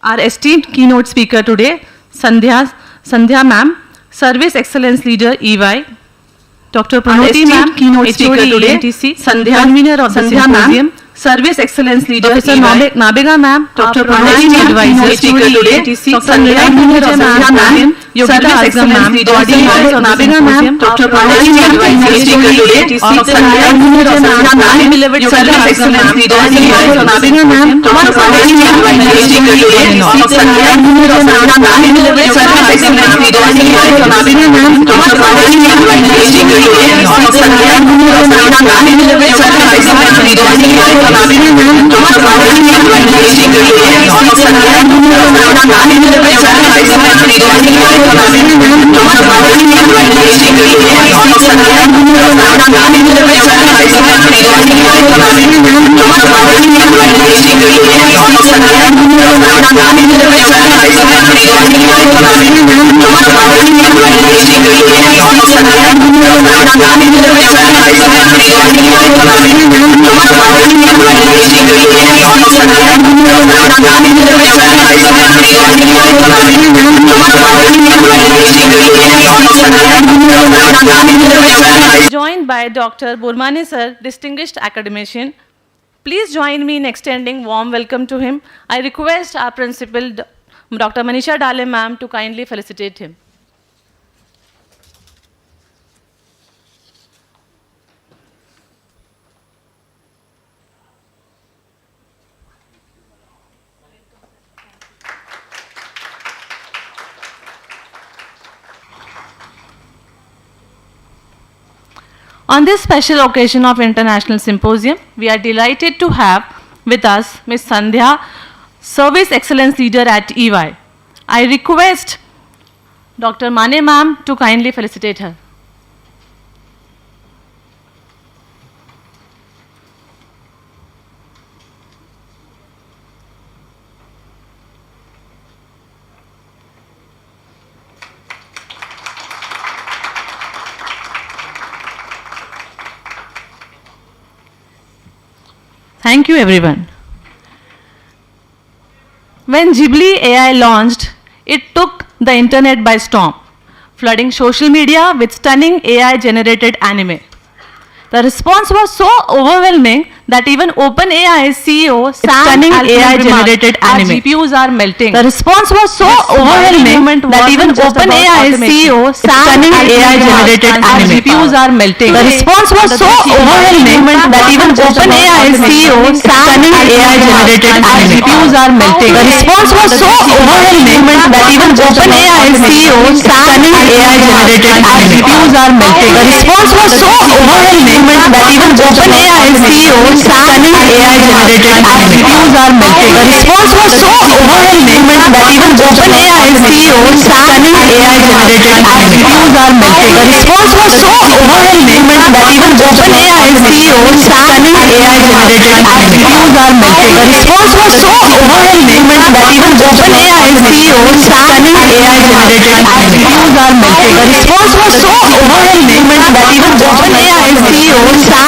Our esteemed keynote speaker today, Sandhya ma'am, Service Excellence Leader EY. Dr. Pranoti ma'am, keynote speaker today, Sandhya, convener of the Symposium, Service Excellence Leader Professor Nabiga ma'am, Dr. Pranoti advisor speaker today, Sandhya, convener of Symposium, Service Excellence Leader Wadia, Nabiga ma'am, Dr. Pranoti advisor speaker today, Sandhya, convener of Symposium, Service Excellence Leader Wadia, Nabiga ma'am, Dr. Pranoti advisor speaker today, Sandhya, convener of Symposium, Service Excellence Leader Wadia, Nabiga ma'am, Dr. Pranoti advisor speaker today, Sandhya, convener of Symposium, Service Excellence Leader Wadia, Nabiga ma'am, Dr. Pranoti advisor speaker today, Sandhya, convener of Symposium, Service Excellence Leader Wadia, Nabiga ma'am, Dr. Pranoti advisor speaker today, Sandhya, convener of Symposium, Service Excellence Leader Wadia, Nabiga ma'am, Dr. Pranoti advisor speaker today, Sandhya, convener of Symposium, Service Excellence Leader Wadia, Nabiga ma'am, Dr. Pranoti advisor speaker today, Sandhya, convener of Symposium, Service Excellence Leader Wadia, Nabiga ma'am, Dr. Pranoti advisor speaker today, Sandhya, convener of Symposium, Service Excellence Leader Wadia, Nabiga ma'am, Dr. Pranoti advisor speaker today, Sandhya, convener of Symposium. Joined by Dr. Burmani sir, distinguished academician. Please join me in extending warm welcome to him. I request our principal, Dr. Manisha Dale ma'am, to kindly felicitate him. On this special occasion of International Symposium, we are delighted to have with us Ms. Sandhya, Service Excellence Leader at EY. I request Dr. Mane ma'am to kindly felicitate her. Thank you, everyone. When Ghibli AI launched, it took the internet by storm, flooding social media with stunning AI-generated anime. The response was so overwhelming that even OpenAI's CEO Sam AI-generated anime. Our GPUs are melting. The response was so overwhelming that even OpenAI's CEO Sam AI-generated anime. Our GPUs are melting. The response was so overwhelming that even OpenAI's CEO Sam AI-generated anime. Our GPUs are melting. The response was so overwhelming that even OpenAI's CEO Sam AI-generated anime. Our GPUs are melting. The response was so overwhelming that even OpenAI's CEO Sam AI-generated anime. GPUs are melting. The response was so overwhelming that even OpenAI's CEO Sam AI-generated anime. GPUs are melting. The response was so overwhelming that even OpenAI's CEO Sam AI-generated anime. GPUs are melting. The response was so overwhelming that even OpenAI's CEO Sam AI-generated anime. GPUs are melting. The response was so overwhelming that even OpenAI's CEO Sam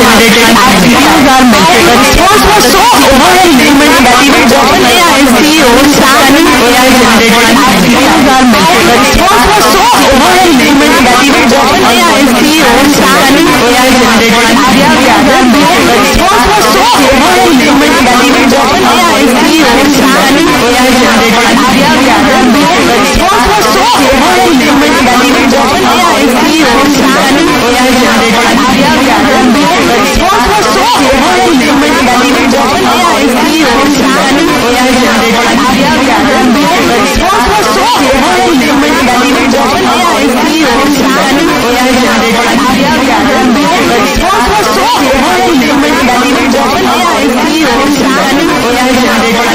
AI-generated anime. GPUs are melting. The response was so overwhelming that even OpenAI's CEO Sam AI-generated anime. GPUs are melting. The response was so overwhelming that even OpenAI's CEO Sam AI-generated anime. The response was so overwhelming that even OpenAI's CEO Sam AI-generated anime. The response was so overwhelming that even OpenAI's CEO Sam AI-generated anime. The response was so overwhelming that even OpenAI's CEO Sam AI-generated anime. The response was so overwhelming that even OpenAI's CEO Sam AI-generated anime. The response was so overwhelming that even OpenAI's CEO Sam AI-generated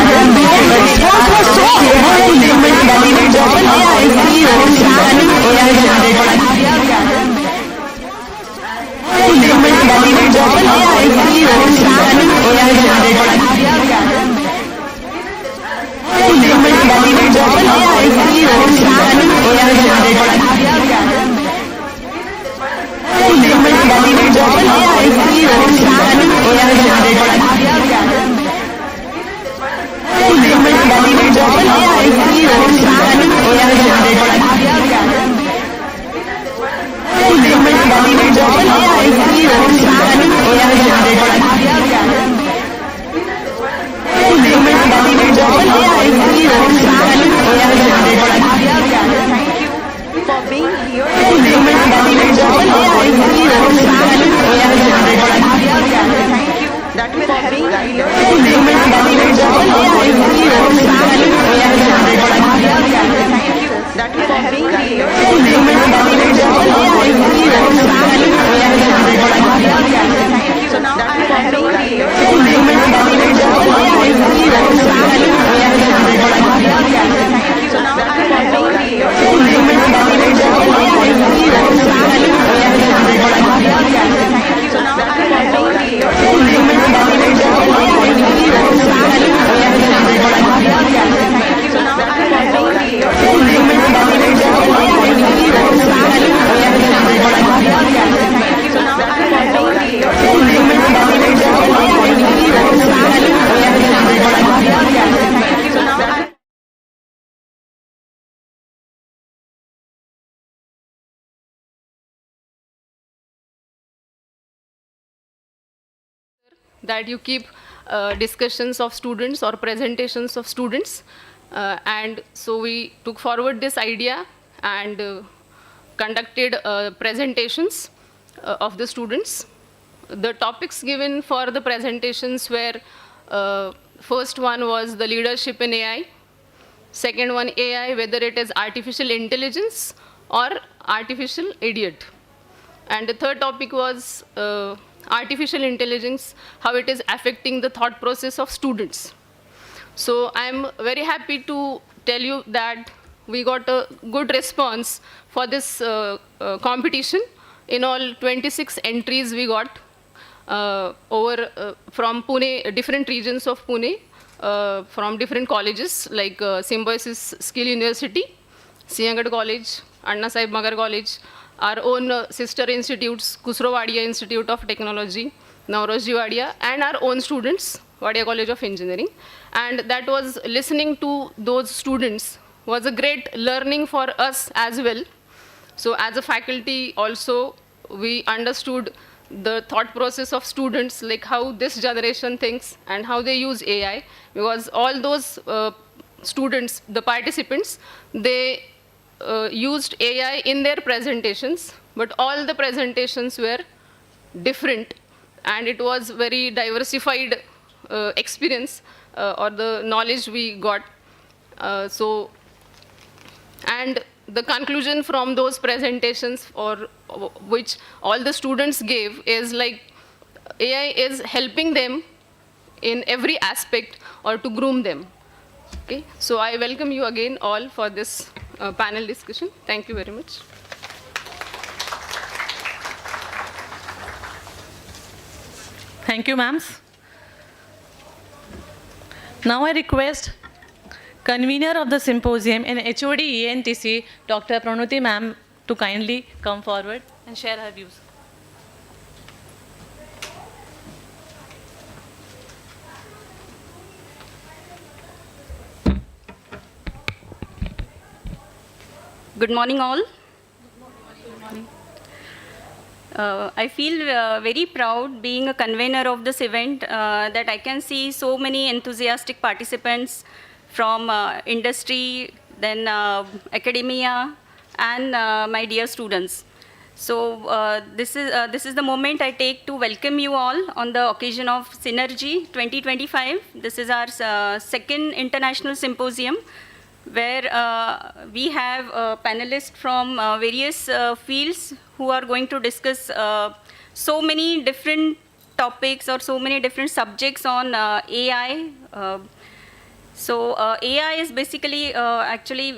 anime. The response was so overwhelming that even OpenAI's CEO Sam AI-generated anime. That even OpenAI's CEO Sam AI-generated anime. That even OpenAI's CEO Sam AI-generated anime. That even OpenAI's CEO Sam AI-generated anime. that you keep discussions of students or presentations of students. And so we took forward this idea and conducted presentations of the students. The topics given for the presentations were, first one was the leadership in AI, second one AI, whether it is artificial intelligence or artificial idiot. And the third topic was artificial intelligence, how it is affecting the thought process of students. So I'm very happy to tell you that we got a good response for this competition. In all, 26 entries we got from Pune, different regions of Pune, from different colleges like Symposium Skill University, Siangad College, Anna Sahib Magar College, our own sister institutes, Wadia Institute of Technology, Nauroji Wadia, and our own students, Wadia College of Engineering. And that was, listening to those students was a great learning for us as well. So as a faculty also, we understood the thought process of students, like how this generation thinks and how they use AI, because all those students, the participants, they used AI in their presentations, but all the presentations were different, and it was very diversified experience or the knowledge we got. And the conclusion from those presentations, or which all the students gave, is like AI is helping them in every aspect or to groom them. Okay, so I welcome you again all for this panel discussion. Thank you very much. Thank you, ma'ams. Now I request convener of the symposium and HOD ENTC, Dr. Pranuti ma'am, to kindly come forward and share her views. Good morning, all. I feel very proud being a convener of this event, that I can see so many enthusiastic participants from industry, then academia, and my dear students. So this is the moment I take to welcome you all on the occasion of Synergy 2025. This is our second international symposium, where we have panelists from various fields who are going to discuss so many different topics or so many different subjects on AI. So AI is basically, actually,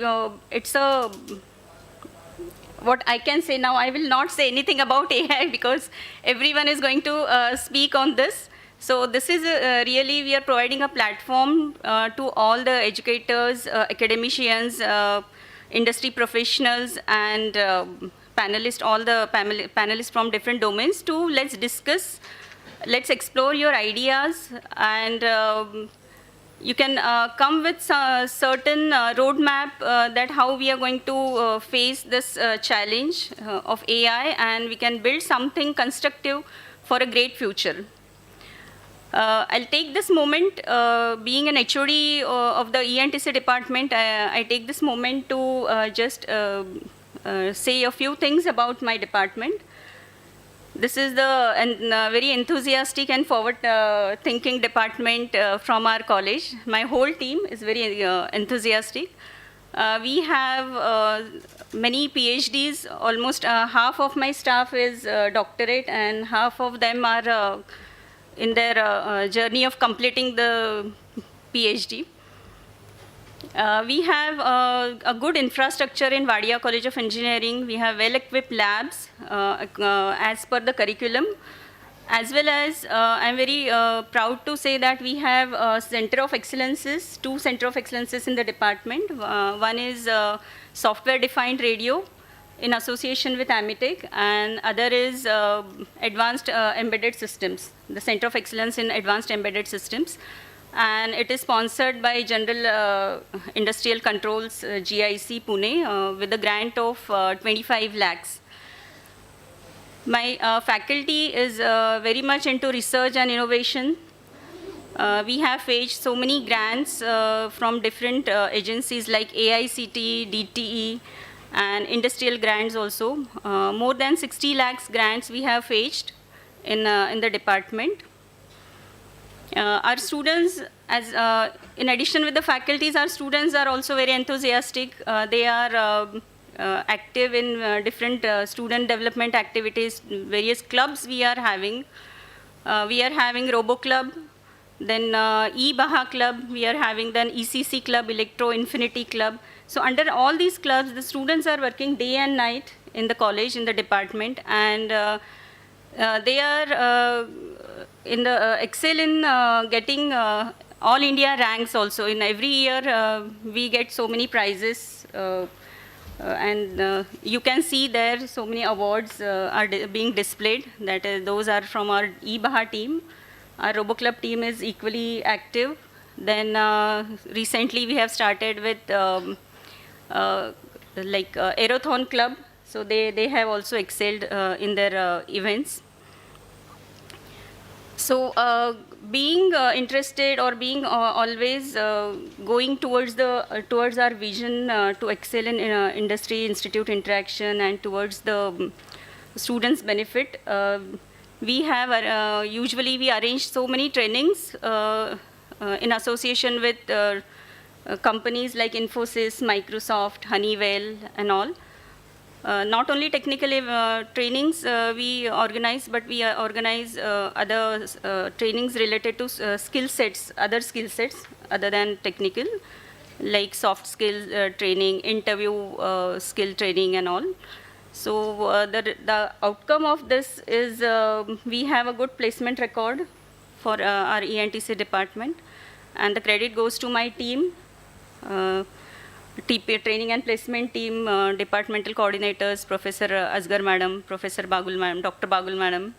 it's a, what I can say now, I will not say anything about AI because everyone is going to speak on this. So this is really, we are providing a platform to all the educators, academicians, industry professionals, and panelists, all the panelists from different domains, to let's discuss, let's explore your ideas, and you can come with certain roadmap that how we are going to face this challenge of AI, and we can build something constructive for a great future. I'll take this moment, being an HOD of the ENTC department, I take this moment to just say a few things about my department. This is the very enthusiastic and forward-thinking department from our college. My whole team is very enthusiastic. We have many PhDs. Almost half of my staff is doctorate, and half of them are in their journey of completing the PhD. We have a good infrastructure in Wadia College of Engineering. We have well-equipped labs as per the curriculum. As well as, I'm very proud to say that we have a center of excellences, 2 center of excellences in the department. One is software-defined radio in association with Amitech, and other is advanced embedded systems, the Center of Excellence in Advanced Embedded Systems. And it is sponsored by General Industrial Controls, GIC, Pune, with a grant of 25 lakhs. My faculty is very much into research and innovation. We have fetched so many grants from different agencies like AICTE, DTE, and industrial grants also. More than 60 lakhs grants we have fetched in the department. Our students, in addition with the faculties, our students are also very enthusiastic. They are active in different student development activities, various clubs we are having. We are having Robo Club, then E-Baha Club, we are having then ECC Club, Electro Infinity Club. So under all these clubs, the students are working day and night in the college, in the department, and they are excel in getting all India ranks also. In every year, we get so many prizes, and you can see there so many awards are being displayed. Those are from our E-Baha team. Our Robo Club team is equally active. Then recently we have started with Aerothon Club. So they have also excelled in their events. So being interested or being always going towards our vision to excel in industry institute interaction and towards the students' benefit, we have usually we arrange so many trainings in association with companies like Infosys, Microsoft, Honeywell, and all. Not only technical trainings we organize, but we organize other trainings related to other skill sets other than technical, like soft skills training, interview skill training, and all. So the outcome of this is we have a good placement record for our ENTC department, and the credit goes to my team. Training and placement team, departmental coordinators, Professor Asgar Madam, Professor Bagul Madam, Dr. Bagul Madam,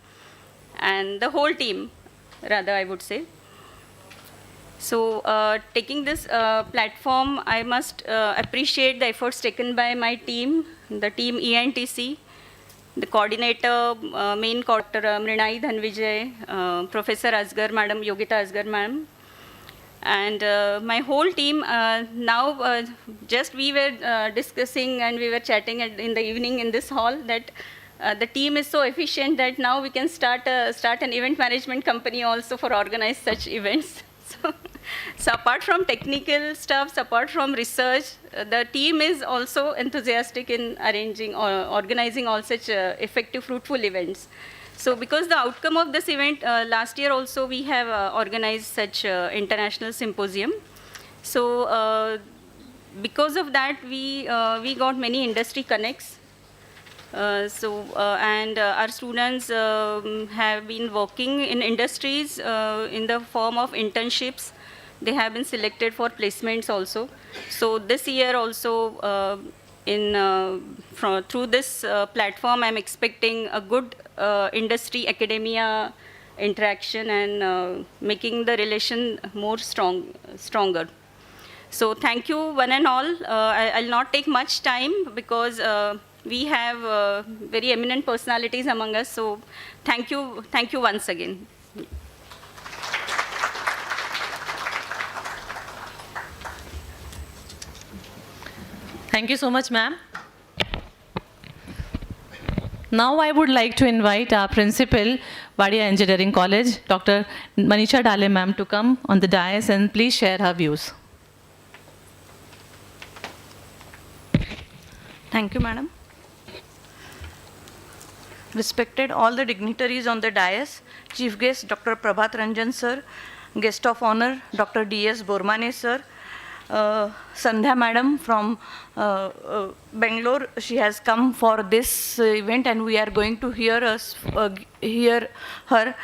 and the whole team, rather I would say. So taking this platform, I must appreciate the efforts taken by my team, the team ENTC, the coordinator, main coordinator, Mrinai Dhanvijay, Professor Asgar Madam, Yogita Asgar Madam, and my whole team. Now just we were discussing and we were chatting in the evening in this hall that the team is so efficient that now we can start an event management company also for organize such events. So apart from technical stuff, apart from research, the team is also enthusiastic in arranging or organizing all such effective, fruitful events. So because the outcome of this event, last year also we have organized such international symposium. So because of that, we got many industry connects. And our students have been working in industries in the form of internships. They have been selected for placements also. So this year also, through this platform, I'm expecting a good industry academia interaction and making the relation more stronger. So thank you one and all. I'll not take much time because we have very eminent personalities among us. So thank you once again. Thank you so much, ma'am. Now I would like to invite our principal, Wadia Engineering College, Dr. Manisha Dale ma'am, to come on the dais and please share her views. Thank you, madam. Respected all the dignitaries on the dais, Chief Guest Dr. Prabhat Ranjan sir, Guest of Honor Dr. D.S. Bormane sir, Sandhya madam from Bangalore. She has come for this event and we are going to hear her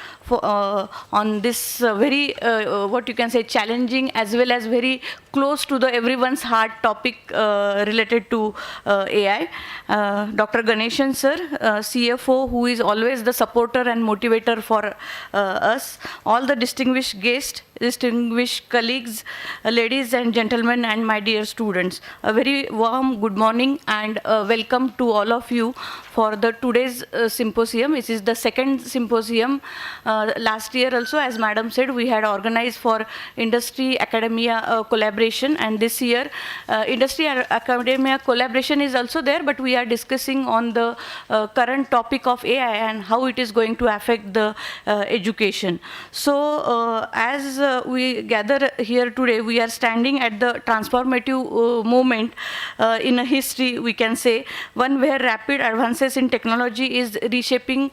on this very what you can say challenging as well as very close to the everyone's heart topic related to AI. Dr. Ganeshan sir, CFO, who is always the supporter and motivator for us, all the distinguished guests, distinguished colleagues, ladies and gentlemen, and my dear students, a very warm good morning and welcome to all of you for the today's symposium. It is the second symposium. Last year also, as madam said, we had organized for industry academia collaboration, and this year industry academia collaboration is also there, but we are discussing on the current topic of AI and how it is going to affect the education. So as we gather here today, we are standing at the transformative moment in a history, we can say, one where rapid advances in technology is reshaping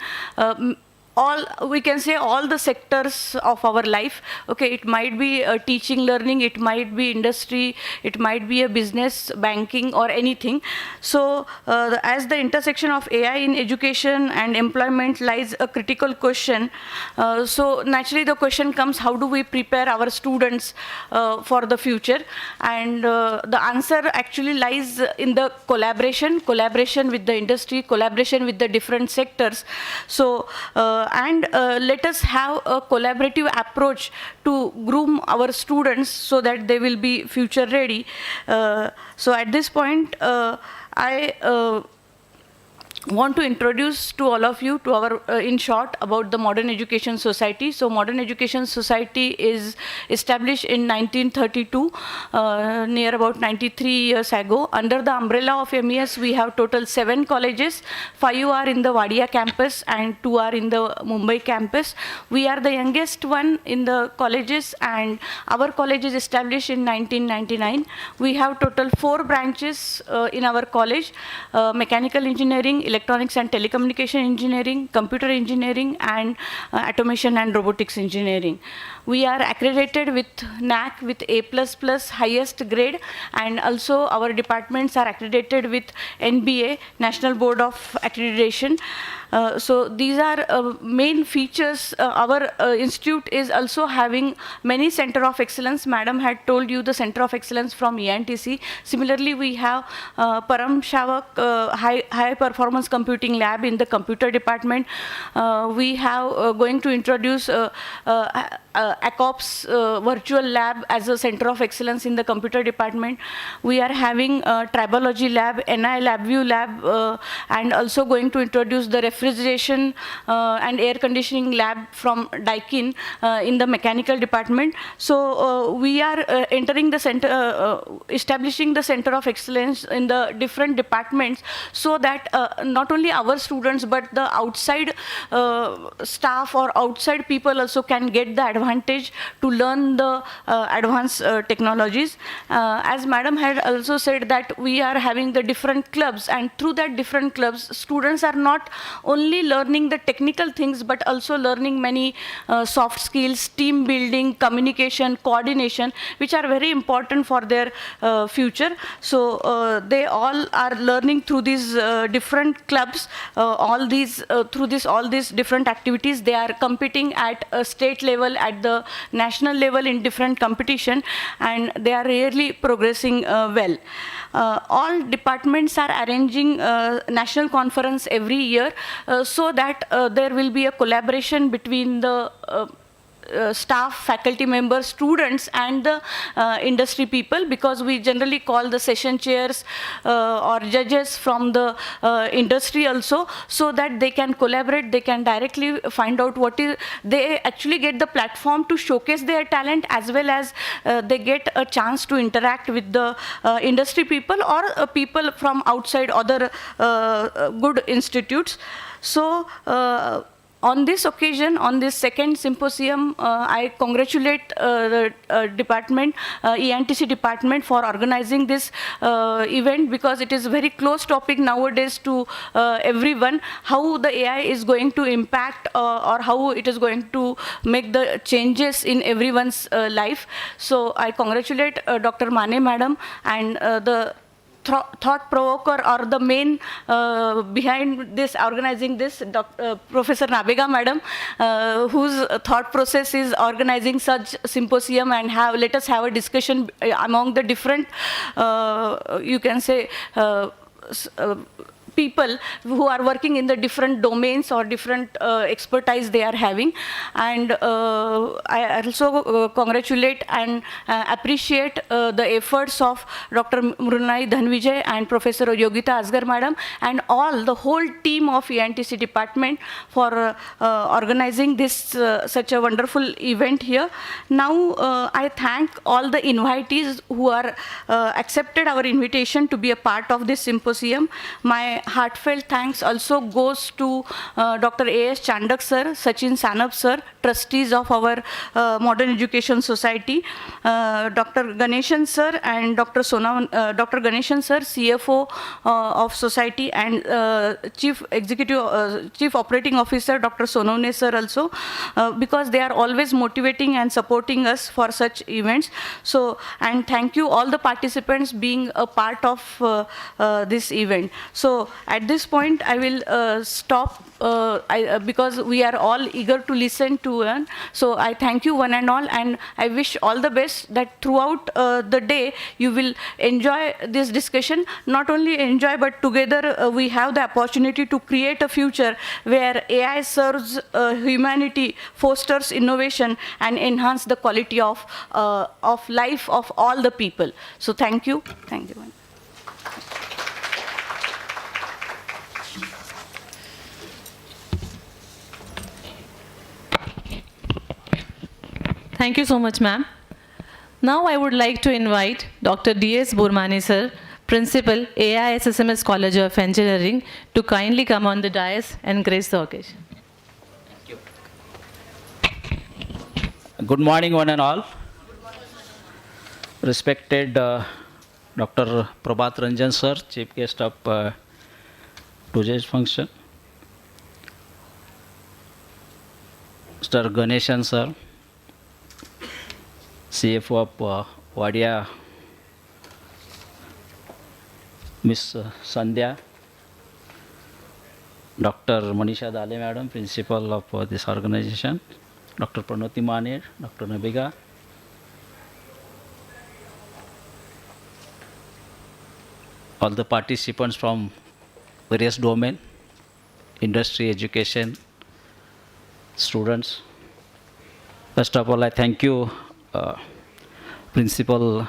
all, we can say, all the sectors of our life. Okay, it might be teaching, learning, it might be industry, it might be a business, banking, or anything. So as the intersection of AI in education and employment lies a critical question, so naturally the question comes, how do we prepare our students for the future? And the answer actually lies in the collaboration with the industry, collaboration with the different sectors. So and let us have a collaborative approach to groom our students so that they will be future ready. So at this point, I want to introduce to all of you to our in short about the Modern Education Society. So Modern Education Society is established in 1932, near about 93 years ago. Under the umbrella of MES, we have total 7 colleges. 5 are in the Wadia campus and 2 are in the Mumbai campus. We are the youngest one in the colleges, and our college is established in 1999. We have total 4 branches in our college: mechanical engineering, electronics and telecommunication engineering, computer engineering, and automation and robotics engineering. We are accredited with NAC with A++ highest grade, and also our departments are accredited with NBA, National Board of Accreditation. So these are main features. Our institute is also having many center of excellence. Madam had told you the center of excellence from ENTC. Similarly, we have Param Shavak high performance computing lab in the computer department. We have going to introduce ACOPS virtual lab as a center of excellence in the computer department. We are having tribology lab, NI LabVIEW lab, and also going to introduce the refrigeration and air conditioning lab from Daikin in the mechanical department. So we are entering the center, establishing the center of excellence in the different departments, so that not only our students but the outside staff or outside people also can get the advantage to learn the advanced technologies. As madam had also said that we are having the different clubs, and through that different clubs, students are not only learning the technical things but also learning many soft skills, team building, communication, coordination, which are very important for their future. So they all are learning through these different clubs, all these different activities. They are competing at a state level, at at the national level in different competition, and they are really progressing well. All departments are arranging national conference every year so that there will be a collaboration between the staff, faculty members, students, and the industry people, because we generally call the session chairs or judges from the industry also, so that they can collaborate, they can directly find out what is, they actually get the platform to showcase their talent, as well as they get a chance to interact with the industry people or people from outside other good institutes. So on this occasion, on this second symposium, I congratulate the department, ENTC department, for organizing this event, because it is a very close topic nowadays to everyone, how the AI is going to impact or how it is going to make the changes in everyone's life. So I congratulate Dr. Mane madam and the thought provoker or the main behind this, organizing this, Professor Nabega madam, whose thought process is organizing such symposium, and let us have a discussion among the different, you can say, people who are working in the different domains or different expertise they are having. And I also congratulate and appreciate the efforts of Dr. Mrunalai Dhanvijay and Professor Yogita Asgar madam and the whole team of ENTC department for organizing this such a wonderful event here. Now I thank all the invitees who are accepted our invitation to be a part of this symposium. My heartfelt thanks also goes to Dr. A.S. Chandak sir, Sachin Sanap sir, trustees of our Modern Education Society, Dr. Ganeshan sir and Dr. Ganeshan sir, CFO of society, and Chief Operating Officer Dr. Sonone sir also, because they are always motivating and supporting us for such events. So, and thank you all the participants being a part of this event. So at this point, I will stop because we are all eager to listen to one. So I thank you one and all, and I wish all the best that throughout the day you will enjoy this discussion. Not only enjoy, but together we have the opportunity to create a future where AI serves humanity, fosters innovation, and enhance the quality of life of all the people. So thank you. Thank you. Thank you so much, ma'am. Now I would like to invite Dr. D.S. Burmani sir, Principal, AI SSMS College of Engineering, to kindly come on the dais and grace the occasion. Thank you. Good morning, one and all. Respected Dr. Prabhat Ranjan sir, Chief Guest of today's function. Mr. Ganeshan sir, CFO of Wadia, Miss Sandhya, Dr. Manisha Dale madam, Principal of this organization, Dr. Pranoti Mane, Dr. Nabega, all the participants from various domains, industry, education, students. First of all, I thank you, Principal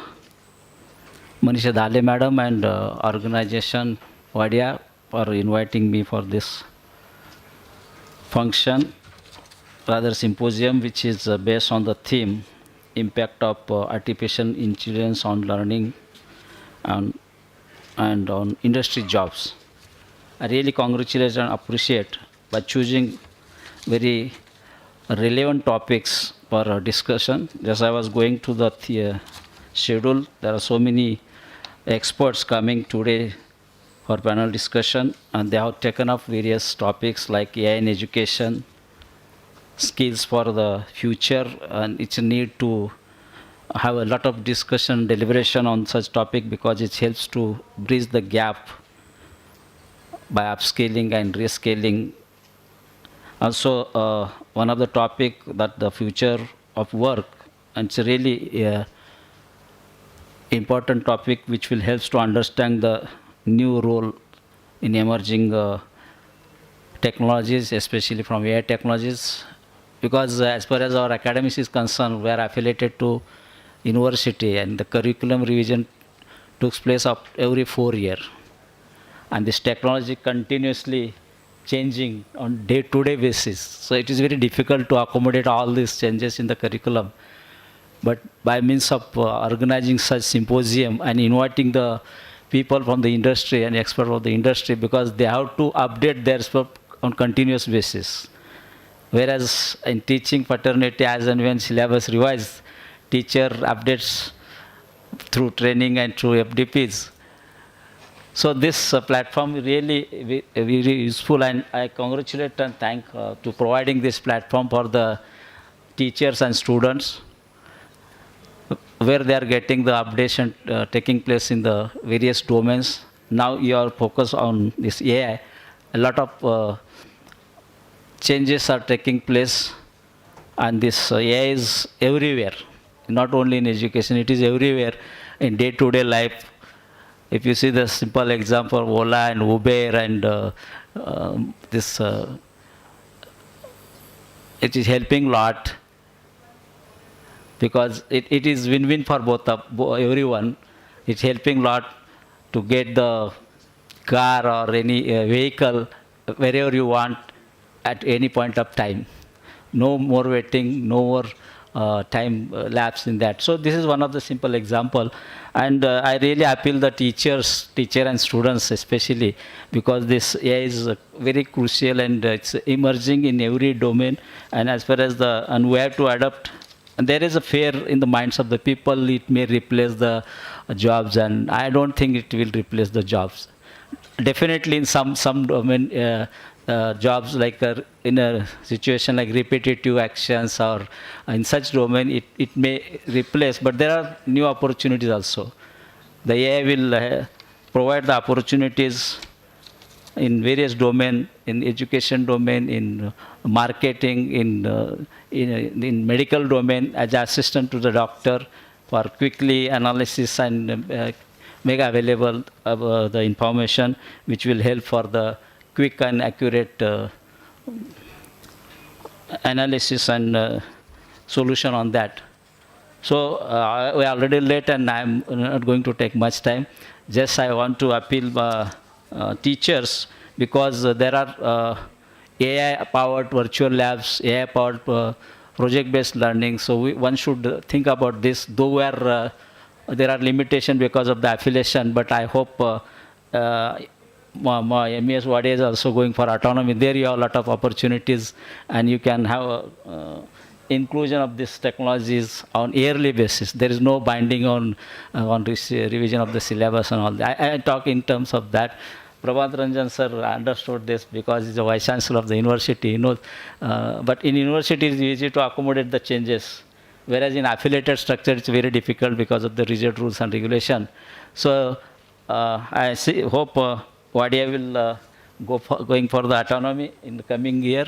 Manisha Dale madam and organization Wadia for inviting me for this function, rather symposium, which is based on the theme impact of artificial intelligence on learning and on industry jobs. I really congratulate and appreciate by choosing very relevant topics for discussion. As I was going to the schedule, there are so many experts coming today for panel discussion, and they have taken up various topics like AI in education, skills for the future, and it's a need to have a lot of discussion, deliberation on such topic, because it helps to bridge the gap by upscaling and rescaling. Also, one of the topic that the future of work, and it's a really important topic which will help to understand the new role in emerging technologies, especially from AI technologies, because as far as our academics is concerned, we are affiliated to university, and the curriculum revision takes place of every 4 years, and this technology continuously changing on day-to-day basis. So it is very difficult to accommodate all these changes in the curriculum. But by means of organizing such symposium and inviting the people from the industry and experts of the industry, because they have to update their scope on continuous basis. Whereas in teaching fraternity, as and when syllabus revised, teacher updates through training and through FDPs. So this platform really very useful, and I congratulate and thank to providing this platform for the teachers and students, where they are getting the updation taking place in the various domains. Now you are focused on this AI. A lot of changes are taking place, and this AI is everywhere, not only in education, it is everywhere in day-to-day life. If you see the simple example, Ola and Uber and it is helping lot, because it is win-win for everyone. It's helping lot to get the car or any vehicle wherever you want at any point of time. No more waiting, no more time lapse in that. So this is one of the simple example, and I really appeal the teacher and students especially, because this AI is very crucial, and it's emerging in every domain. And as far as and we have to adapt. And there is a fear in the minds of the people, it may replace the jobs, and I don't think it will replace the jobs. Definitely in some domain, jobs like in a situation like repetitive actions or in such domain, it may replace, but there are new opportunities also. The AI will provide the opportunities in various domain, in education domain, in marketing, in medical domain, as assistant to the doctor for quickly analysis and make available the information which will help for the quick and accurate analysis and solution on that. So we are already late, and I am not going to take much time. Just I want to appeal teachers, because there are AI-powered virtual labs, AI-powered project-based learning. So one should think about this, though there are limitations because of the affiliation, but I hope my MES Wadia is also going for autonomy. There you have a lot of opportunities, and you can have inclusion of these technologies on yearly basis. There is no binding on revision of the syllabus and all that. I talk in terms of that. Prabhat Ranjan sir understood this because he's the vice chancellor of the university, you know. But in university it's easy to accommodate the changes, whereas in affiliated structure it's very difficult because of the rigid rules and regulation. So I hope Wadia will going for the autonomy in the coming year,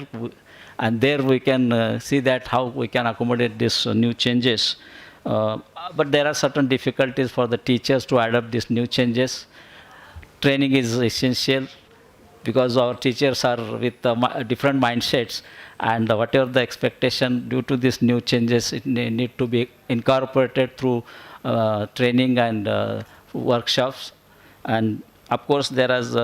and there we can see that how we can accommodate these new changes. But there are certain difficulties for the teachers to adapt these new changes. Training is essential, because our teachers are with different mindsets, and whatever the expectation due to these new changes, it need to be incorporated through training and workshops. And of course there is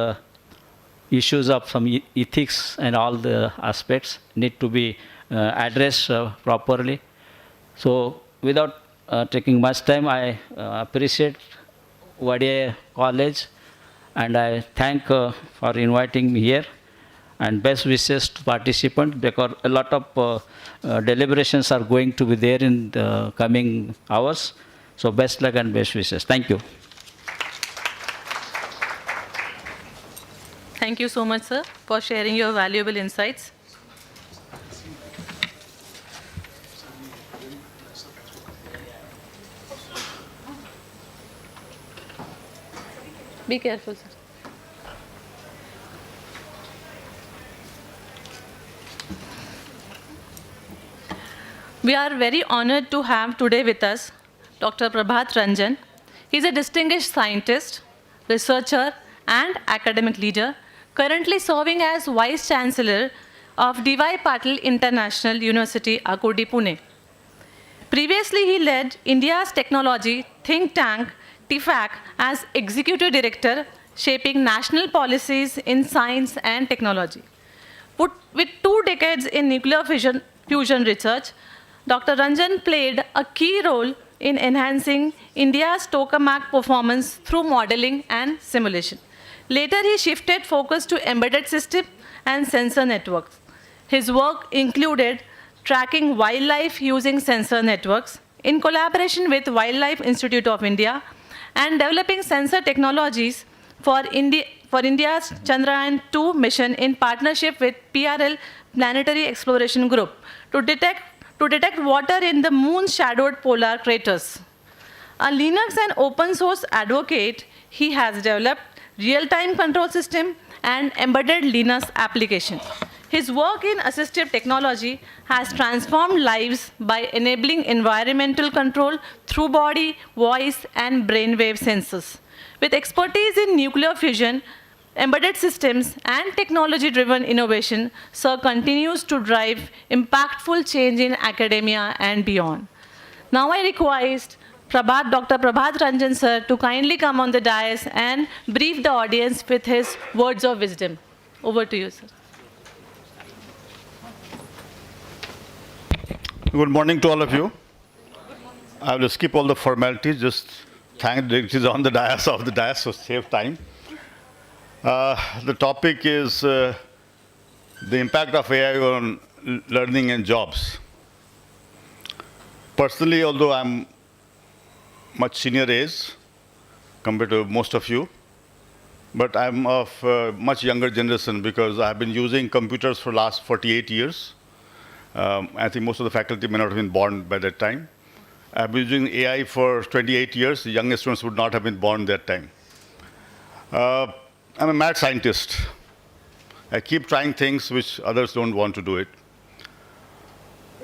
issues of some ethics and all the aspects need to be addressed properly. So without taking much time, I appreciate Wadia College, and I thank for inviting me here, and best wishes to participants, because a lot of deliberations are going to be there in the coming hours. So best luck and best wishes. Thank you. Thank you so much, sir, for sharing your valuable insights. Be careful, sir. We are very honored to have today with us Dr. Prabhat Ranjan. He is a distinguished scientist, researcher, and academic leader, currently serving as Vice Chancellor of D.Y. Patil International University, Akodi, Pune. Previously, he led India's technology think tank, TIFAC, as Executive Director, shaping national policies in science and technology. With 2 decades in nuclear fusion research, Dr. Ranjan played a key role in enhancing India's tokamak performance through modeling and simulation. Later, he shifted focus to embedded system and sensor networks. His work included tracking wildlife using sensor networks in collaboration with Wildlife Institute of India and developing sensor technologies for India's Chandrayaan-2 mission in partnership with PRL Planetary Exploration Group to detect water in the moon-shadowed polar craters. A Linux and open source advocate, he has developed real-time control system and embedded Linux application. His work in assistive technology has transformed lives by enabling environmental control through body, voice, and brainwave sensors. With expertise in nuclear fusion, embedded systems, and technology-driven innovation, Sir continues to drive impactful change in academia and beyond. Now I request Dr. Prabhat Ranjan sir to kindly come on the dais and brief the audience with his words of wisdom. Over to you, sir. Good morning to all of you. I will skip all the formalities, just thank the directors on the dais of the dais, so save time. The topic is the impact of AI on learning and jobs. Personally, although I'm much senior age compared to most of you, but I'm of much younger generation because I've been using computers for the last 48 years. I think most of the faculty may not have been born by that time. I've been using AI for 28 years. The youngest students would not have been born that time. I'm a mad scientist. I keep trying things which others don't want to do it.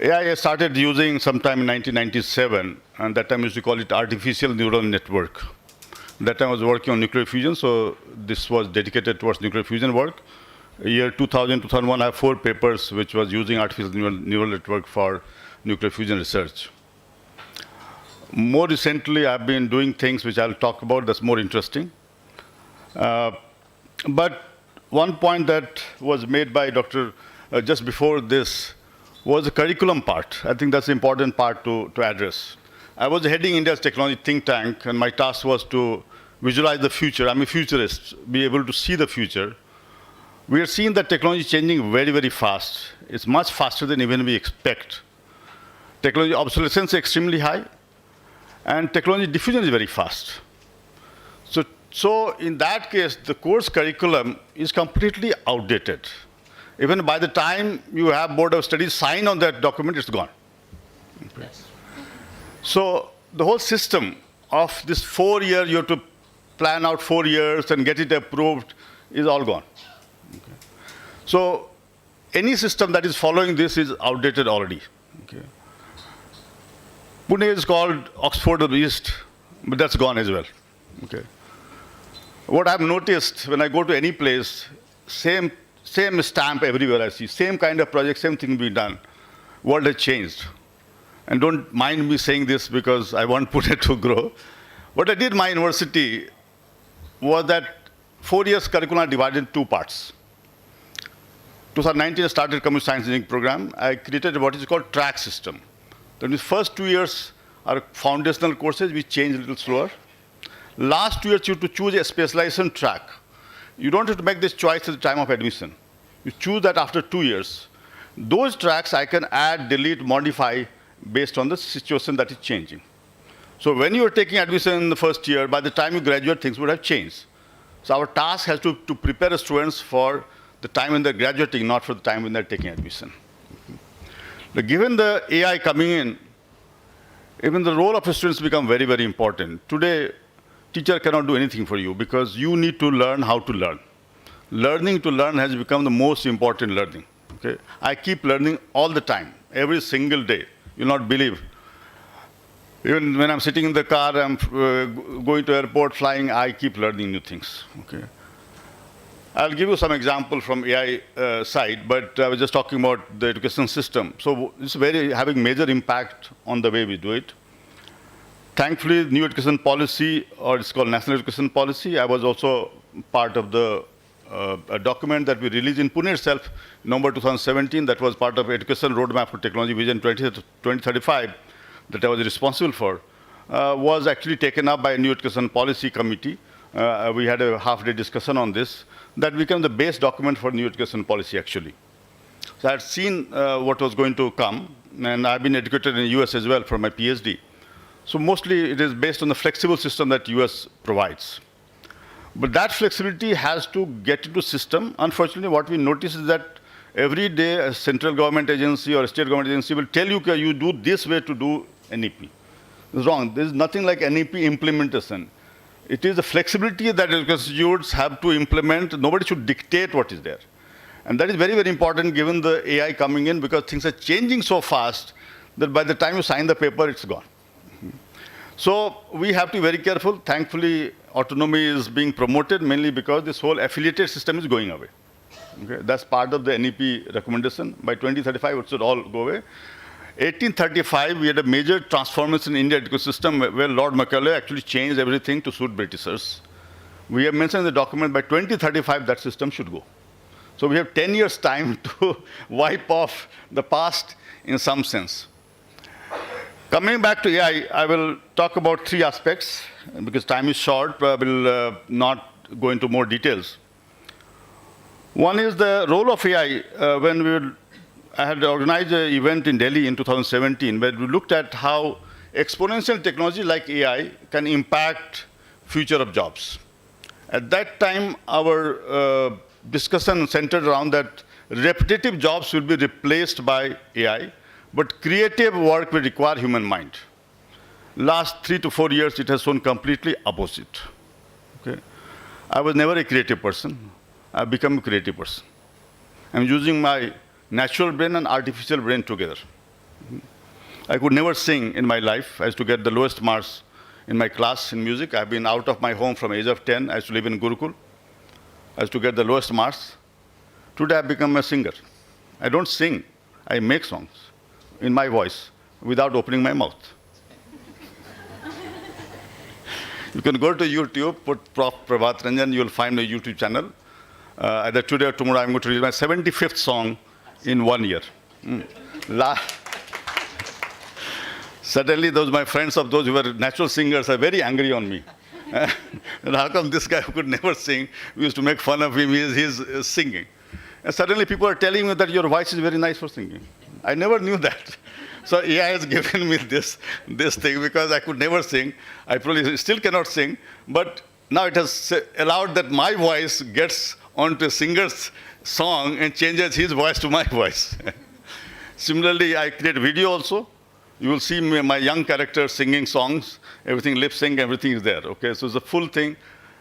AI I started using sometime in 1997, and that time I used to call it artificial neural network. That time I was working on nuclear fusion, so this was dedicated towards nuclear fusion work. Year 2000, 2001, I have 4 papers which was using artificial neural network for nuclear fusion research. More recently, I've been doing things which I'll talk about that's more interesting. But one point that was made by Dr. Just before this was the curriculum part. I think that's the important part to address. I was heading India's technology think tank, and my task was to visualize the future. I'm a futurist, be able to see the future. We are seeing that technology changing very, very fast. It's much faster than even we expect. Technology obsolescence is extremely high, and technology diffusion is very fast. So in that case, the course curriculum is completely outdated. Even by the time you have Board of Studies sign on that document, it's gone. Yes. So the whole system of this 4-year, you have to plan out 4 years and get it approved, is all gone. Okay. So any system that is following this is outdated already. Okay. Pune is called Oxford of the East, but that's gone as well. Okay. What I've noticed when I go to any place, same stamp everywhere I see, same kind of project, same thing being done. World has changed. And don't mind me saying this because I want Pune to grow. What I did in my university was that 4 years curriculum are divided in 2 parts. 2019, I started Computer Science Engineering program. I created what is called track system. That means first 2 years are foundational courses, which change a little slower. Last 2 years, you have to choose a specialization track. You don't have to make this choice at the time of admission. You choose that after 2 years. Those tracks I can add, delete, modify based on the situation that is changing. So when you are taking admission in the first year, by the time you graduate, things would have changed. So our task has to prepare the students for the time when they're graduating, not for the time when they're taking admission. Given the AI coming in, even the role of the students become very, very important. Today, teacher cannot do anything for you because you need to learn how to learn. Learning to learn has become the most important learning. Okay? I keep learning all the time, every single day. You'll not believe. Even when I'm sitting in the car, I'm going to airport, flying, I keep learning new things. Okay. I'll give you some example from AI side, but I was just talking about the education system. So it's having major impact on the way we do it. Thankfully, new education policy, or it's called National Education Policy, I was also part of the a document that we released in Pune itself, November 2017, that was part of Education Roadmap for Technology Vision 2035, that I was responsible for, was actually taken up by a new education policy committee. We had a half-day discussion on this. That became the base document for new education policy, actually. So I had seen what was going to come, and I've been educated in the US as well for my PhD. So mostly it is based on the flexible system that US provides. But that flexibility has to get into system. Unfortunately, what we notice is that every day a central government agency or a state government agency will tell you, you do this way to do NEP. It's wrong. There's nothing like NEP implementation. It is the flexibility that institutes have to implement. Nobody should dictate what is there. And that is very, very important given the AI coming in, because things are changing so fast that by the time you sign the paper, it's gone. So we have to be very careful. Thankfully, autonomy is being promoted mainly because this whole affiliated system is going away. Okay? That's part of the NEP recommendation. By 2035, it should all go away. 1835, we had a major transformation in Indian education system where Lord Macaulay actually changed everything to suit Britishers. We have mentioned in the document by 2035 that system should go. So we have 10 years time to wipe off the past in some sense. Coming back to AI, I will talk about 3 aspects because time is short. I will not go into more details. One is the role of AI. I had organized an event in Delhi in 2017 where we looked at how exponential technology like AI can impact future of jobs. At that time, our discussion centered around that repetitive jobs will be replaced by AI, but creative work will require human mind. Last 3 to 4 years, it has shown completely opposite. Okay? I was never a creative person. I've become a creative person. I'm using my natural brain and artificial brain together. I could never sing in my life. I used to get the lowest marks in my class in music. I've been out of my home from age of 10. I used to live in Gurukul. I used to get the lowest marks. Today I've become a singer. I don't sing. I make songs in my voice without opening my mouth. You can go to YouTube, put Prof. Prabhat Ranjan, you'll find a YouTube channel. Either today or tomorrow I'm going to release my 75th song in 1 year. Suddenly, my friends of those who were natural singers are very angry on me. And how come this guy who could never sing, we used to make fun of him, he's singing. And suddenly people are telling me that your voice is very nice for singing. I never knew that. So AI has given me this thing because I could never sing. I probably still cannot sing, but now it has allowed that my voice gets onto a singer's song and changes his voice to my voice. Similarly, I create video also. You will see my young character singing songs, everything lip sync, everything is there. Okay, so it's a full thing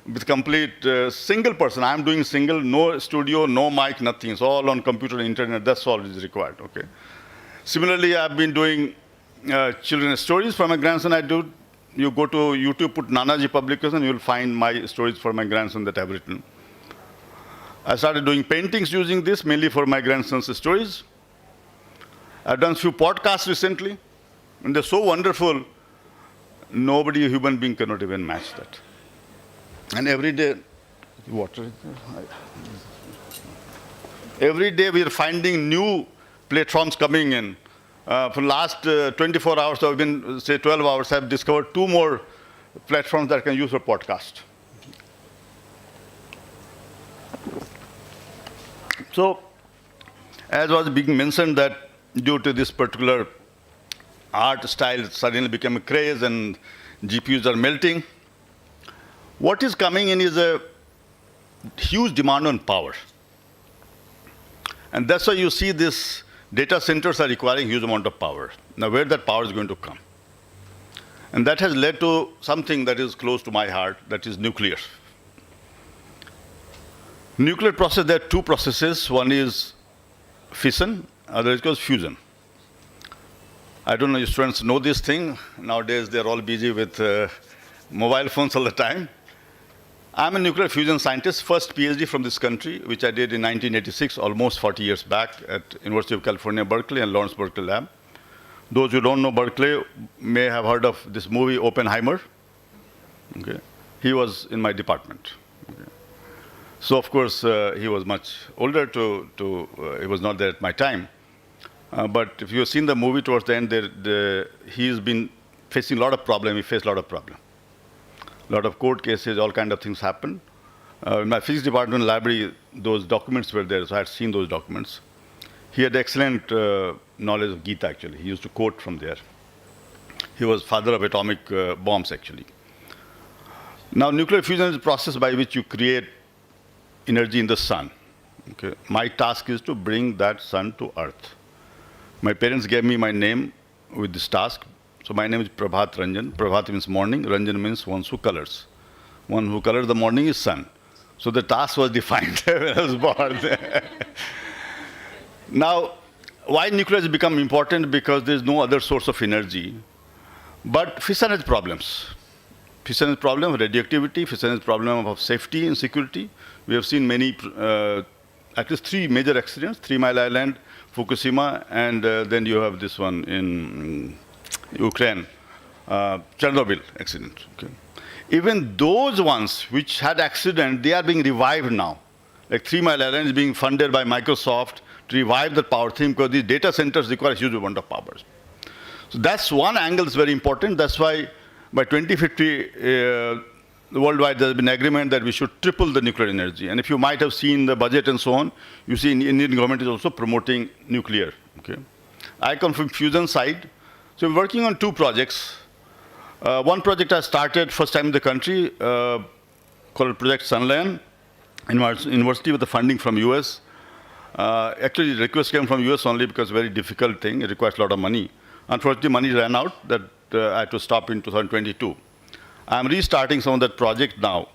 with complete single person. I'm doing single, no studio, no mic, nothing. It's all on computer and internet. That's all is required. Okay. Similarly, I've been doing children's stories for my grandson. You go to YouTube, put Nanaji Publication, you'll find my stories for my grandson that I've written. I started doing paintings using this, mainly for my grandson's stories. I've done a few podcasts recently, and they're so wonderful, nobody, human being, cannot even match that. And every day, every day we are finding new platforms coming in. For the last 24 hours, or even say 12 hours, I've discovered 2 more platforms that I can use for podcast. So, as was being mentioned that due to this particular art style, it suddenly became a craze and GPUs are melting. What is coming in is a huge demand on power. And that's why you see this data centers are requiring huge amount of power. Now, where that power is going to come? And that has led to something that is close to my heart, that is nuclear. Nuclear process, there are 2 processes. One is fission, other is called fusion. I don't know if students know this thing. Nowadays, they're all busy with mobile phones all the time. I'm a nuclear fusion scientist, first PhD from this country, which I did in 1986, almost 40 years back at University of California, Berkeley and Lawrence Berkeley Lab. Those who don't know Berkeley may have heard of this movie, Oppenheimer. Okay. He was in my department. Okay. So, of course, he was much older he was not there at my time. But if you've seen the movie towards the end, he's been facing a lot of problems. He faced a lot of problems. A lot of court cases, all kind of things happened. In my physics department library, those documents were there, so I had seen those documents. He had excellent knowledge of Gita, actually. He used to quote from there. He was father of atomic bombs, actually. Now, nuclear fusion is a process by which you create energy in the sun. Okay. My task is to bring that sun to Earth. My parents gave me my name with this task. So my name is Prabhat Ranjan. Prabhat means morning. Ranjan means one who colors. One who colors the morning is sun. So the task was defined when I was born. Now, why nuclear has become important? Because there is no other source of energy. But fission has problems. Fission has problem of radioactivity. Fission has problem of safety and security. We have seen many, at least 3 major accidents: 3 Mile Island, Fukushima, and then you have this one in Ukraine, Chernobyl accident. Okay. Even those ones which had accident, they are being revived now. Like 3 Mile Island is being funded by Microsoft to revive the power theme because these data centers require a huge amount of power. So that's one angle that's very important. That's why by 2050, worldwide there's been agreement that we should triple the nuclear energy. And if you might have seen the budget and so on, you see Indian government is also promoting nuclear. Okay. I come from fusion side. So we're working on 2 projects. One project I started first time in the country called Project Sunland, university with the funding from US. Actually, the request came from US only because very difficult thing. It requires a lot of money. Unfortunately, money ran out that I had to stop in 2022. I'm restarting some of that project now.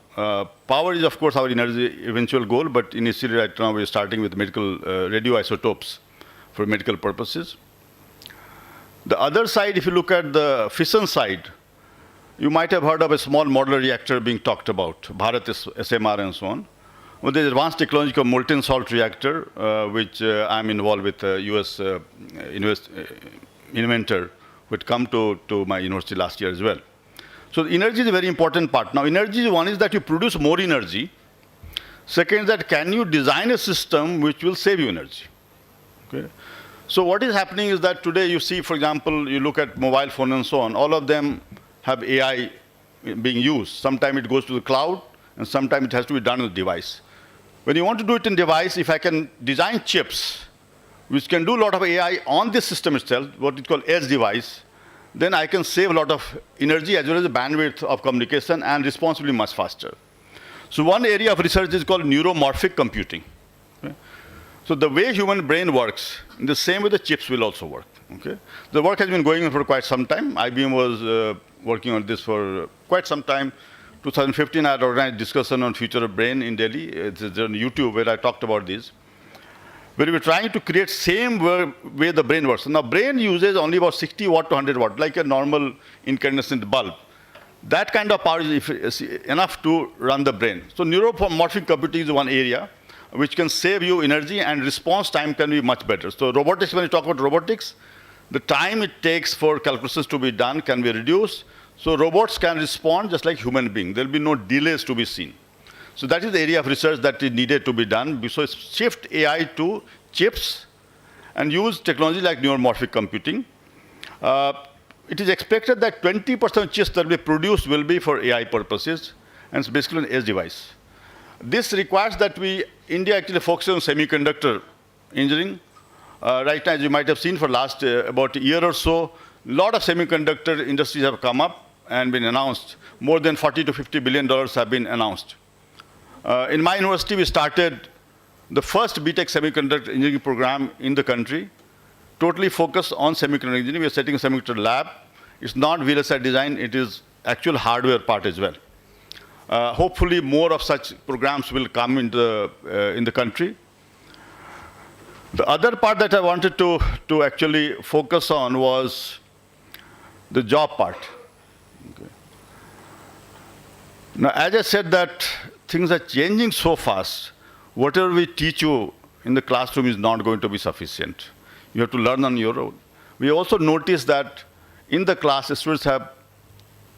Power is, of course, our energy eventual goal, but initially right now we're starting with medical radioisotopes for medical purposes. The other side, if you look at the fission side, you might have heard of a small modular reactor being talked about, Bharat SMR and so on. Well, there's advanced technology called molten salt reactor, which I'm involved with a US inventor who had come to my university last year as well. So energy is a very important part. Now, energy, one is that you produce more energy. Second is that can you design a system which will save you energy? Okay. So what is happening is that today you see, for example, you look at mobile phone and so on, all of them have AI being used. Sometimes it goes to the cloud, and sometimes it has to be done on the device. When you want to do it in device, if I can design chips which can do a lot of AI on this system itself, what is called edge device, then I can save a lot of energy as well as the bandwidth of communication and responsibly much faster. So one area of research is called neuromorphic computing. Okay? So the way human brain works, in the same way the chips will also work. Okay? The work has been going on for quite some time. IBM was working on this for quite some time. 2015, I had organized a discussion on future of brain in Delhi. It's on YouTube where I talked about this. Where we were trying to create same way the brain works. Now, brain uses only about 60 watt to 100 watt, like a normal incandescent bulb. That kind of power is enough to run the brain. So neuromorphic computing is one area which can save you energy, and response time can be much better. So robotics, when you talk about robotics, the time it takes for calculations to be done can be reduced. So robots can respond just like human beings. There will be no delays to be seen. So that is the area of research that is needed to be done. So shift AI to chips and use technology like neuromorphic computing. It is expected that 20% of chips that will be produced will be for AI purposes, and it's basically an edge device. This requires that India actually focuses on semiconductor engineering. Right now, as you might have seen for last about a year or so, a lot of semiconductor industries have come up and been announced. More than $40 to $50 billion have been announced. In my university, we started the first BTech semiconductor engineering program in the country, totally focused on semiconductor engineering. We are setting a semiconductor lab. It's not VLSI design, it is actual hardware part as well. Hopefully, more of such programs will come in the country. The other part that I wanted to actually focus on was the job part. Okay. Now, as I said that things are changing so fast, whatever we teach you in the classroom is not going to be sufficient. You have to learn on your own. We also notice that in the class, the students have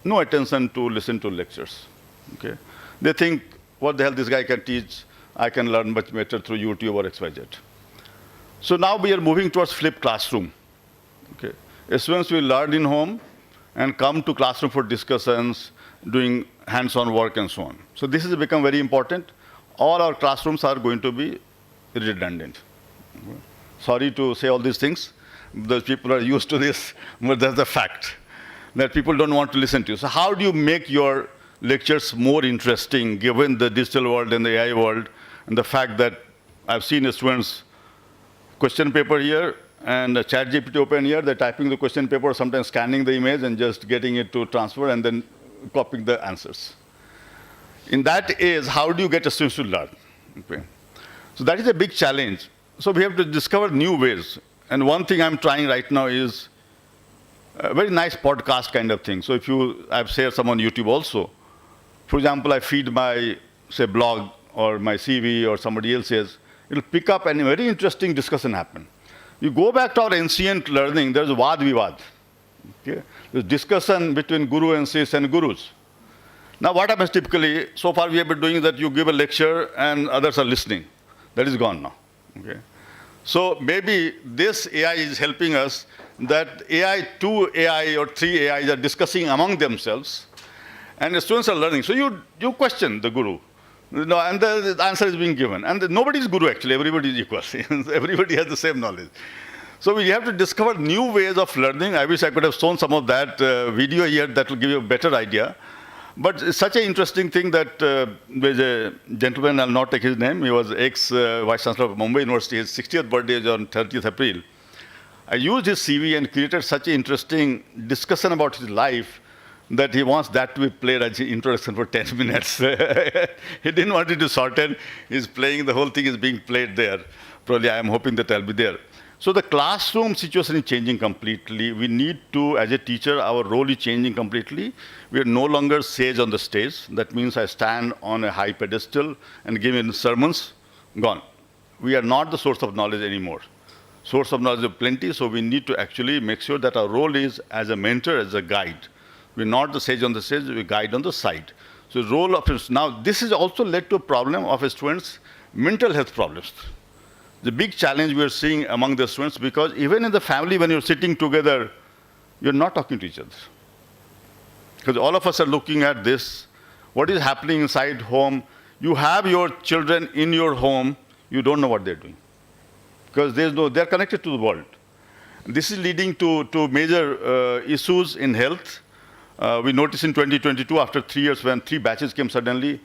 no attention to listen to lectures. Okay? They think, what the hell this guy can teach, I can learn much better through YouTube or XYZ. So now we are moving towards flipped classroom. Okay? Students will learn in home and come to classroom for discussions, doing hands-on work and so on. So this has become very important. All our classrooms are going to be redundant. Sorry to say all these things. Those people are used to this, but that's the fact that people don't want to listen to you. So how do you make your lectures more interesting given the digital world and the AI world and the fact that I've seen students question paper here and a chat GPT open here, they're typing the question paper, sometimes scanning the image and just getting it to transfer and then copying the answers. In that is, how do you get a student to learn? Okay. So that is a big challenge. So we have to discover new ways. And one thing I'm trying right now is a very nice podcast kind of thing. So if I've shared some on YouTube also. For example, I feed my, say, blog or my CV or somebody else's, it'll pick up and a very interesting discussion happen. You go back to our ancient learning, there's Vad Vivad. Okay? There's discussion between guru and sis and gurus. Now what happens typically, so far we have been doing that you give a lecture and others are listening. That is gone now. Okay? So maybe this AI is helping us that two AI or three AIs are discussing among themselves and the students are learning. So you question the guru. And the answer is being given. And nobody is guru actually, everybody is equal. Everybody has the same knowledge. So we have to discover new ways of learning. I wish I could have shown some of that video here that will give you a better idea. But it's such an interesting thing that there's a gentleman, I'll not take his name, he was ex-Vice Chancellor of Mumbai University, his 60th birthday is on 30th April. I used his CV and created such an interesting discussion about his life that he wants that to be played as an introduction for 10 minutes. He didn't want it to shorten. He's playing, the whole thing is being played there. Probably I am hoping that I'll be there. So the classroom situation is changing completely. We need to, as a teacher, our role is changing completely. We are no longer sage on the stage. That means I stand on a high pedestal and give in sermons, gone. We are not the source of knowledge anymore. Source of knowledge is plenty, so we need to actually make sure that our role is as a mentor, as a guide. We're not the sage on the stage, we guide on the side. So the role of, now this has also led to a problem of students' mental health problems. The big challenge we are seeing among the students, because even in the family, when you're sitting together, you're not talking to each other. Because all of us are looking at this, what is happening inside home. You have your children in your home, you don't know what they're doing. Because they're connected to the world. This is leading to major issues in health. We noticed in 2022, after 3 years, when 3 batches came suddenly,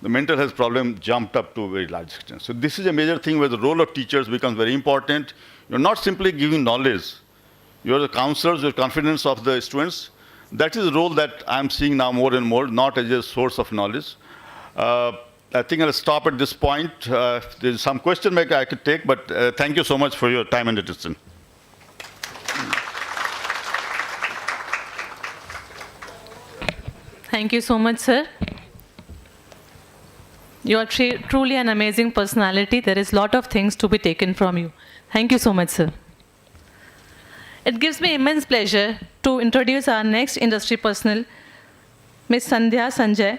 the mental health problem jumped up to a very large extent. So this is a major thing where the role of teachers becomes very important. You're not simply giving knowledge. You're the counselors, you're confidence of the students. That is the role that I'm seeing now more and more, not as a source of knowledge. I think I'll stop at this point. If there's some question I could take, but thank you so much for your time and attention. Thank you so much, sir. You are truly an amazing personality. There is a lot of things to be taken from you. Thank you so much, sir. It gives me immense pleasure to introduce our next industry personnel, Ms. Sandhya Sanjay.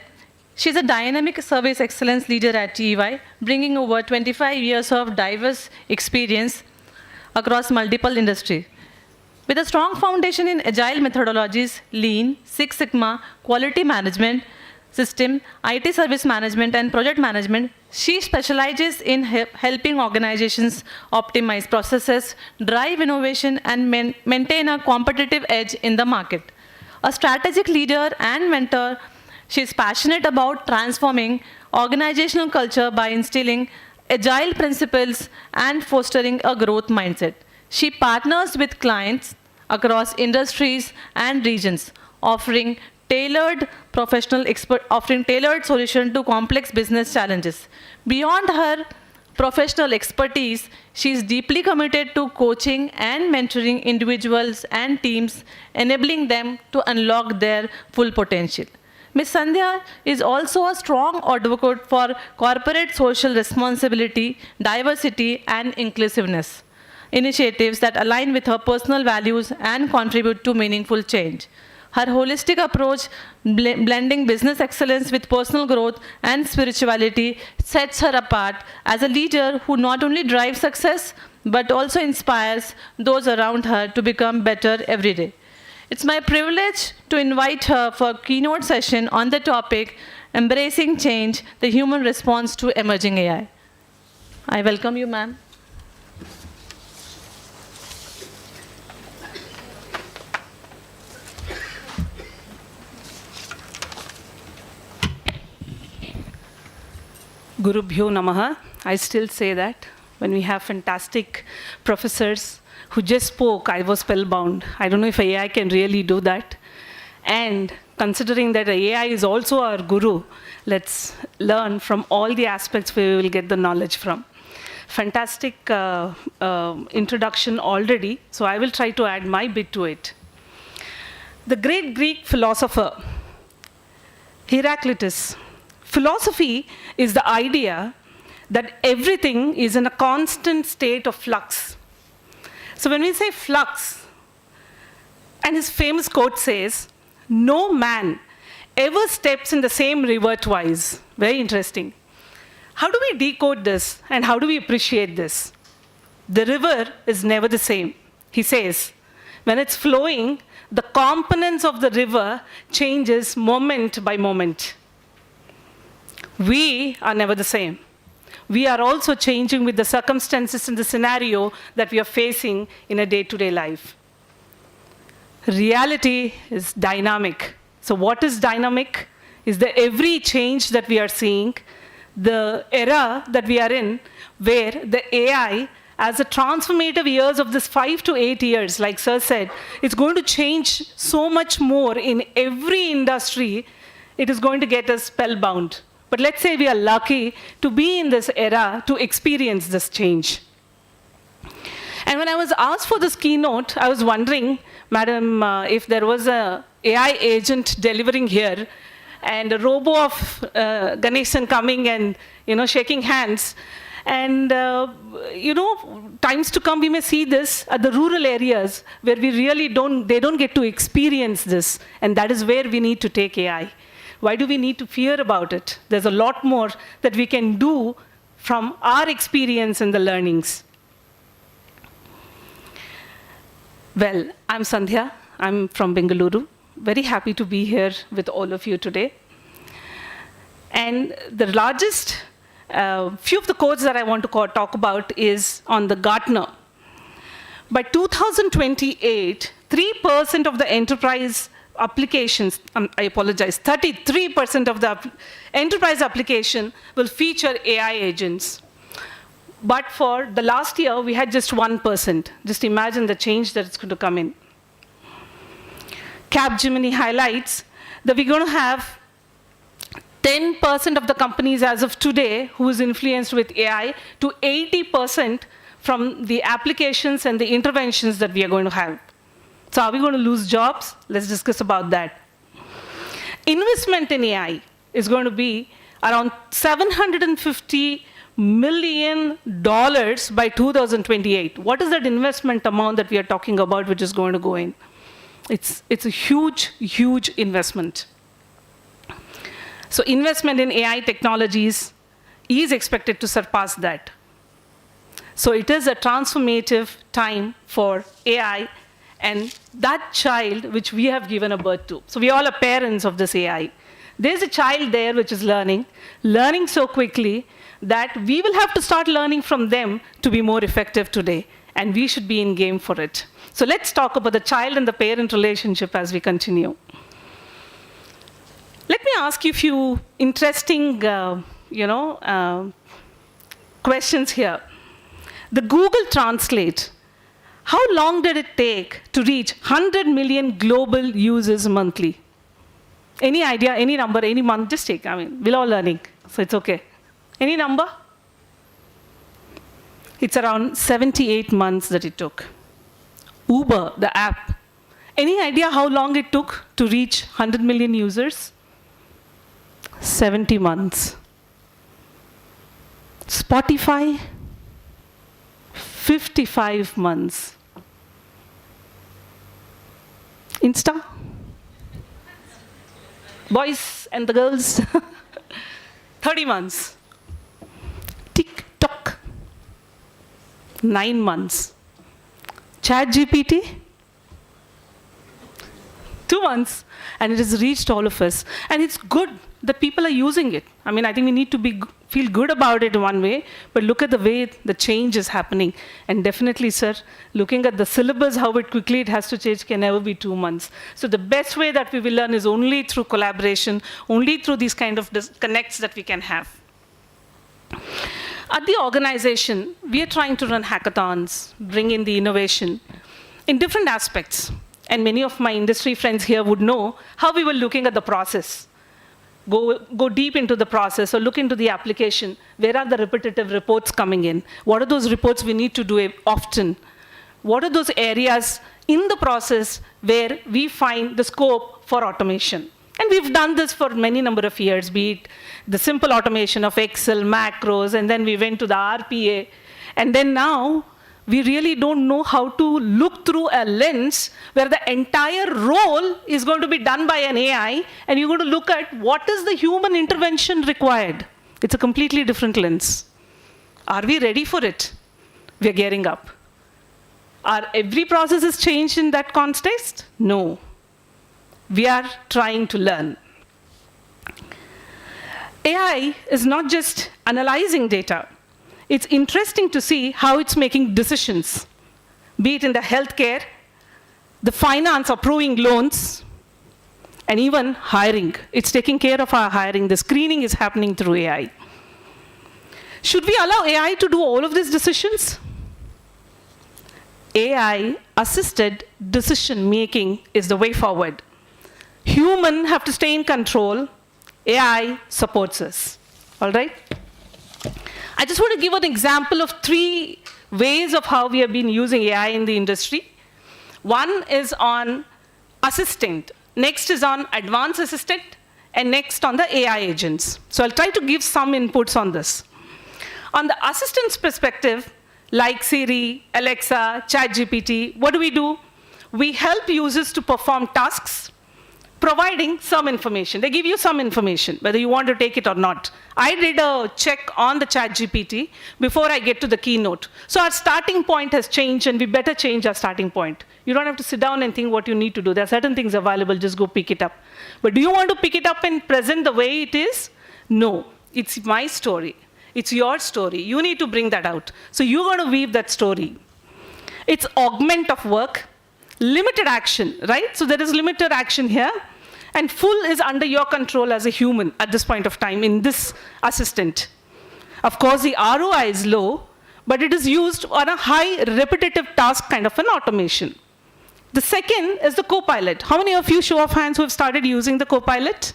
She's a dynamic service excellence leader at EY, bringing over 25 years of diverse experience across multiple industries. With a strong foundation in agile methodologies, Lean, Six Sigma, quality management system, IT service management, and project management, she specializes in helping organizations optimize processes, drive innovation, and maintain a competitive edge in the market. A strategic leader and mentor, she is passionate about transforming organizational culture by instilling agile principles and fostering a growth mindset. She partners with clients across industries and regions, offering tailored solutions to complex business challenges. Beyond her professional expertise, she is deeply committed to coaching and mentoring individuals and teams, enabling them to unlock their full potential. Ms. Sandhya is also a strong advocate for corporate social responsibility, diversity, and inclusiveness, initiatives that align with her personal values and contribute to meaningful change. Her holistic approach, blending business excellence with personal growth and spirituality, sets her apart as a leader who not only drives success, but also inspires those around her to become better every day. It's my privilege to invite her for a keynote session on the topic, Embracing Change, the Human Response to Emerging AI. I welcome you, ma'am. Gurubhyo Namaha. I still say that when we have fantastic professors who just spoke, I was spellbound. I don't know if AI can really do that. And considering that AI is also our guru, let's learn from all the aspects where we will get the knowledge from. Fantastic introduction already, so I will try to add my bit to it. The great Greek philosopher, Heraclitus, philosophy is the idea that everything is in a constant state of flux. So when we say flux, and his famous quote says, "No man ever steps in the same river twice." Very interesting. How do we decode this and how do we appreciate this? The river is never the same. He says, when it's flowing, the components of the river changes moment by moment. We are never the same. We are also changing with the circumstances and the scenario that we are facing in a day-to-day life. Reality is dynamic. So what is dynamic? Is that every change that we are seeing, the era that we are in, where the AI, as the transformative years of this 5 to 8 years, like Sir said, it's going to change so much more in every industry, it is going to get us spellbound. But let's say we are lucky to be in this era to experience this change. And when I was asked for this keynote, I was wondering, Madam, if there was an AI agent delivering here, and a robo of Ganeshan coming and shaking hands, and times to come we may see this at the rural areas where we really they don't get to experience this, and that is where we need to take AI. Why do we need to fear about it? There's a lot more that we can do from our experience and the learnings. Well, I'm Sandhya. I'm from Bengaluru. Very happy to be here with all of you today. And the largest, few of the codes that I want to talk about is on the Gartner. By 2028, 3% of the enterprise applications, I apologize, 33% of the enterprise application will feature AI agents. But for the last year, we had just 1%. Just imagine the change that is going to come in. Capgemini highlights that we're going to have 10% of the companies as of today who is influenced with AI to 80% from the applications and the interventions that we are going to have. So are we going to lose jobs? Let's discuss about that. Investment in AI is going to be around $750 million by 2028. What is that investment amount that we are talking about which is going to go in? It's a huge, huge investment. So investment in AI technologies is expected to surpass that. So it is a transformative time for AI and that child which we have given a birth to. So we all are parents of this AI. There's a child there which is learning so quickly that we will have to start learning from them to be more effective today. And we should be in game for it. So let's talk about the child and the parent relationship as we continue. Let me ask you a few interesting questions here. The Google Translate, how long did it take to reach 100 million global users monthly? Any idea, any number, any month? Just take, we're all learning, so it's okay. Any number? It's around 78 months that it took. Uber, the app, any idea how long it took to reach 100 million users? 70 months. Spotify, 55 months. Insta? Boys and the girls, 30 months. TikTok, 9 months. ChatGPT, 2 months. And it has reached all of us. And it's good that people are using it. I mean, I think we need to feel good about it in one way, but look at the way the change is happening. And definitely, sir, looking at the syllabus, how quickly it has to change can never be 2 months. So the best way that we will learn is only through collaboration, only through these kind of connects that we can have. At the organization, we are trying to run hackathons, bring in the innovation in different aspects. And many of my industry friends here would know how we were looking at the process. Go deep into the process or look into the application. Where are the repetitive reports coming in? What are those reports we need to do often? What are those areas in the process where we find the scope for automation? And we've done this for many number of years, be it the simple automation of Excel, macros, and then we went to the RPA. And then now, we really don't know how to look through a lens where the entire role is going to be done by an AI, and you're going to look at what is the human intervention required. It's a completely different lens. Are we ready for it? We are gearing up. Are every process is changed in that context? No. We are trying to learn. AI is not just analyzing data. It's interesting to see how it's making decisions, be it in the healthcare, the finance, approving loans, and even hiring. It's taking care of our hiring. The screening is happening through AI. Should we allow AI to do all of these decisions? AI-assisted decision-making is the way forward. Humans have to stay in control. AI supports us. All right? I just want to give an example of 3 ways of how we have been using AI in the industry. One is on assistant, next is on advanced assistant, and next on the AI agents. So I'll try to give some inputs on this. On the assistant's perspective, like Siri, Alexa, ChatGPT, what do? We help users to perform tasks, providing some information. They give you some information, whether you want to take it or not. I did a check on the ChatGPT before I get to the Keynote. So our starting point has changed, and we better change our starting point. You don't have to sit down and think what you need to do. There are certain things available, just go pick it up. But do you want to pick it up and present the way it is? No, it's my story. It's your story. You need to bring that out. So you're going to weave that story. It's augment of work. Limited action, right? So there is limited action here. And full is under your control as a human at this point of time in this assistant. Of course, the ROI is low, but it is used on a high repetitive task kind of an automation. The second is the Copilot. How many of you, show of hands, who have started using the Copilot?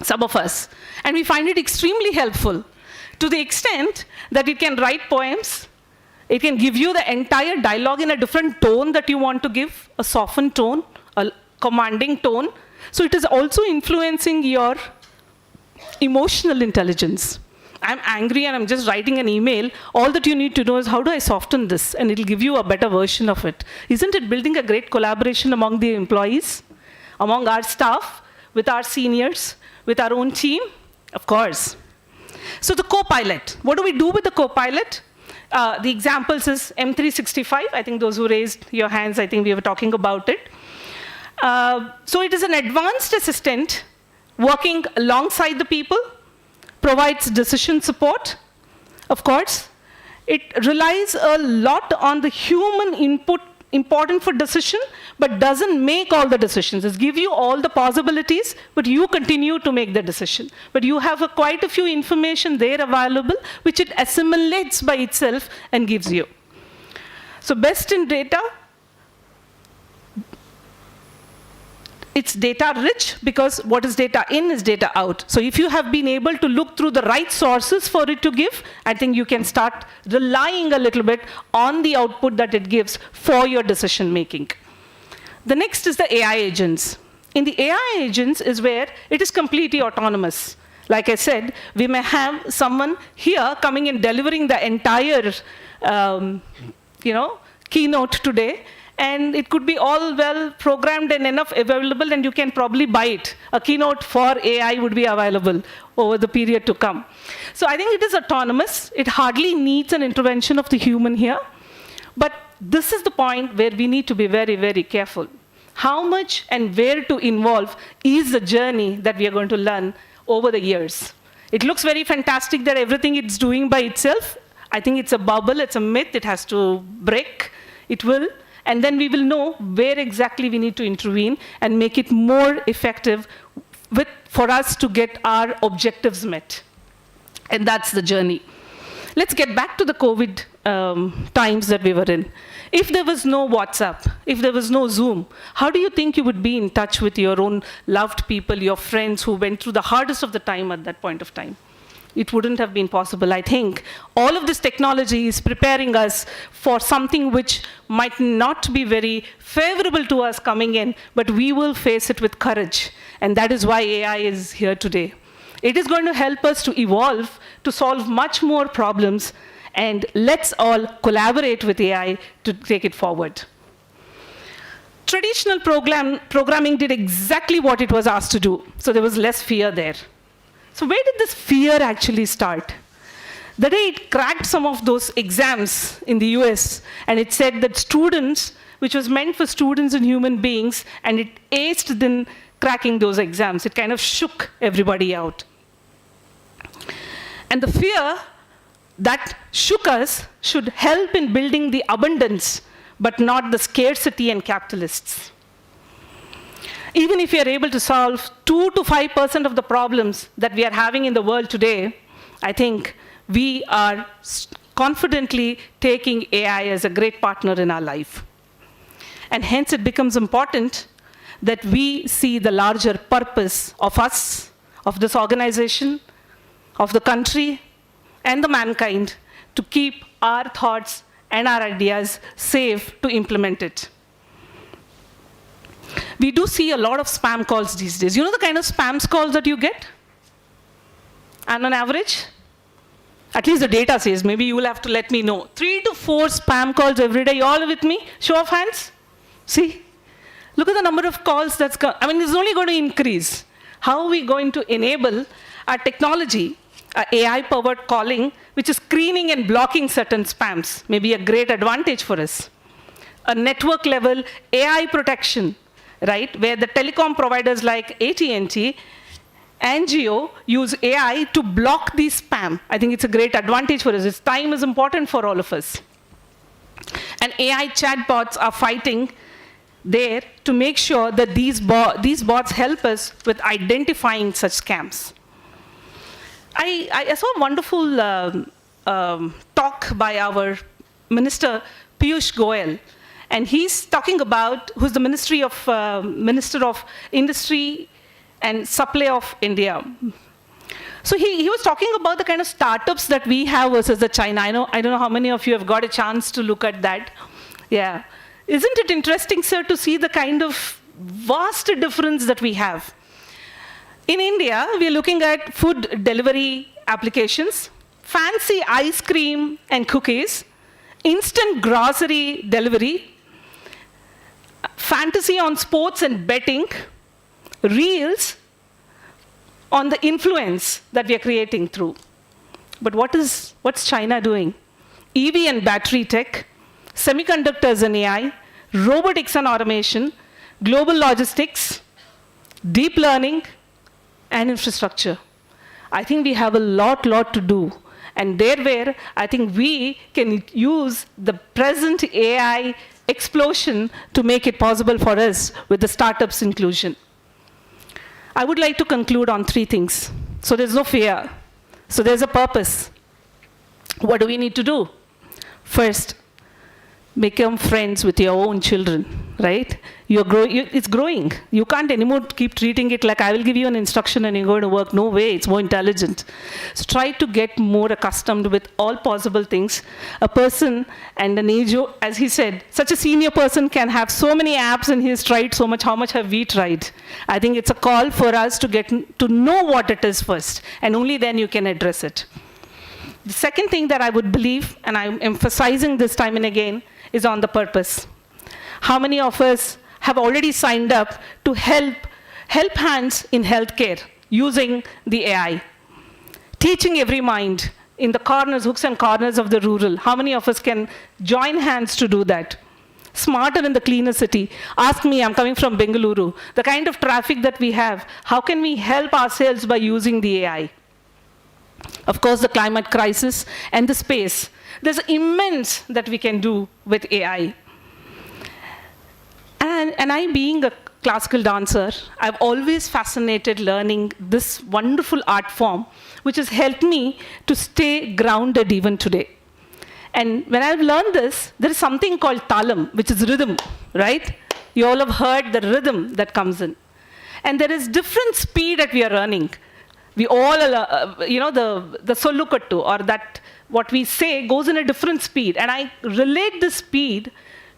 Some of us. And we find it extremely helpful to the extent that it can write poems. It can give you the entire dialogue in a different tone that you want to give, a softened tone, a commanding tone. So it is also influencing your emotional intelligence. I'm angry and I'm just writing an email. All that you need to know is, how do I soften this? And it'll give you a better version of it. Isn't it building a great collaboration among the employees, among our staff, with our seniors, with our own team? Of course. So the Copilot. What do we do with the Copilot? The examples is M365. I think those who raised your hands, I think we were talking about it. So it is an advanced assistant working alongside the people, provides decision support. Of course, it relies a lot on the human input, important for decision, but doesn't make all the decisions. It gives you all the possibilities, but you continue to make the decision. But you have quite a few information there available, which it assimilates by itself and gives you. So best in data, it's data rich because what is data in is data out. So if you have been able to look through the right sources for it to give, I think you can start relying a little bit on the output that it gives for your decision making. The next is the AI agents. In the AI agents is where it is completely autonomous. Like I said, we may have someone here coming and delivering the entire keynote today, and it could be all well programmed and enough available, and you can probably buy it. A keynote for AI would be available over the period to come. So I think it is autonomous. It hardly needs an intervention of the human here. But this is the point where we need to be very, very careful. How much and where to involve is the journey that we are going to learn over the years. It looks very fantastic that everything it's doing by itself. I think it's a bubble, it's a myth, it has to break. It will. And then we will know where exactly we need to intervene and make it more effective for us to get our objectives met. And that's the journey. Let's get back to the COVID times that we were in. If there was no WhatsApp, if there was no Zoom, how do you think you would be in touch with your own loved people, your friends who went through the hardest of the time at that point of time? It wouldn't have been possible. I think all of this technology is preparing us for something which might not be very favorable to us coming in, but we will face it with courage. And that is why AI is here today. It is going to help us to evolve, to solve much more problems, and let's all collaborate with AI to take it forward. Traditional programming did exactly what it was asked to do, so there was less fear there. So where did this fear actually start? The day it cracked some of those exams in the US, and it said that students, which was meant for students and human beings, and it aced in cracking those exams. It kind of shook everybody out. And the fear that shook us should help in building the abundance, but not the scarcity and capitalists. Even if we are able to solve 2 to 5% of the problems that we are having in the world today, I think we are confidently taking AI as a great partner in our life. And hence it becomes important that we see the larger purpose of us, of this organization, of the country, and the mankind to keep our thoughts and our ideas safe to implement it. We do see a lot of spam calls these days. You know the kind of spam calls that you get? And on average, at least the data says, maybe you will have to let me know, 3 to 4 spam calls every day. You all with me? Show of hands? See? Look at the number of calls that's come. I mean, it's only going to increase. How are we going to enable our technology, our AI-powered calling, which is screening and blocking certain spams? Maybe a great advantage for us. A network-level AI protection, right, where the telecom providers like AT&T and Jio use AI to block the spam. I think it's a great advantage for us. Its time is important for all of us. And AI chatbots are fighting there to make sure that these bots help us with identifying such scams. I saw a wonderful talk by our Minister Piyush Goyal. And he's talking about, who's the Minister of Industry and Supply of India. So he was talking about the kind of startups that we have versus the China. I don't know how many of you have got a chance to look at that. Yeah. Isn't it interesting, sir, to see the kind of vast difference that we have? In India, we're looking at food delivery applications, fancy ice cream and cookies, instant grocery delivery, fantasy on sports and betting, reels on the influence that we are creating through. But what's China doing? EV and battery tech, semiconductors and AI, robotics and automation, global logistics, deep learning, and infrastructure. I think we have a lot to do. And there where I think we can use the present AI explosion to make it possible for us with the startups inclusion. I would like to conclude on 3 things. So there's no fear. So there's a purpose. What do we need to do? First, become friends with your own children, right? It's growing. You can't anymore keep treating it like I will give you an instruction and you're going to work. No way, it's more intelligent. So try to get more accustomed with all possible things. A person and an age, as he said, such a senior person can have so many apps and he's tried so much. How much have we tried? I think it's a call for us to get to know what it is first, and only then you can address it. The second thing that I would believe, and I'm emphasizing this time and again, is on the purpose. How many of us have already signed up to help hands in healthcare using the AI? Teaching every mind in the corners, hooks and corners of the rural. How many of us can join hands to do that? Smarter in the cleaner city. Ask me, I'm coming from Bengaluru. The kind of traffic that we have, how can we help ourselves by using the AI? Of course, the climate crisis and the space. There's immense that we can do with AI. And I, being a classical dancer, I've always fascinated learning this wonderful art form, which has helped me to stay grounded even today. And when I've learned this, there is something called talam, which is rhythm, right? You all have heard the rhythm that comes in. And there is different speed that we are running. We all, the sollukattu, or that what we say goes in a different speed. And I relate the speed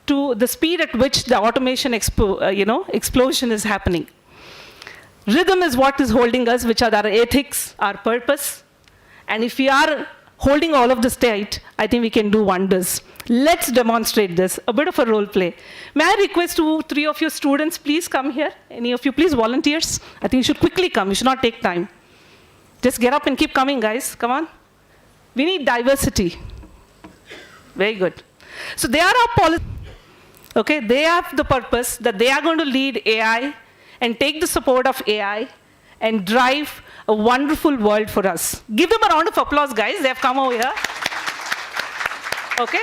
to the speed at which the automation explosion is happening. Rhythm is what is holding us, which are our ethics, our purpose. And if we are holding all of this tight, I think we can do wonders. Let's demonstrate this, a bit of a role play. May I request 2-3 of your students, please come here. Any of you, please, volunteers? I think you should quickly come. You should not take time. Just get up and keep coming, guys. Come on. We need diversity. Very good. So they are our policy. Okay, they have the purpose that they are going to lead AI and take the support of AI and drive a wonderful world for us. Give them a round of applause, guys. They have come over here. Okay?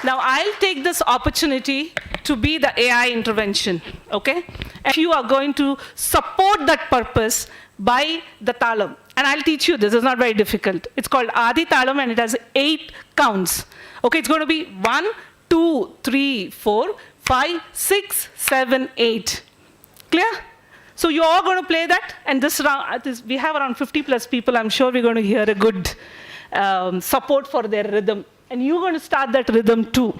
Now, I'll take this opportunity to be the AI intervention. Okay? And you are going to support that purpose by the talam. And I'll teach you this. It's not very difficult. It's called Adi Talam, and it has 8 counts. Okay, it's going to be 1, 2, 3, 4, 5, 6, 7, 8. Clear? So you're all going to play that, and this round, we have around 50 plus people. I'm sure we're going to hear a good support for their rhythm. And you're going to start that rhythm too.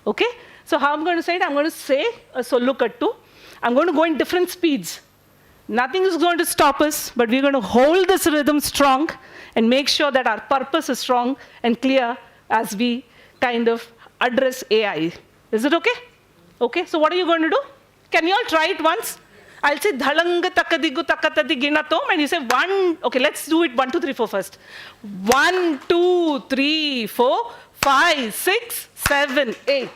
Okay? So how I'm going to say it? I'm going to say a sollukattu. I'm going to go in different speeds. Nothing is going to stop us, but we're going to hold this rhythm strong and make sure that our purpose is strong and clear as we kind of address AI. Is it okay? Okay, so what are you going to do? Can you all try it once? I'll say dhalanga takadigu takatadi ginatom, and you say 1. Okay, let's do it 1, 2, 3, 4 first. 1, 2, 3, 4, 5, 6, 7, 8.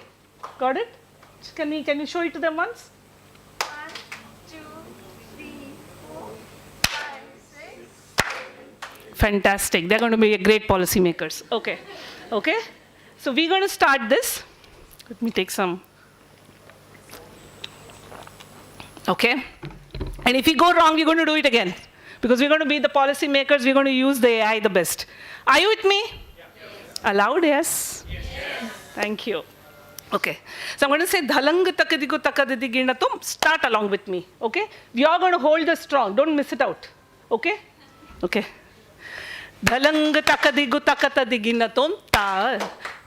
Got it? Can you show it to them once? 1, 2, 3, 4, 5, 6. Fantastic. They're going to be great policymakers. Okay. Okay. So we're going to start this. Let me take some. Okay? And if we go wrong, we're going to do it again. Because we're going to be the policymakers, we're going to use the AI the best. Are you with me? Yes. Aloud, yes? Yes. Thank you. Okay. So I'm going to say, Dhalanga takadigu takadidi ginatum. Start along with me. Okay? We are going to hold this strong. Don't miss it out. Okay? Okay. Dhalanga takadigu takatadi ginatum ta.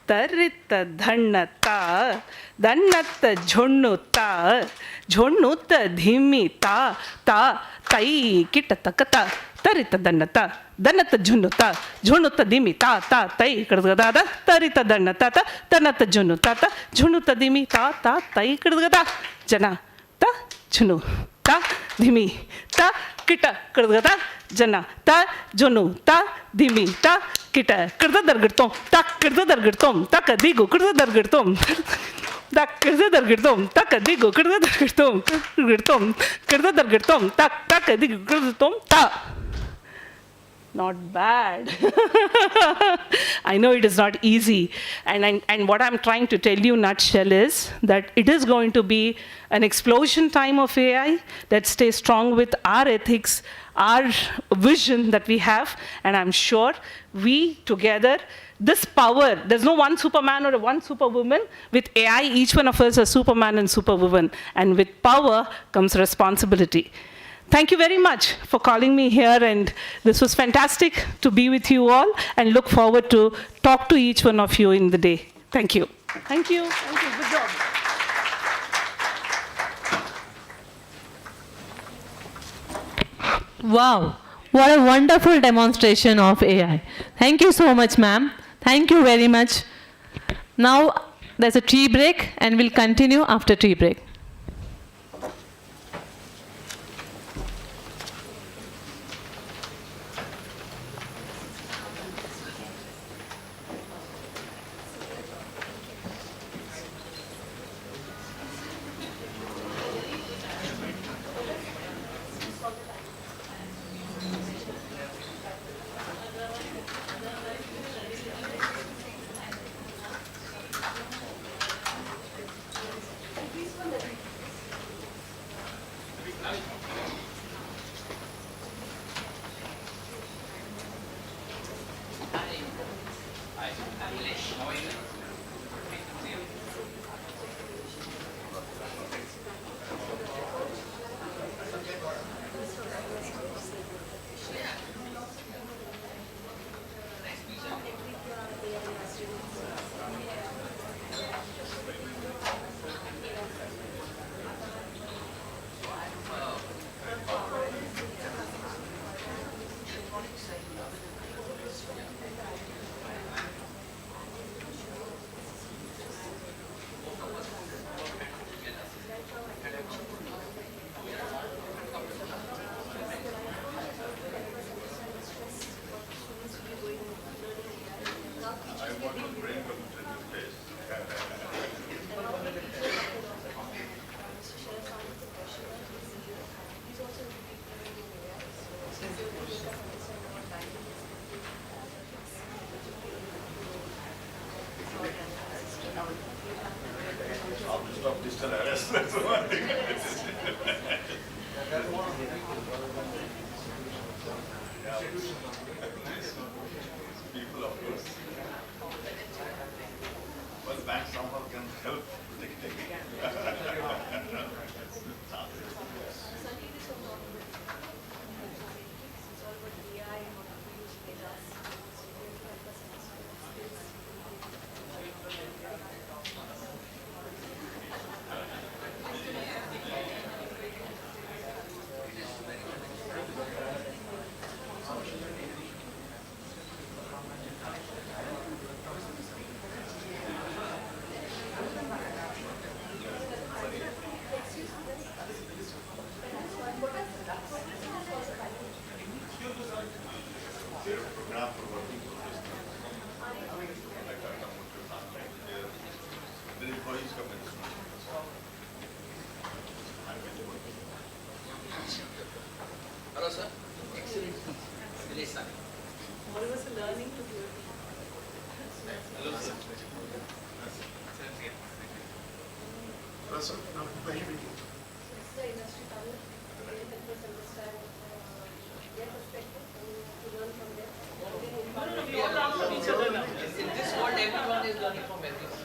Tarita dhannata, dhannata jhonnuta, jhonnuta dhimita, ta, tai, kita takata, tarita dhannata, dhannata jhonnuta, jhonnuta dhimita, ta, tai, kadagada, tarita dhannata, dhannata jhonnuta, jhonnuta dhimita, ta, tai, kadagada, jana, ta, jhonu, ta, dhimi, ta, kita, kadagada, jana, ta, jhonu, ta, dhimi, ta, kita, kirda dargirtom, tak kirda dargirtom, tak adigo, kirda dargirtom, tak kirda dargirtom, tak adigo, kirda dargirtom, kirda dargirtom, tak adigo, kirda dargirtom, ta. Not bad. I know it is not easy. And what I'm trying to tell you in a nutshell is that it is going to be an explosion time of AI. Let's stay strong with our ethics, our vision that we have, and I'm sure we together, this power, there's no one Superman or one Superwoman. With AI, each one of us is Superman and Superwoman. And with power comes responsibility. Thank you very much for calling me here, and this was fantastic to be with you all, and look forward to talk to each one of you in the day. Thank you. Thank you. Thank you. Good job. Wow, what a wonderful demonstration of AI. Thank you so much, ma'am. Thank you very much. Now there's a tea break, and we'll continue after tea break.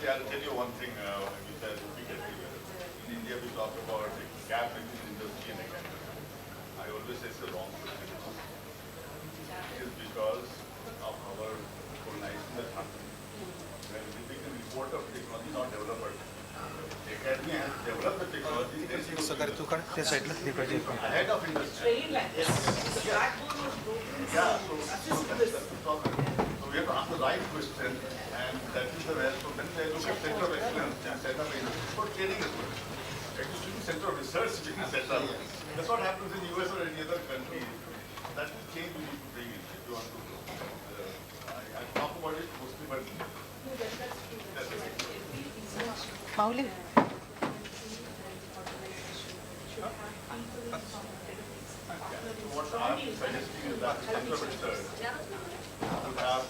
I'll tell you one thing which I repeat everywhere. In India, we talk about the gap between industry and academia. I always say it's the wrong perspective. It is because of our colonization that happened. When we become import of technology, not developer. The academia has developed the technology, then ahead of industry. Yes. Yeah. So that's the problem. So we have to ask the right question, and that is the way. So then they look at center of excellence and set up industry for training as well. Actually, center of research being set up. That's what happens in US or any other country. That is change we need to bring in if you want to. I talk about it mostly, but that's it. Mauli. What I'm suggesting is that center of research would have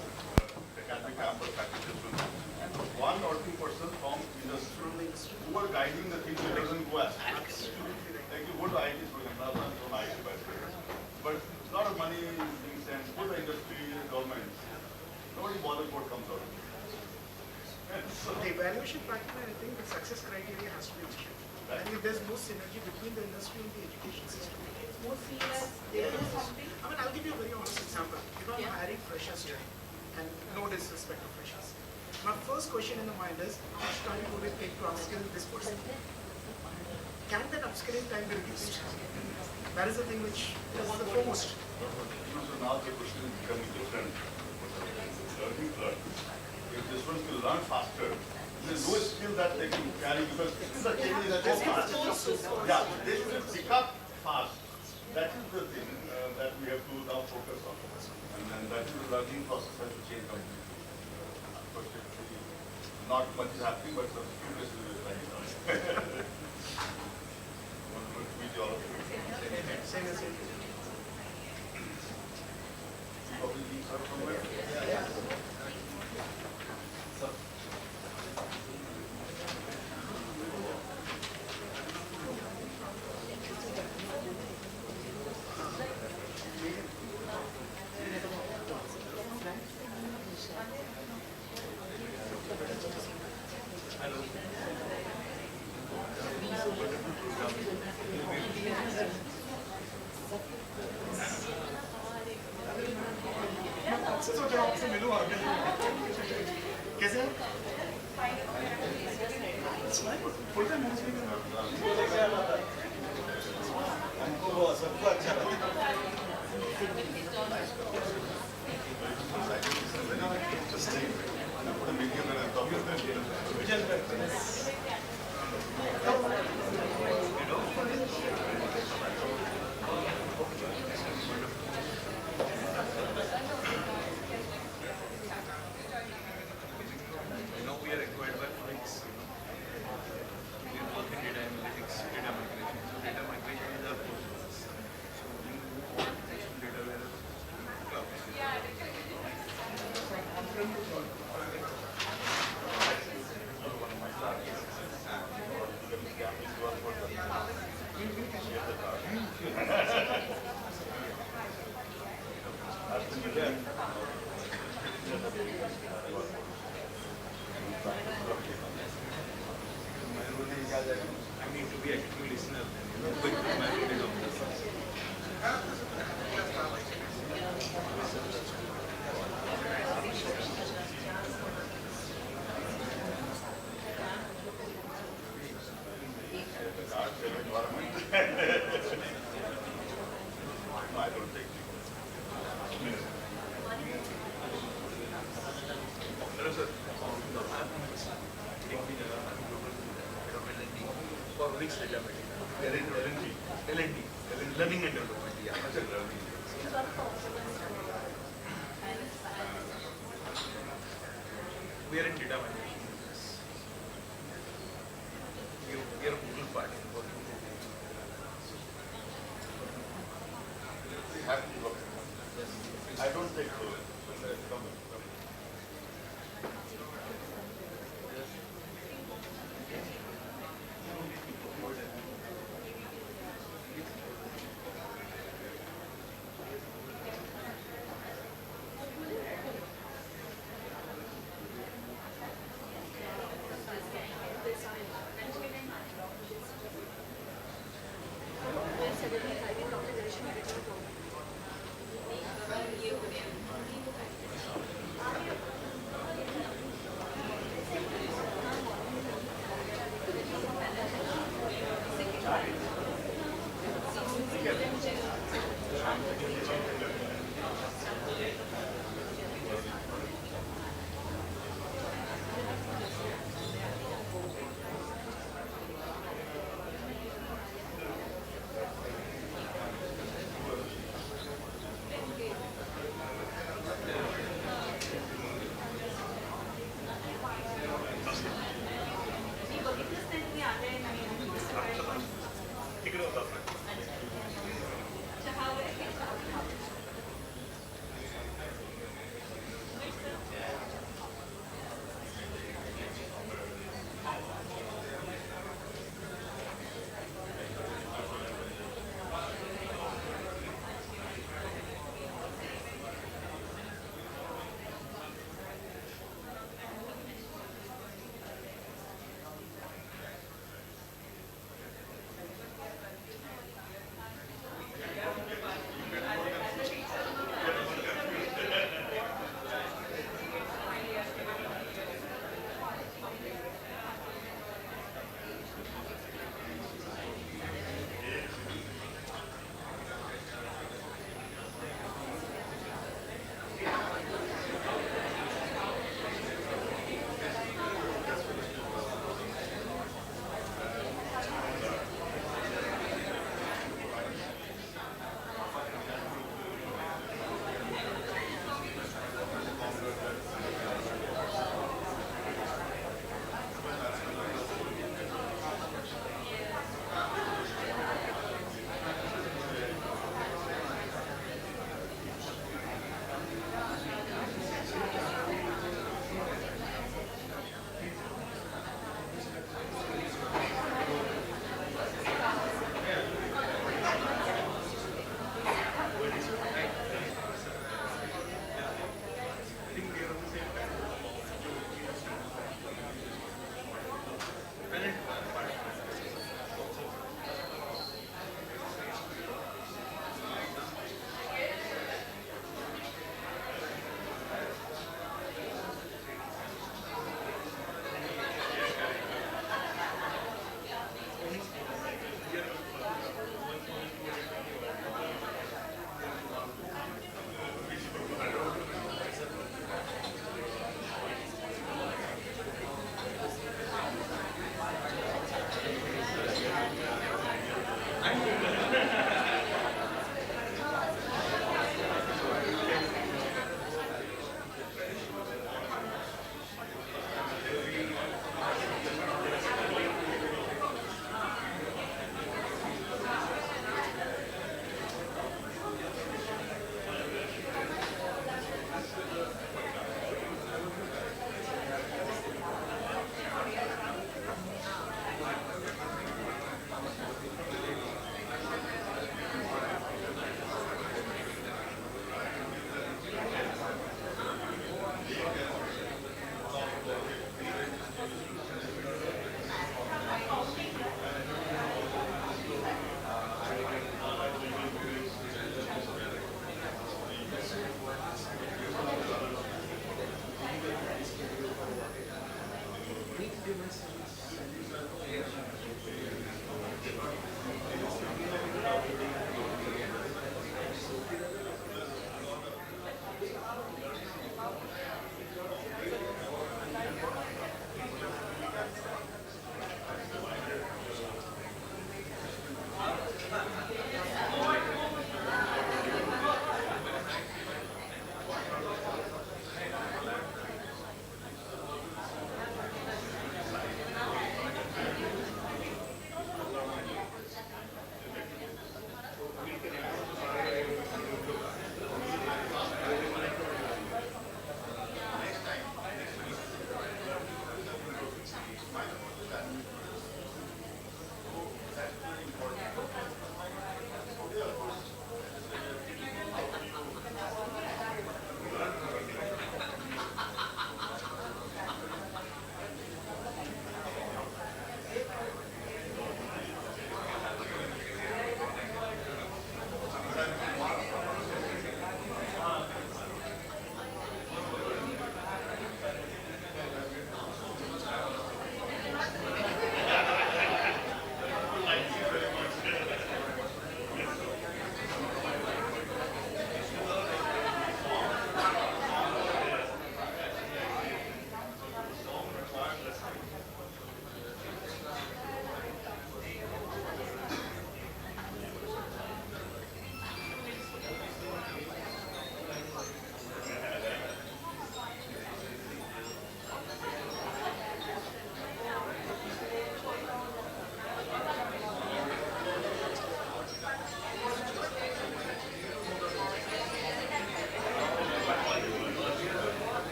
academic campus faculty students, and 1 or 2% from industry who are guiding the things that doesn't go as fast. Like you go to IT, for example, I'm from IT by the way, but a lot of money is being sent to the industry, government. Nobody bothers what comes out. So The evaluation practice, I think the success criteria has to be ensured. Right. And if there's no synergy between the industry and the education system, More serious, there is something. I mean, I'll give you a very honest example. If I'm hiring freshers here, and no disrespect to freshers, my first question in the mind is, how much time would it take to upskill this person? Can that upskilling time be reduced? That is the thing which is the foremost. So now the question is becoming different. Learning curve. If this one will learn faster, there's no skill that they can carry because skills are changing at so fast. Yeah, they should pick up fast. That is the thing that we have to now focus on. And that is the learning process has to change completely. Unfortunately, not much is happening, but some few places is trying on. Want to meet all of you. Same as it. Probably leave her somewhere. कैसे हैं? Full time हमको सबको अच्छा लगा Interesting. Put a medium and a top of that. We are required by physics. We work in data analytics, data migration. So data migration is our core business. So we want data where cloud. My role is I need to be active listener. But my role is observer. I don't take Hello, sir. For which data material? LND. Learning and development. Yeah. We are in data migration business. We are a Google part in working. I don't take those.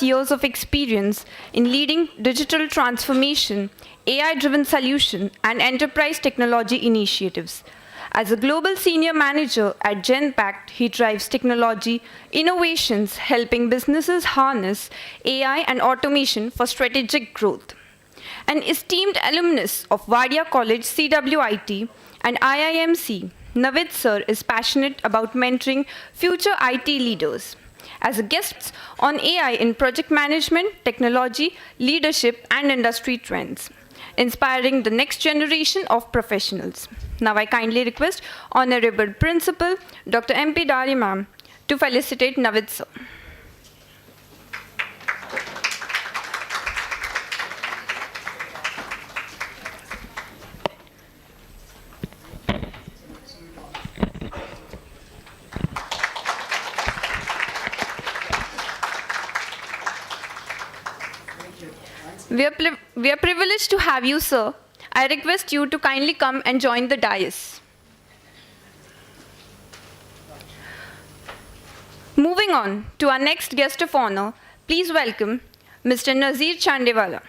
years of experience in leading digital transformation, AI-driven solution, and enterprise technology initiatives. As a global senior manager at Genpact, he drives technology innovations, helping businesses harness AI and automation for strategic growth. An esteemed alumnus of Wadia College CWIT and IIMC, Navid Sir is passionate about mentoring future IT leaders. As a guest on AI in project management, technology, leadership, and industry trends, inspiring the next generation of professionals. Now I kindly request Honorable Principal Dr. MP Dari Ma'am to felicitate Navid Sir. We are privileged to have you, sir. I request you to kindly come and join the dais. Moving on to our next guest of honor, please welcome Mr. Nazir Chandewala.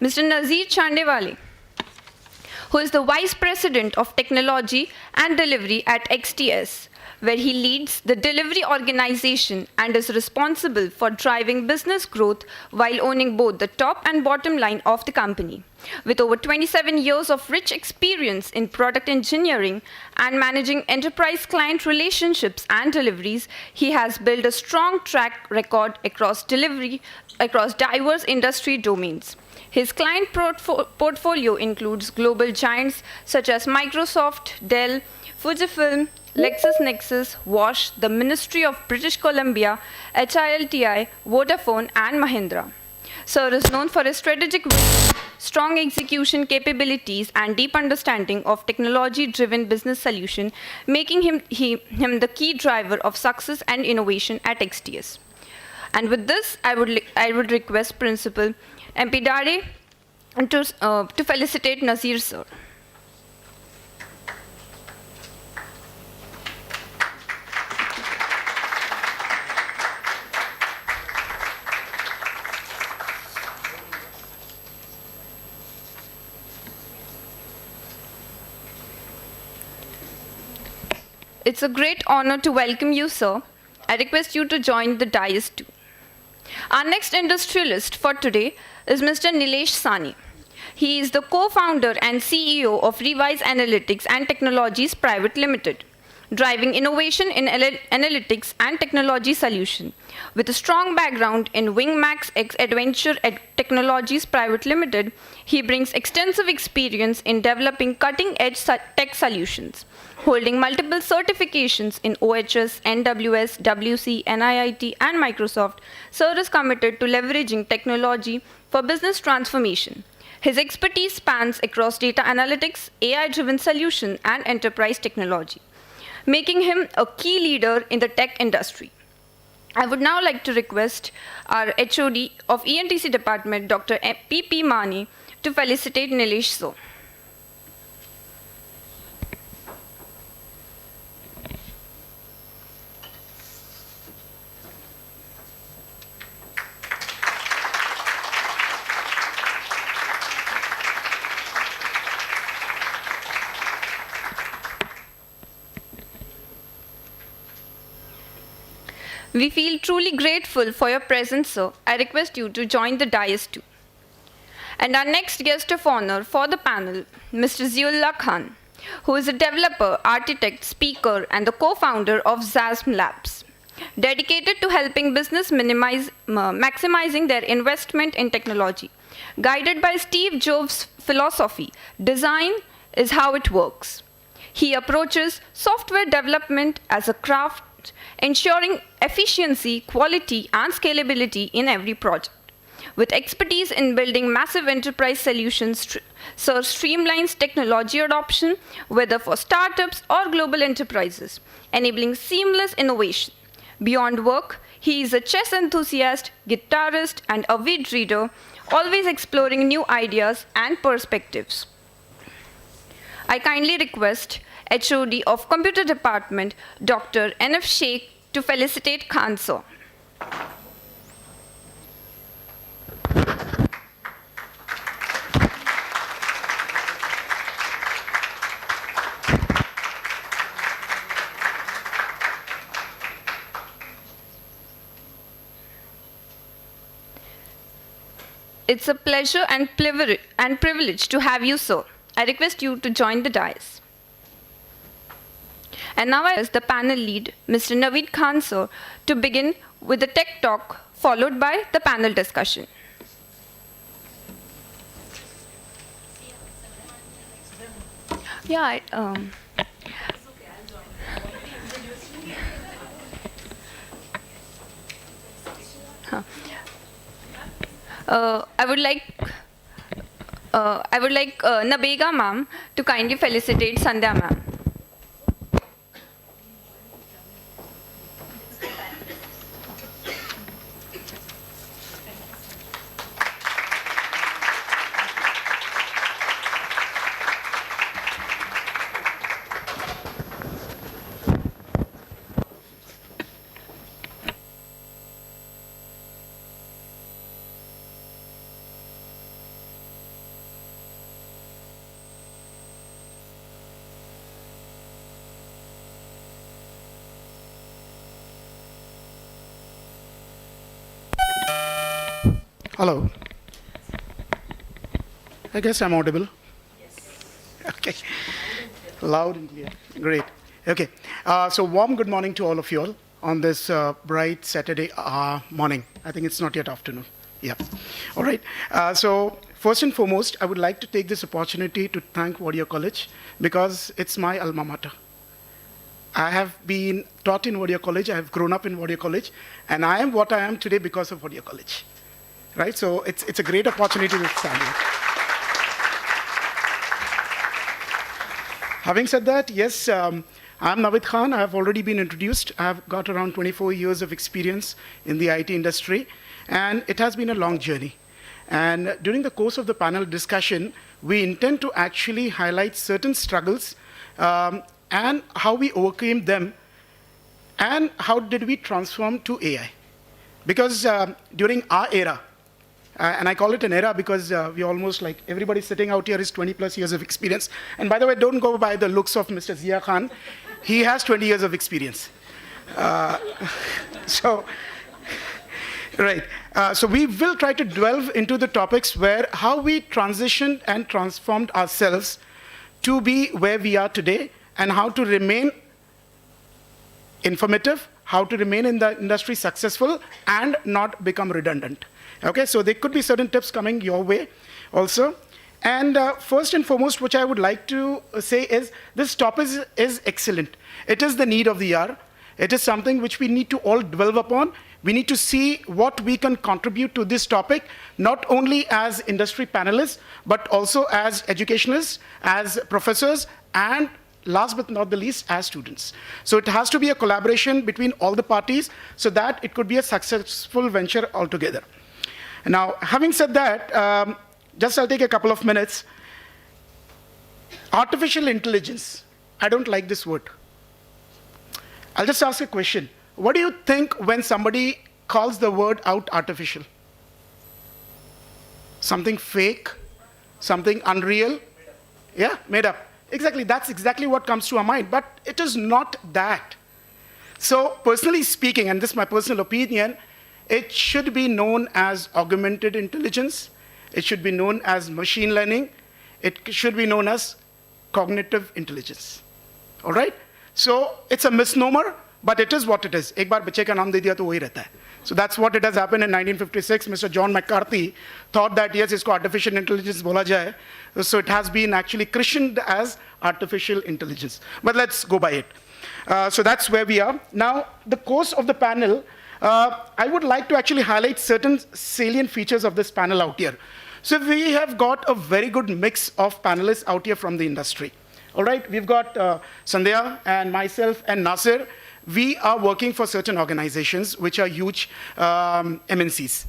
Mr. Nazir Chandewala, who is the Vice President of Technology and Delivery at XTS, where he leads the delivery organization and is responsible for driving business growth while owning both the top and bottom line of the company. With over 27 years of rich experience in product engineering and managing enterprise client relationships and deliveries, he has built a strong track record across diverse industry domains. His client portfolio includes global giants such as Microsoft, Dell, Fujifilm, LexisNexis, Bosch, the Ministry of British Columbia, HILTI, Vodafone, and Mahindra. Sir is known for his strategic vision, strong execution capabilities, and deep understanding of technology-driven business solution, making him the key driver of success and innovation at XTS. And with this, I would request Principal MP Dare to felicitate Nazir sir. It's a great honor to welcome you, sir. I request you to join the dais too. Our next industrialist for today is Mr. Nilesh Sani. He is the co-founder and CEO of Revise Analytics and Technologies Private Limited, driving innovation in analytics and technology solution. With a strong background in Wingmax Adventure Technologies Private Limited, he brings extensive experience in developing cutting-edge tech solutions. Holding multiple certifications in OHS, NWS, WC, NIIT, and Microsoft, Sir is committed to leveraging technology for business transformation. His expertise spans across data analytics, AI-driven solution, and enterprise technology, making him a key leader in the tech industry. I would now like to request our HOD of ENTC Department, Dr. P.P. Mani, to felicitate Nilesh sir. We feel truly grateful for your presence, sir. I request you to join the dais too. And our next guest of honor for the panel, Mr. Ziaullah Khan, who is a developer, architect, speaker, and the co-founder of Zasm Labs, dedicated to helping business maximizing their investment in technology. Guided by Steve Jobs' philosophy, design is how it works. He approaches software development as a craft, ensuring efficiency, quality, and scalability in every project. With expertise in building massive enterprise solutions, Sir streamlines technology adoption, whether for startups or global enterprises, enabling seamless innovation. Beyond work, he is a chess enthusiast, guitarist, and avid reader, always exploring new ideas and perspectives. I kindly request HOD of Computer Department, Dr. N.F. Sheikh, to felicitate Khan sir. It's a pleasure and privilege to have you, sir. I request you to join the dais. And now I ask the panel lead, Mr. Naveed Khan, sir, to begin with the tech talk, followed by the panel discussion. Yeah, I would like Nabega ma'am to kindly felicitate Sandhya ma'am. Hello. I guess I'm audible. Yes. Okay. Loud and clear. Great. Okay. So warm good morning to all of you all on this bright Saturday morning. I think it's not yet afternoon. Yeah. All right. So first and foremost, I would like to take this opportunity to thank Wadia College because it's my alma mater. I have been taught in Wadia College. I have grown up in Wadia College, and I am what I am today because of Wadia College. Right? So it's a great opportunity to stand here. Having said that, yes, I'm Naveed Khan. I have already been introduced. I have got around 24 years of experience in the IT industry, and it has been a long journey. And during the course of the panel discussion, we intend to actually highlight certain struggles and how we overcame them, and how did we transform to AI. Because during our era, and I call it an era because we almost like everybody sitting out here is 20 plus years of experience. And by the way, don't go by the looks of Mr. Zia Khan. He has 20 years of experience. So we will try to delve into the topics where how we transitioned and transformed ourselves to be where we are today, and how to remain informative, how to remain in the industry successful and not become redundant. Okay, so there could be certain tips coming your way also. And first and foremost, which I would like to say is, this topic is excellent. It is the need of the hour. It is something which we need to all dwell upon. We need to see what we can contribute to this topic, not only as industry panelists, but also as educationalists, as professors, and last but not the least, as students. So it has to be a collaboration between all the parties so that it could be a successful venture altogether. Now, having said that, I'll take a couple of minutes. Artificial intelligence. I don't like this word. I'll just ask a question. What do you think when somebody calls the word out artificial? Something fake? Something unreal? Yeah, made up. Exactly, that's exactly what comes to our mind, but it is not that. So personally speaking, and this is my personal opinion, it should be known as augmented intelligence. It should be known as machine learning. It should be known as cognitive intelligence. All right? So it's a misnomer, but it is what it is. Ek baar bache ka naam de diya to wahi rehta hai. So that's what it has happened in 1956. Mr. John McCarthy thought that, yes, isko artificial intelligence bola jaye. So it has been actually christened as artificial intelligence. But let's go by it. So that's where we are. Now, the course of the panel, I would like to actually highlight certain salient features of this panel out here. So we have got a very good mix of panelists out here from the industry. All right, we've got Sandhya and myself and Nasir. We are working for certain organizations which are huge MNCs.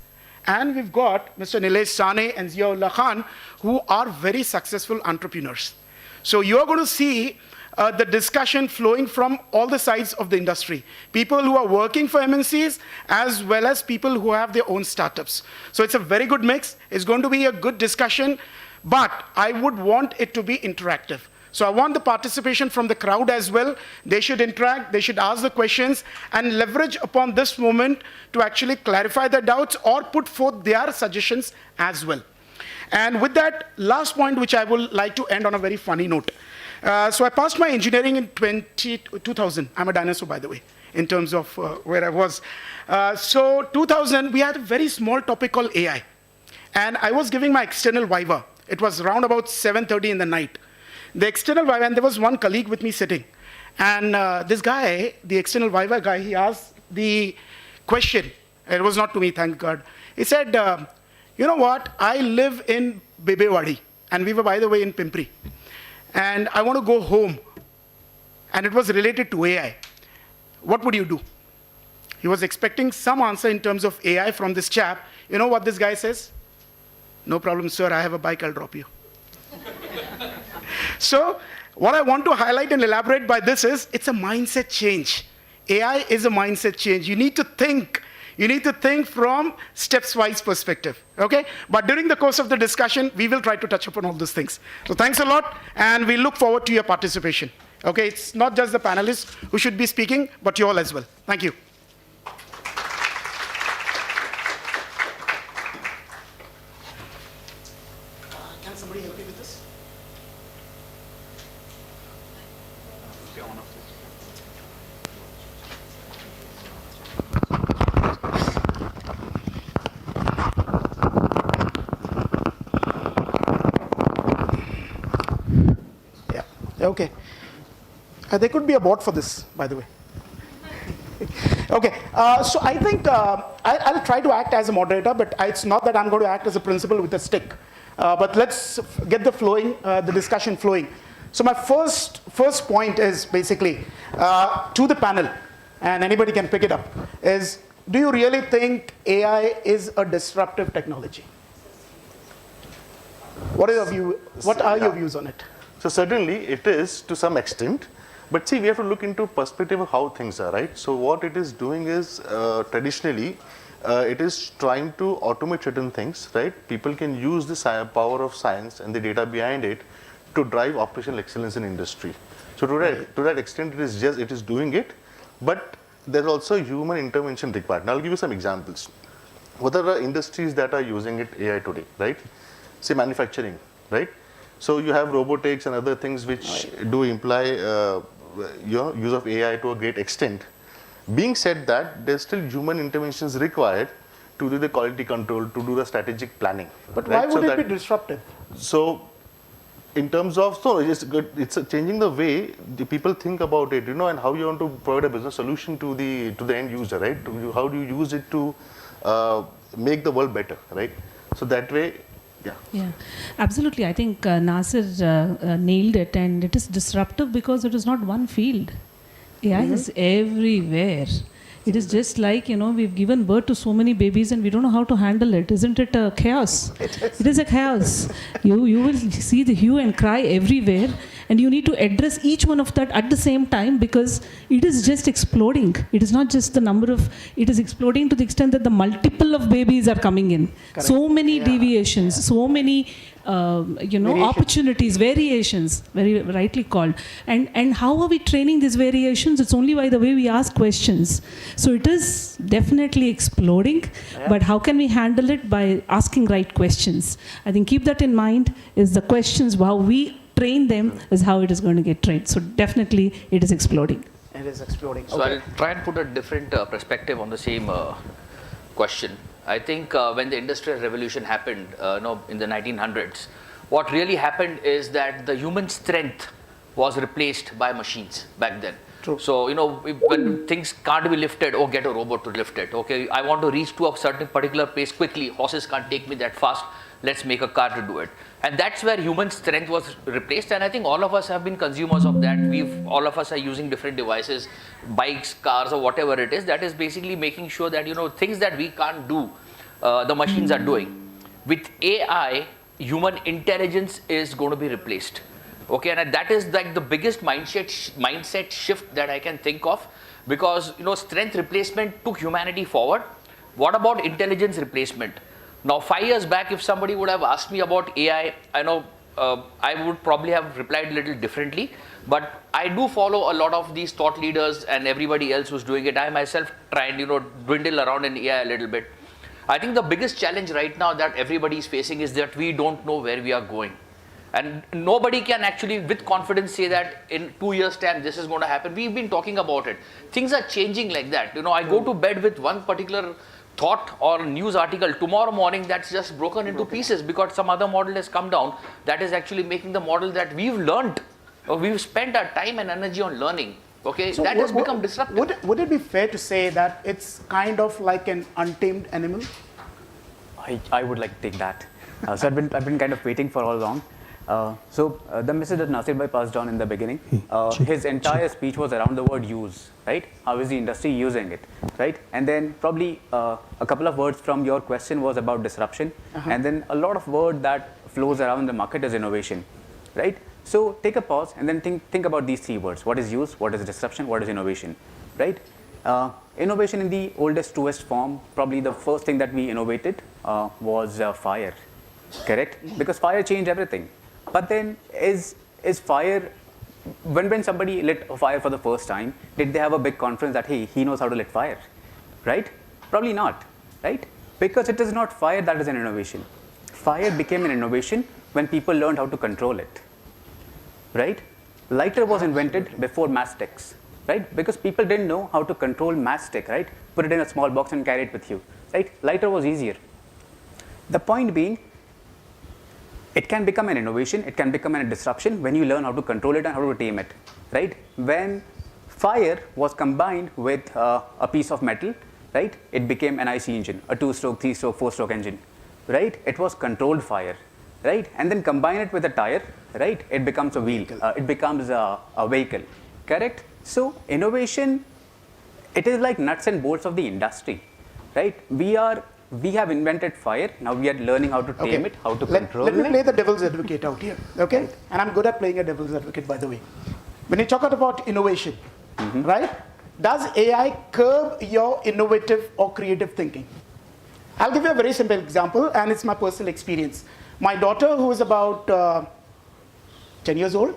And we've got Mr. Nilesh Sane and Ziaullah Khan, who are very successful entrepreneurs. So you're going to see the discussion flowing from all the sides of the industry. People who are working for MNCs, as well as people who have their own startups. So it's a very good mix. It's going to be a good discussion, but I would want it to be interactive. So I want the participation from the crowd as well. They should interact, they should ask the questions, and leverage upon this moment to actually clarify their doubts or put forth their suggestions as well. And with that last point, which I would like to end on a very funny note. So I passed my engineering in 2000. I'm a dinosaur, by the way, in terms of where I was. So 2000, we had a very small topic called AI. And I was giving my external viva. It was around about 7:30 in the night. The external viva, and there was one colleague with me sitting. And this guy, the external viva guy, he asked the question. It was not to me, thank God. He said, you know what, I live in Bebewadi. And we were, by the way, in Pimpri. And I want to go home. And it was related to AI. What would you do? He was expecting some answer in terms of AI from this chap. You know what this guy says? No problem, sir, I have a bike, I'll drop you. So, what I want to highlight and elaborate by this is, it's a mindset change. AI is a mindset change. You need to think from steps-wise perspective, okay? But during the course of the discussion, we will try to touch upon all those things. So thanks a lot, and we look forward to your participation. Okay, it's not just the panelists who should be speaking, but you all as well. Thank you. Can somebody help me with this? Okay. There could be a bot for this, by the way. Okay, so I think I'll try to act as a moderator, but it's not that I'm going to act as a principal with a stick. But let's get the discussion flowing. So my first point is basically to the panel, and anybody can pick it up, is do you really think AI is a disruptive technology? What are your views on it? So certainly it is to some extent, but see, we have to look into perspective of how things are, right? So what it is doing is traditionally, it is trying to automate certain things, right? People can use the power of science and the data behind it to drive operational excellence in industry. So to that extent, it is doing it, but there's also human intervention required. Now I'll give you some examples. What are the industries that are using AI today, right? Say manufacturing, right? So you have robotics and other things which do imply use of AI to a great extent. Being said that, there's still human interventions required to do the quality control, to do the strategic planning. But right? Why would it be disruptive? So, in terms of, it's changing the way the people think about it, and how you want to provide a business solution to the end user, right? How do you use it to make the world better, right? So that way. Yeah, absolutely. I think Nasir nailed it, and it is disruptive because it is not one field. AI is everywhere. It is just like, we've given birth to so many babies and we don't know how to handle it. Isn't it a chaos? It is a chaos. You will see the hue and cry everywhere, and you need to address each one of that at the same time because it is just exploding. It is not just the number of, it is exploding to the extent that the multiple of babies are coming in. Correct. So many deviations, so many opportunities, variations, very rightly called. And how are we training these variations? It's only by the way we ask questions. So it is definitely exploding, but how can we handle it? By asking right questions. I think keep that in mind, is the questions, how we train them is how it is going to get trained. So definitely it is exploding. It is exploding. So I'll try and put a different perspective on the same question. I think when the Industrial Revolution happened in the 1900s, what really happened is that the human strength was replaced by machines back then. True. So, when things can't be lifted, get a robot to lift it. Okay, I want to reach to a certain particular place quickly. Horses can't take me that fast. Let's make a car to do it. And that's where human strength was replaced. And I think all of us have been consumers of that. All of us are using different devices, bikes, cars, or whatever it is. That is basically making sure that, things that we can't do, the machines are doing. With AI, human intelligence is going to be replaced. Okay, and that is like the biggest mindset shift that I can think of, because strength replacement took humanity forward. What about intelligence replacement? Now, 5 years back, if somebody would have asked me about AI, I know I would probably have replied a little differently. But I do follow a lot of these thought leaders and everybody else who's doing it. I myself try and dwindle around in AI a little bit. I think the biggest challenge right now that everybody is facing is that we don't know where we are going. And nobody can actually with confidence say that in 2 years' time this is going to happen. We've been talking about it. Things are changing like that. I go to bed with one particular thought or news article. Tomorrow morning that's just broken into pieces because some other model has come down that is actually making the model that we've learned. We've spent our time and energy on learning. Okay, so that has become disruptive. Would it be fair to say that it's kind of like an untamed animal? I would like to take that. So I've been kind of waiting for all along. The message that Nasir bhai passed on in the beginning, his entire speech was around the word use, right? How is the industry using it, right? And then probably a couple of words from your question was about disruption, and then a lot of word that flows around the market is innovation, right? So take a pause and then think about these three words. What is use? What is disruption? What is innovation, right? Innovation in the oldest, truest form, probably the first thing that we innovated was fire, correct? Because fire changed everything. But then is fire, when somebody lit a fire for the first time, did they have a big conference that, hey, he knows how to lit fire, right? Probably not, right? Because it is not fire that is an innovation. Fire became an innovation when people learned how to control it, right? Lighter was invented before matchsticks, right? Because people didn't know how to control matchstick, right? Put it in a small box and carry it with you, right? Lighter was easier. The point being, it can become an innovation, it can become a disruption when you learn how to control it and how to tame it, right? When fire was combined with a piece of metal, right? It became an IC engine, a 2-stroke, 3-stroke, 4-stroke engine, right? It was controlled fire, right? And then combine it with a tire, right? It becomes a wheel, it becomes a vehicle, correct? So innovation, it is like nuts and bolts of the industry, right? We have invented fire, now we are learning how to tame it, how to control it. Let me play the devil's advocate out here, okay? Right. And I'm good at playing a devil's advocate, by the way. When you talk about innovation, right? Does AI curb your innovative or creative thinking? I'll give you a very simple example, and it's my personal experience. My daughter, who is about 10 years old,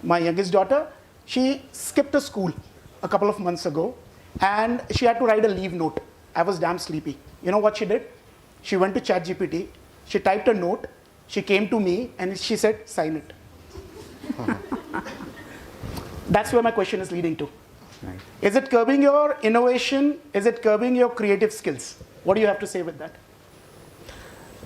my youngest daughter, she skipped a school a couple of months ago, and she had to write a leave note. I was damn sleepy. You know what she did? She went to ChatGPT, she typed a note, she came to me, and she said, sign it. That's where my question is leading to. Right. Is it curbing your innovation? Is it curbing your creative skills? What do you have to say with that?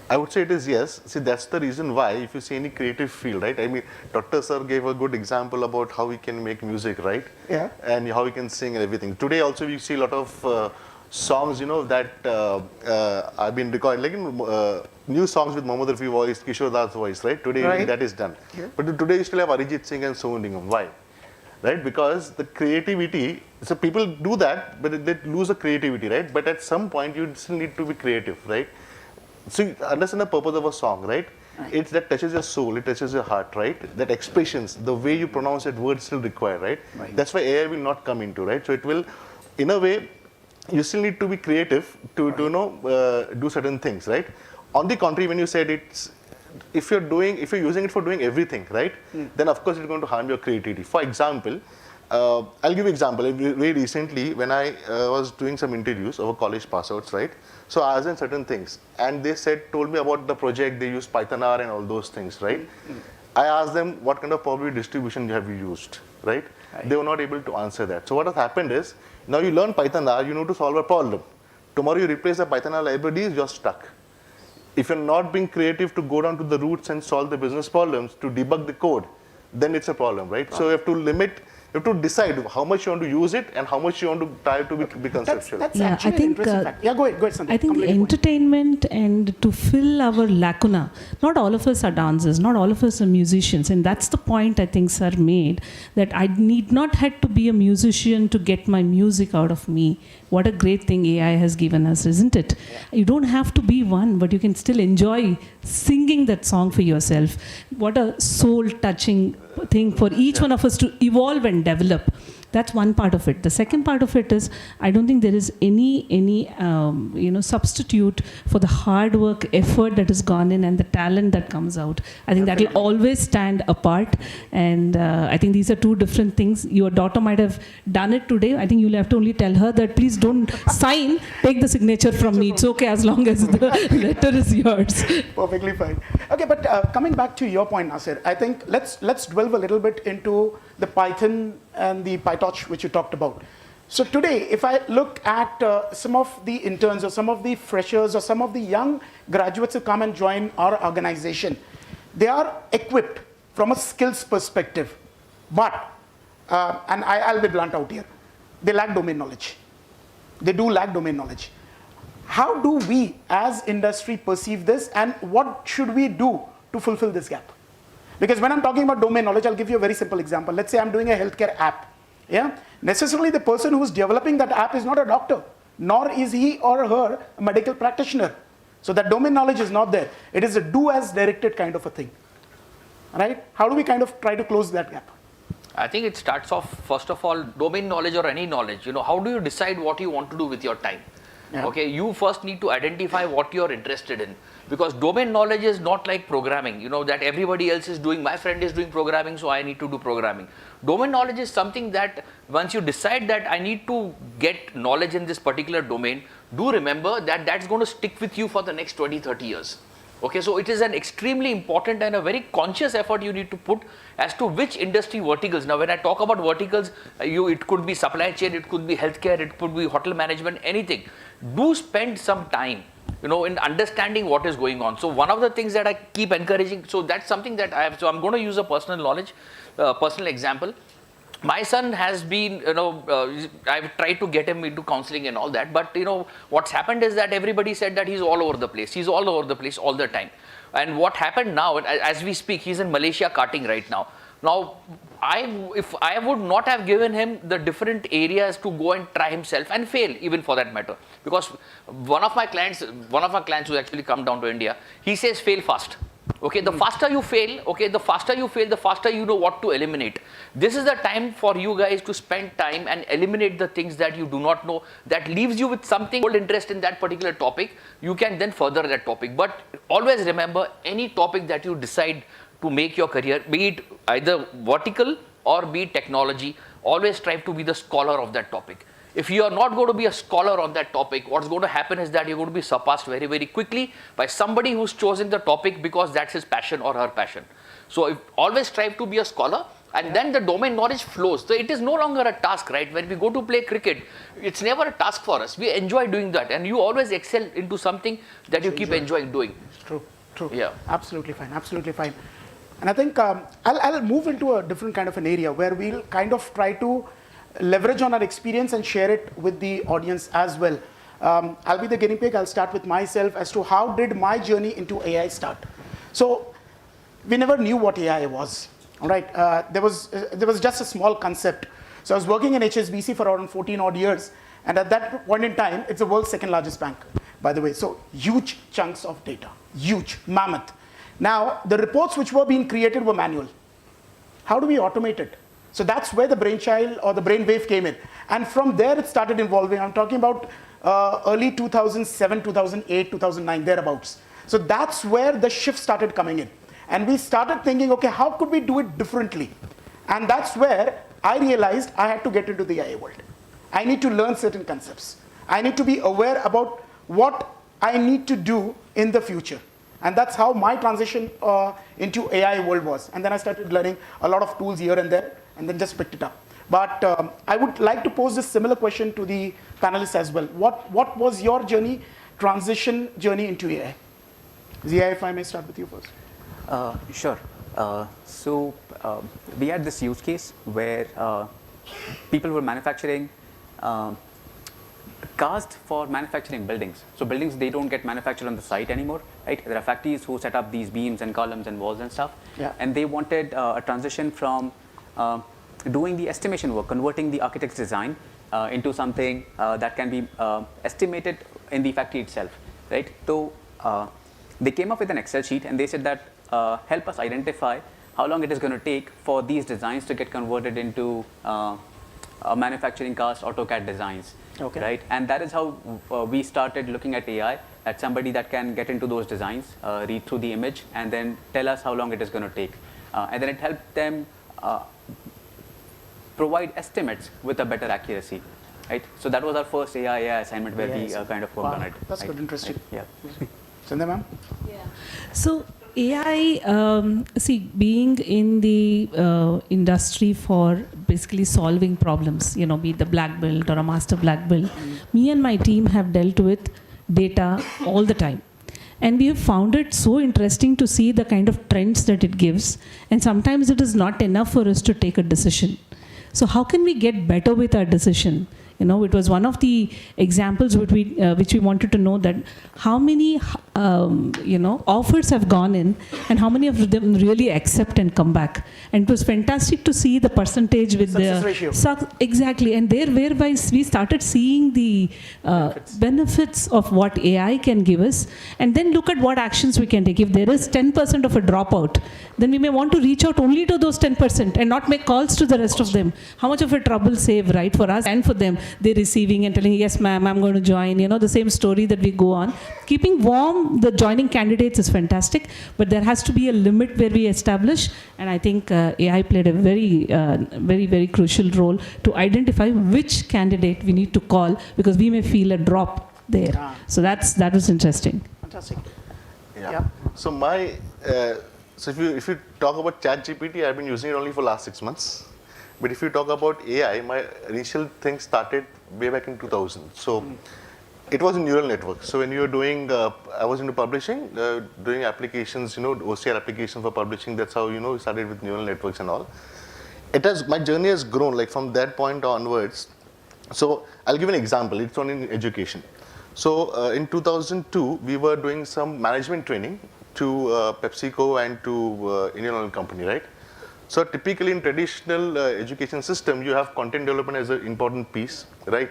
I would say it is yes. See, that's the reason why, if you see any creative field, right? I mean, Dr. Sir gave a good example about how we can make music, right? Yeah. And how we can sing and everything. Today also we see a lot of songs, that I've been recording, like new songs with Mohammed Rafi voice, Kishore Das voice, right? Today that is done. Yeah. But today you still have Arijit Singh and Sonu Nigam. Why? Right? Because the creativity, so people do that, but they lose the creativity, right? But at some point you still need to be creative, right? So you understand the purpose of a song, right? It's that touches your soul, it touches your heart, right? That expressions, the way you pronounce that word still required, right? That's why AI will not come into, right? So it will, in a way, you still need to be creative to do certain things, right? On the contrary, when you said it's, if you're using it for doing everything, right? Then of course it's going to harm your creativity. For example, I'll give you an example. Very recently, when I was doing some interviews of college pass outs, right? So I asked them certain things, and they told me about the project, they used Python R and all those things, right? I asked them what kind of probability distribution have you used, right? They were not able to answer that. So what has happened is, now you learn Python R, you know to solve a problem. Tomorrow you replace the Python R libraries, you're stuck. If you're not being creative to go down to the roots and solve the business problems, to debug the code, then it's a problem, right? So you have to limit, you have to decide how much you want to use it and how much you want to try to be conceptual. That's actually an interesting fact. Yeah, go ahead, Sandeep. I think the entertainment and to fill our lacuna, not all of us are dancers, not all of us are musicians, and that's the point I think Sir made, that I need not have to be a musician to get my music out of me. What a great thing AI has given us, isn't it? Yeah. You don't have to be one, but you can still enjoy singing that song for yourself. What a soul-touching thing for each one of us to evolve and develop. That's one part of it. The second part of it is, I don't think there is any substitute for the hard work, effort that has gone in and the talent that comes out. I think that will always stand apart. And I think these are two different things. Your daughter might have done it today. I think you'll have to only tell her that please don't sign, take the signature from me. It's okay as long as the letter is yours. Perfectly fine. Okay, but coming back to your point, Nasir, I think let's delve a little bit into the Python and the PyTorch which you talked about. So today, if I look at some of the interns or some of the freshers or some of the young graduates who come and join our organization, they are equipped from a skills perspective, but, and I'll be blunt out here, they lack domain knowledge. They do lack domain knowledge. How do we as industry perceive this, and what should we do to fulfill this gap? Because when I'm talking about domain knowledge, I'll give you a very simple example. Let's say I'm doing a healthcare app. Yeah? Necessarily the person who's developing that app is not a doctor, nor is he or her a medical practitioner. So that domain knowledge is not there. It is a do as directed kind of a thing. Right? How do we kind of try to close that gap? I think it starts off, first of all, domain knowledge or any knowledge. How do you decide what you want to do with your time? Yeah. Okay, you first need to identify what you're interested in, because domain knowledge is not like programming, that everybody else is doing. My friend is doing programming, so I need to do programming. Domain knowledge is something that once you decide that I need to get knowledge in this particular domain, do remember that that's going to stick with you for the next 20, 30 years. Okay, so it is an extremely important and a very conscious effort you need to put as to which industry verticals. Now, when I talk about verticals, it could be supply chain, it could be healthcare, it could be hotel management, anything. Do spend some time, in understanding what is going on. So one of the things that I keep encouraging, so that's something that I have. So I'm going to use a personal knowledge, personal example. My son has been, I've tried to get him into counseling and all that, but what's happened is that everybody said that he's all over the place. He's all over the place all the time. And what happened now, as we speak, he's in Malaysia karting right now. Now, if I would not have given him the different areas to go and try himself and fail, even for that matter, because one of my clients who's actually come down to India, he says fail fast. Okay, the faster you fail, the faster you know what to eliminate. This is the time for you guys to spend time and eliminate the things that you do not know, that leaves you with something old interest in that particular topic. You can then further that topic. But always remember, any topic that you decide to make your career, be it either vertical or be it technology, always strive to be the scholar of that topic. If you are not going to be a scholar on that topic, what's going to happen is that you're going to be surpassed very, very quickly by somebody who's chosen the topic because that's his passion or her passion. So always strive to be a scholar, and then the domain knowledge flows. So it is no longer a task, right? When we go to play cricket, it's never a task for us. We enjoy doing that, and you always excel into something that you keep enjoying doing. True. Yeah. Absolutely fine, absolutely fine. And I think I'll move into a different kind of an area where we'll kind of try to leverage on our experience and share it with the audience as well. I'll be the guinea pig. I'll start with myself as to how did my journey into AI start. So we never knew what AI was. All right, there was just a small concept. So I was working in HSBC for around 14 odd years, and at that point in time, it's the world's second largest bank, by the way. So huge chunks of data, huge, mammoth. Now the reports which were being created were manual. How do we automate it? So that's where the brainchild or the brainwave came in. And from there it started evolving. I'm talking about early 2007, 2008, 2009, thereabouts. So that's where the shift started coming in. And we started thinking, okay, how could we do it differently? And that's where I realized I had to get into the AI world. I need to learn certain concepts. I need to be aware about what I need to do in the future. And that's how my transition into AI world was. And then I started learning a lot of tools here and there, and then just picked it up. But I would like to pose this similar question to the panelists as well. What was your journey, transition journey into AI? Zia, if I may start with you first. Sure. So we had this use case where people were manufacturing cast for manufacturing buildings. So buildings, they don't get manufactured on the site anymore, right? There are factories who set up these beams and columns and walls and stuff. Yeah. And they wanted a transition from doing the estimation work, converting the architect's design into something that can be estimated in the factory itself, right? So they came up with an Excel sheet and they said that help us identify how long it is going to take for these designs to get converted into manufacturing cast AutoCAD designs. Okay. Right? And that is how we started looking at AI, at somebody that can get into those designs, read through the image, and then tell us how long it is going to take. And then it helped them provide estimates with a better accuracy. Right? So that was our first AI assignment where we kind of worked on it. That's right? good, interesting. Right. Yeah. Sandhya ma'am? So AI, see, being in the industry for basically solving problems, you know, be it the black belt or a master black belt, me and my team have dealt with data all the time. And we have found it so interesting to see the kind of trends that it gives. And sometimes it is not enough for us to take a decision. So how can we get better with our decision? You know, it was one of the examples which we wanted to know that how many, you know, offers have gone in and how many of them really accept and come back. And it was fantastic to see the percentage with Success the ratio. Exactly, and there whereby we started seeing the benefits of what AI can give us, and then look at what actions we can take. If there is 10% of a dropout, then we may want to reach out only to those 10% and not make calls to the rest of them. How much of a trouble save, right, for us and for them? They're receiving and telling, yes, ma'am, I'm going to join. You know, the same story that we go on. Keeping warm the joining candidates is fantastic, but there has to be a limit where we establish. And I think AI played a very crucial role to identify which candidate we need to call, because we may feel a drop there. Ah. So that was interesting. Fantastic. Yeah. So so if you talk about ChatGPT, I've been using it only for last 6 months. But if you talk about AI, my initial thing started way back in 2000. So it was a neural network. So when you were doing, I was into publishing, doing applications, you know, OCR application for publishing. That's how, you know, we started with neural networks and all. My journey has grown like from that point onwards. So I'll give an example. It's on in education. So in 2002, we were doing some management training to PepsiCo and to Indian Oil Company, right? So typically in traditional education system, you have content development as an important piece, right?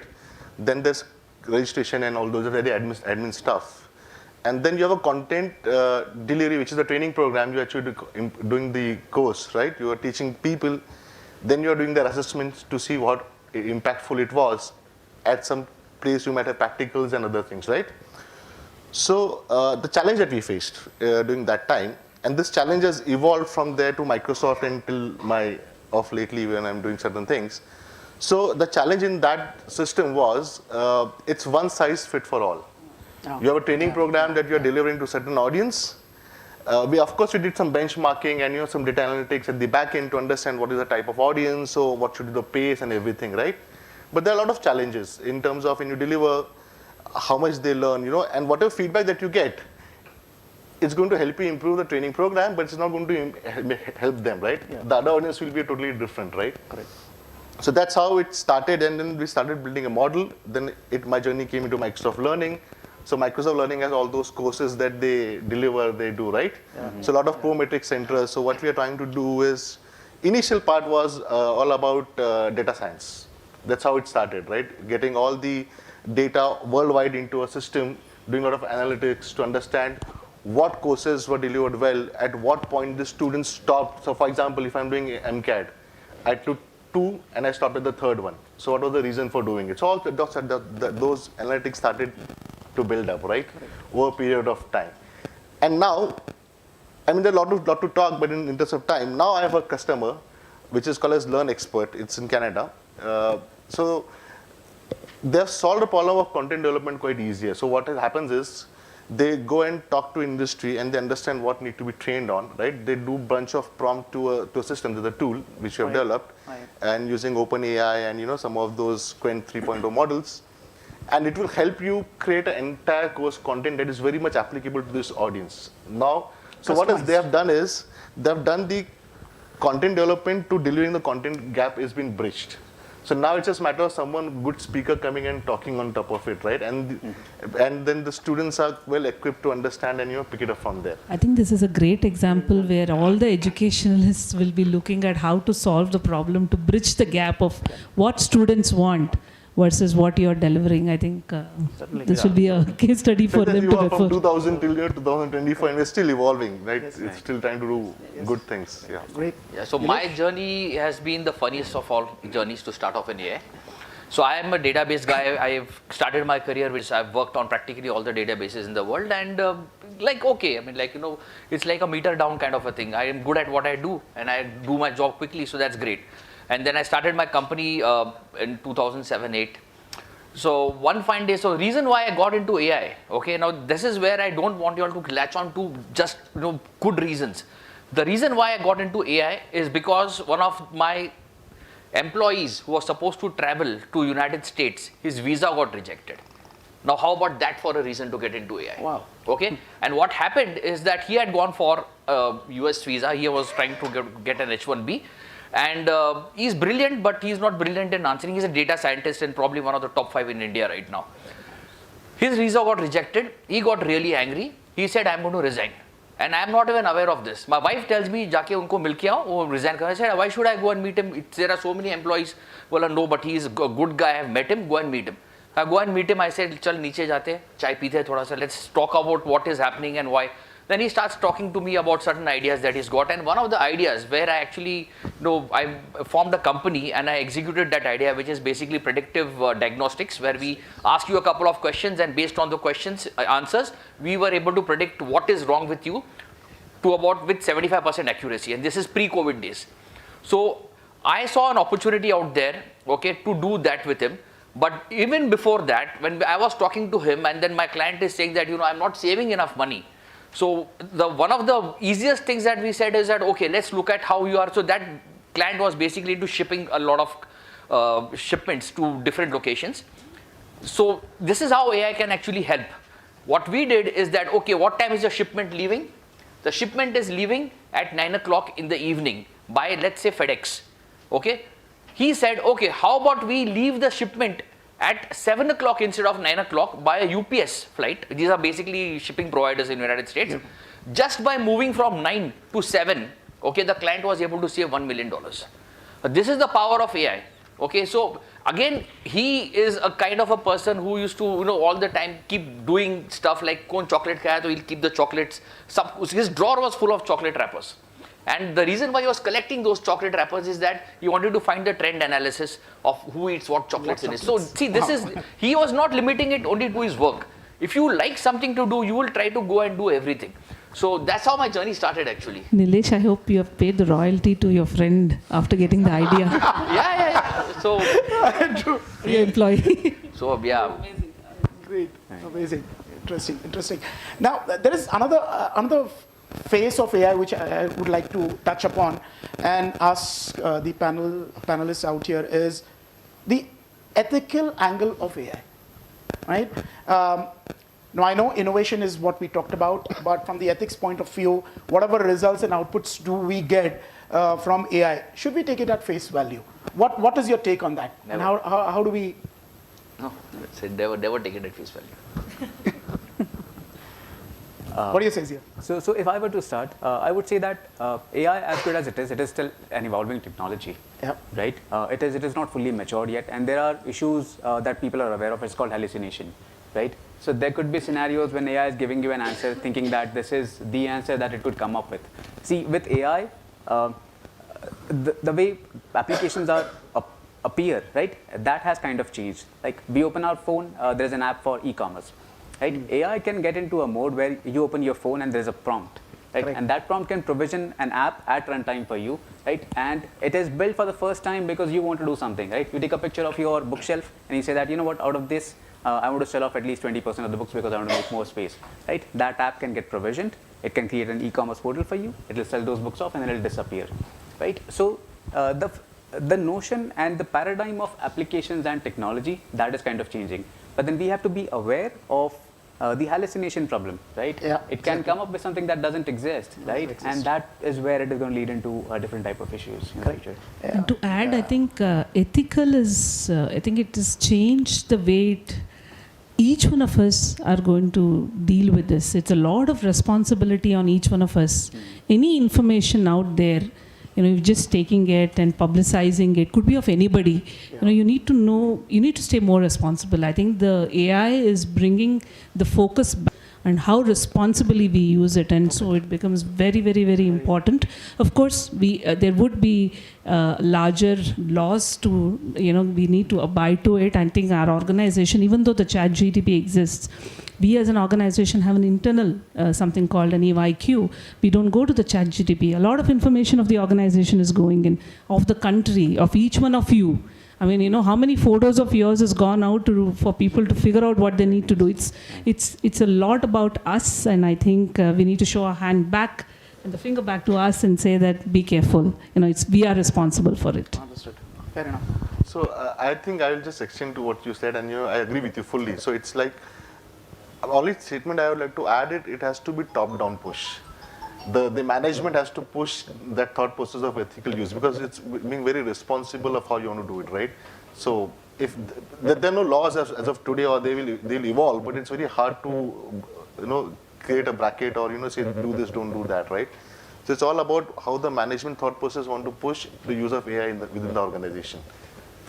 Then there's registration and all those are very admin stuff. And then you have a content delivery, which is the training program. You actually doing the course, right? You are teaching people. Then you are doing their assessments to see what impactful it was. At some place, you might have practicals and other things, right? So the challenge that we faced during that time, and this challenge has evolved from there to Microsoft until of lately when I'm doing certain things. So the challenge in that system was, it's one size fit for all. Oh. You have a training program that you're delivering to a certain audience. Of course, we did some benchmarking and, you know, some data analytics at the back end to understand what is the type of audience, so what should be the pace and everything, right? But there are a lot of challenges in terms of when you deliver, how much they learn, you know, and whatever feedback that you get, it's going to help you improve the training program, but it's not going to help them, right? Yeah. The other audience will be totally different, right? Correct. So that's how it started, and then we started building a model. Then my journey came into Microsoft Learning. So Microsoft Learning has all those courses that they deliver, they do, right? Mm-hmm. So a lot of Prometric centers. So what we are trying to do is, initial part was all about data science. That's how it started, right? Getting all the data worldwide into a system, doing a lot of analytics to understand what courses were delivered well, at what point the students stopped. So for example, if I'm doing MCAT, I took 2 and I stopped at the 3rd one. So what was the reason for doing it? So all those analytics started to build up, right? Over a period of time. And now, I mean, there's a lot to talk, but in interest of time, now I have a customer, which is called as Learn Expert. It's in Canada. So they've solved the problem of content development quite easier. So what happens is, they go and talk to industry and they understand what need to be trained on, right? They do bunch of prompt to a system, there's a tool which we have developed, and using OpenAI and, you know, some of those Quen 3.0 models, and it will help you create an entire course content that is very much applicable to this audience. Now, so what they have done is, they've done the content development to delivering the content gap is being bridged. So now it's just a matter of someone, good speaker coming and talking on top of it, right? And then the students are well equipped to understand and, you know, pick it up from there. I think this is a great example where all the educationalists will be looking at how to solve the problem to bridge the gap of what students want versus what you're delivering. I think this will be a case study for them you to are from refer. 2000 till year 2025 and we're still evolving, right? Yes, It's still trying to do good things. Yeah. Great. Yeah, so my journey has been the funniest of all journeys to start off in AI. So I am a database guy. I've started my career, which I've worked on practically all the databases in the world, and it's like a meter down kind of a thing. I am good at what I do, and I do my job quickly, so that's great. And then I started my company in 2007-8. So one fine day, so reason why I got into AI, okay, now this is where I don't want you all to latch on to just good reasons. The reason why I got into AI is because one of my employees who was supposed to travel to United States, his visa got rejected. Now how about that for a reason to get into AI? Wow. Okay, and what happened is that he had gone for a US visa. He was trying to get an H1B. And he's brilliant, but he's not brilliant in answering. He's a data scientist and probably one of the top 5 in India right now. His visa got rejected. He got really angry. He said, I'm going to resign. And I'm not even aware of this. My wife tells me, Jaake unko mil ke aao, wo resign kar. I said, why should I go and meet him? There are so many employees. Well, no, but he's a good guy. I have met him. Go and meet him. I go and meet him. I said, chal niche jate, chai peete thoda sa. Let's talk about what is happening and why. Then he starts talking to me about certain ideas that he's got. And one of the ideas where I actually, I formed a company and I executed that idea, which is basically predictive diagnostics, where we ask you a couple of questions and based on the questions, answers, we were able to predict what is wrong with you with 75% accuracy. And this is pre-COVID days. So I saw an opportunity out there, okay, to do that with him. But even before that, when I was talking to him and then my client is saying that, I'm not saving enough money. So one of the easiest things that we said is that, okay, let's look at how you are. So that client was basically into shipping a lot of shipments to different locations. So this is how AI can actually help. What we did is that, okay, what time is your shipment leaving? The shipment is leaving at 9 o'clock in the evening by, let's say, FedEx. Okay. He said, okay, how about we leave the shipment at 7 o'clock instead of 9 o'clock by a UPS flight. These are basically shipping providers in the United States. Yep. Just by moving from 9 to 7, okay, the client was able to save $1 million. This is the power of AI. Okay, so again, he is a kind of a person who used to, all the time keep doing stuff like, kon chocolate khaya, so he'll keep the chocolates. His drawer was full of chocolate wrappers. And the reason why he was collecting those chocolate wrappers is that he wanted to find the trend analysis of who eats what chocolates in it. So see, he was not limiting it only to his work. If you like something to do, you will try to go and do everything. So that's how my journey started actually. Nilesh, I hope you have paid the royalty to your friend after getting the idea. Yeah. So, your employee. So, yeah. Great, amazing, interesting. Now, there is another phase of AI which I would like to touch upon and ask the panelists out here is the ethical angle of AI, right? Now I know innovation is what we talked about, but from the ethics point of view, whatever results and outputs do we get from AI, should we take it at face value? What is your take on that? Never. And how do we? No, let's say never take it at face value. What do you say, Zia? So if I were to start, I would say that AI, as good as it is still an evolving technology, right? It is not fully matured yet, and there are issues that people are aware of. It's called hallucination, right? So there could be scenarios when AI is giving you an answer, thinking that this is the answer that it could come up with. See, with AI, the way applications appear, right? That has kind of changed. Like we open our phone, there is an app for e-commerce. Right? AI can get into a mode where you open your phone and there's a prompt, right? Correct. And that prompt can provision an app at runtime for you, right? And it is built for the first time because you want to do something, right? You take a picture of your bookshelf and you say that, out of this, I want to sell off at least 20% of the books because I want to make more space, right? That app can get provisioned. It can create an e-commerce portal for you. It will sell those books off and then it will disappear, right? So the notion and the paradigm of applications and technology, that is kind of changing. But then we have to be aware of the hallucination problem, right? Yeah, it can come up with something that doesn't exist, right? And that is where it is going to lead into a different type of issues in the future. Yeah. And to add, I think ethical is, I think it has changed the way each one of us are going to deal with this. It's a lot of responsibility on each one of us. Any information out there, you're just taking it and publicizing it. Could be of anybody. You need to know, you need to stay more responsible. I think the AI is bringing the focus back and how responsibly we use it, and so it becomes very, very, very important. Of course, there would be larger laws to, we need to abide to it. I think our organization, even though the ChatGPT exists, we as an organization have an internal something called an EYQ. We don't go to the ChatGPT. A lot of information of the organization is going in, of the country, of each one of you. I mean, how many photos of yours has gone out for people to figure out what they need to do. It's a lot about us, and I think we need to show our hand back and the finger back to us and say that be careful. We are responsible for it. Understood. Fair enough. So I think I will just extend to what you said, and I agree with you fully. So it's like, only statement I would like to add it has to be top-down push. The management has to push that thought process of ethical use, because it's being very responsible of how you want to do it, right? So if there are no laws as of today, or they'll evolve, but it's very hard to create a bracket or say do this, don't do that, right? So it's all about how the management thought process want to push the use of AI within the organization.